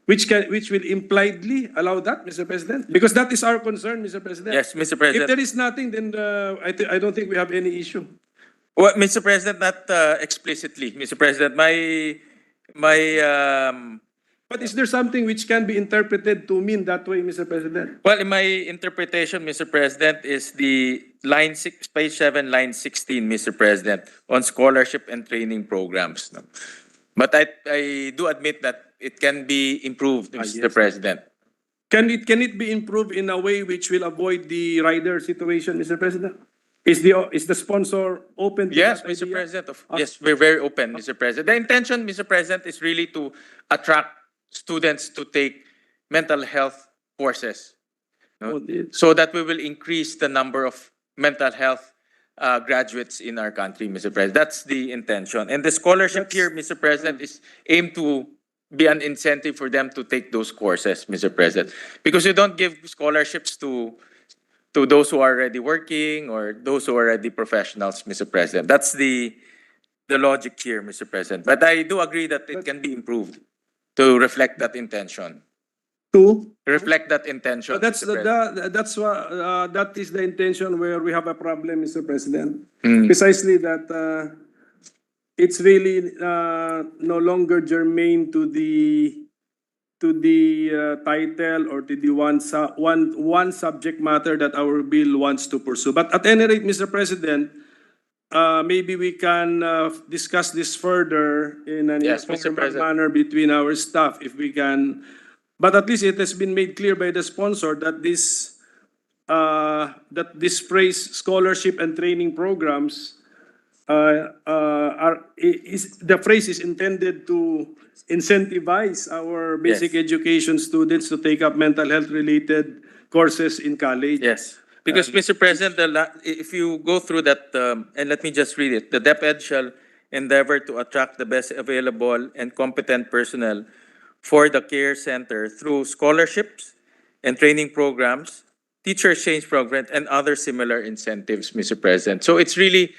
will impliedly allow that, Mr. President? Because that is our concern, Mr. President. Yes, Mr. If President. there is nothing, then I don't think we have any issue. Well, Mr. President, not explicitly, Mr. President. But is there something which can be interpreted to mean that way, Mr. President? Well, in my interpretation, Mr. President, is the page 7, line 16, Mr. President, on scholarship and training programs. No? But I do admit that it can be improved, Mr. President. Can it be improved in a way which will avoid the rider situation, Mr. President? Is the sponsor open to Yes, that Mr. idea? President. Yes, we're very open, Mr. President. The intention, Mr. President, is really to attract students to take mental health courses, no? So that we will increase the number of mental health graduates in our country, Mr. President. That's the intention. And the scholarship here, Mr. President, is aimed to be an incentive for them to take those courses, Mr. President. Because you don't give scholarships to those who are already working or those who are already professionals, Mr. President. That's the logic here, Mr. President. But I do agree that it can be improved to reflect that intention. To Reflect that intention. That's Mr. President. that is the intention where we have a problem, Mr. President. Mm. Precisely that it's really no longer germane to the title or to the one subject matter that our bill wants to pursue. But at any rate, Mr. President, maybe we can discuss this further in an Yes, Mr. informal President. manner between our staff if we can. But at least it has been made clear by the sponsor that this phrase scholarship and training programs the phrase is intended to incentivize our basic education students to take up mental health related courses in college. Yes. Because, Mr. President, if you go through that, and let me just read it, the DepEd shall endeavor to attract the best available and competent personnel for the care center through scholarships and training programs, teacher exchange programs, and other similar incentives, Mr. President. So it's really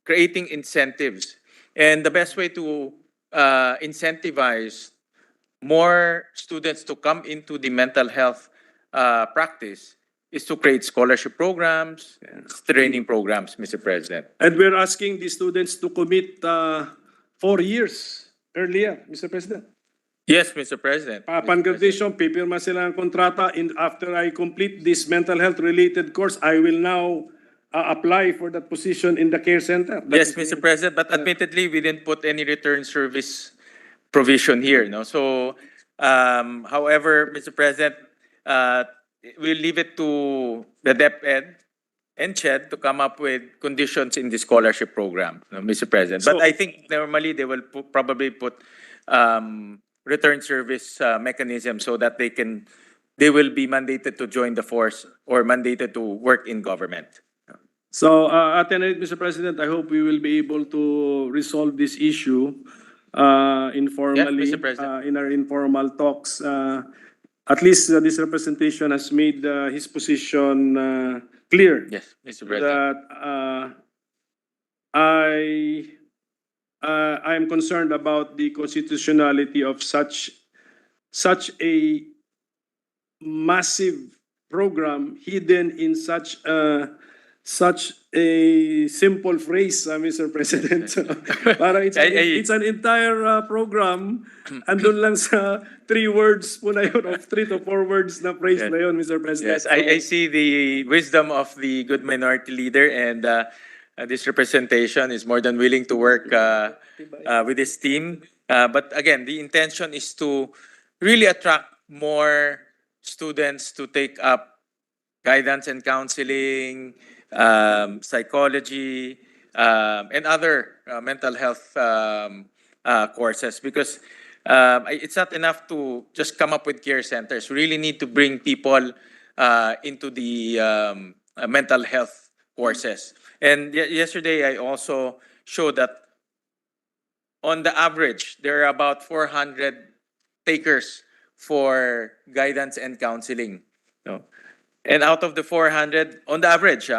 creating incentives. And the best way to incentivize more students to come into the mental health practice is to create scholarship programs, training programs, Mr. President. And we're asking the students to commit 4 years earlier, Mr. President. Yes, Mr. President. Upon graduation, pipirma sila ng kontrata. After I complete this mental health related course, I will now apply for that position in the care center. Yes, Mr. President, but admittedly, we didn't put any return service provision here. No? So, however, Mr. President, we'll leave it to the DepEd and CHED to come up with conditions in the scholarship program, Mr. President. But So- I think normally they will probably put return service mechanism so that they will be mandated to join the force or mandated to work in government. So, at the end, Mr. President, I hope we will be able to resolve this issue informally, Mr. President. in our informal talks. At least this representation has made his position clear. Yes, Mr. President. That I am concerned about the constitutionality of such a massive program hidden in such a simple phrase, Mr. President. Parang it's an entire program, andun lang sa 3 words po na yun, of 3 to 4 words na phrase na yun, Mr. President. Yes, I see the wisdom of the good minority leader, and this representation is more than willing to work with his team. But again, the intention is to really attract more students to take up guidance and counseling, psychology, and other mental health courses, because it's not enough to just come up with care centers. We really need to bring people into the mental health courses. And yesterday, I also showed that on the average, there are about 400 takers for guidance and counseling. No? And out of the 400, on the average,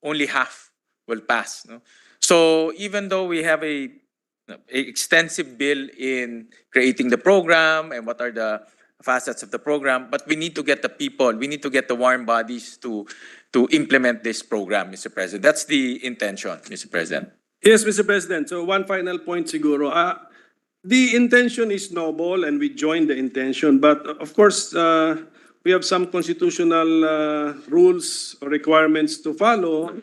only half will pass. No? So even though we have a extensive bill in creating the program and what are the facets of the program, but we need to get the people, we need to get the warm bodies to implement this program, Mr. President. That's the intention, Mr. President. Yes, Mr. President. So one final point siguro. The intention is noble and we join the intention, but of course, we have some constitutional rules or requirements to follow.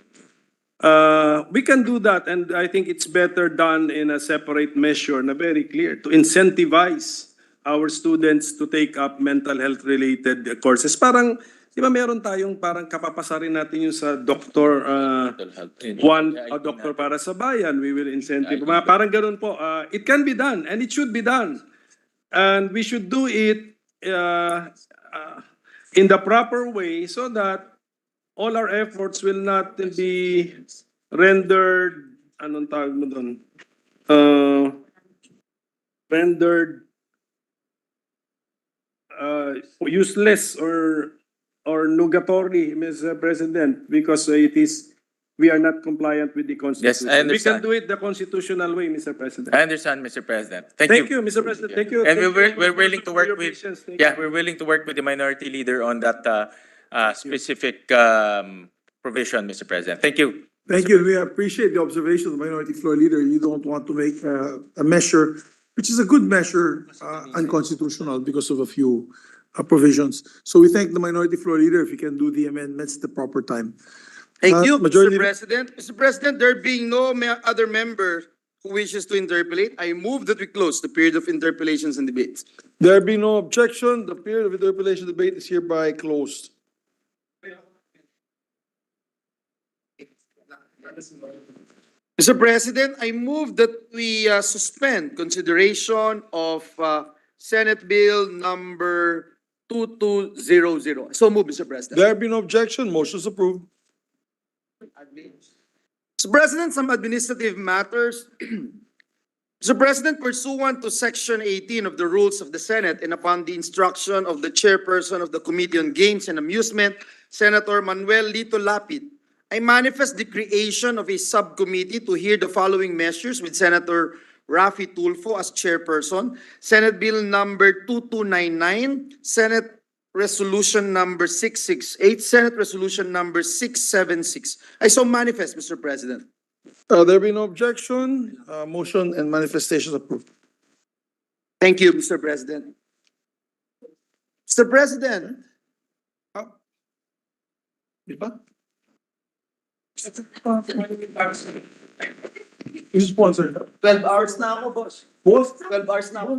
We can do that, and I think it's better done in a separate measure na very clear to incentivize our students to take up mental health related courses. Parang, di ba meron tayong parang kapapasarin natin yung sa doktor, a doctor para sa bayan, we will incentive. Parang ganun po. It can be done, and it should be done. And we should do it in the proper way so that all our efforts will not be rendered, anong tawag mo doon? Rendered useless or nugatory, Mr. President, because we are not compliant with the Constitution. Yes, I We can understand. do it the constitutional way, Mr. President. I understand, Mr. President. Thank Thank you. you, Mr. President. Thank you. And Thank we're you willing to for work your with, patience. Thank you. we're willing to work with the minority leader on that specific provision, Mr. President. Thank you. Thank you. We appreciate the observation of the Minority Floor Leader. You don't want to make a measure, which is a good measure, unconstitutional because of a few provisions. So we thank the Minority Floor Leader if he can do the amendments at the proper time. Thank you, Majority Mr. Leader- President. Mr. President, there being no other member who wishes to interpolate, I move that we close the period of interpellations and debates. There be no objection. The period of interpellation debate is hereby closed. Mr. President, I move that we suspend consideration of Senate Bill number 2200. So move, Mr. President. There be no objection. Motion is approved. Mr. President, some administrative matters. Mr. President, pursuant to Section 18 of the Rules of the Senate and upon the instruction of the Chairperson of the Committee on Games and Amusement, Senator Manuel Lito Lapid, I manifest the creation of a subcommittee to hear the following measures with Senator Raffy Tulfo as chairperson. Senate Bill number 2299, Senate Resolution number 668, Senate Resolution number 676. I so manifest, Mr. President. There be no objection. Motion and manifestation approved. Thank you, Mr. President. Mr. President, Di ba? Who's sponsored? 12 hours na ako, boss. 12 hours now.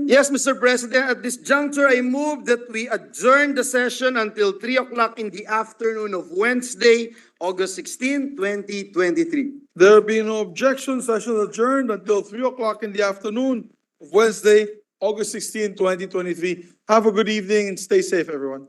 Yes, Mr. President, at this juncture, I move that we adjourn the session until 3 o'clock in the afternoon of Wednesday, August 16, 2023. There be no objection, session adjourned until 3 o'clock in the afternoon of Wednesday, August 16, 2023. Have a good evening and stay safe, everyone.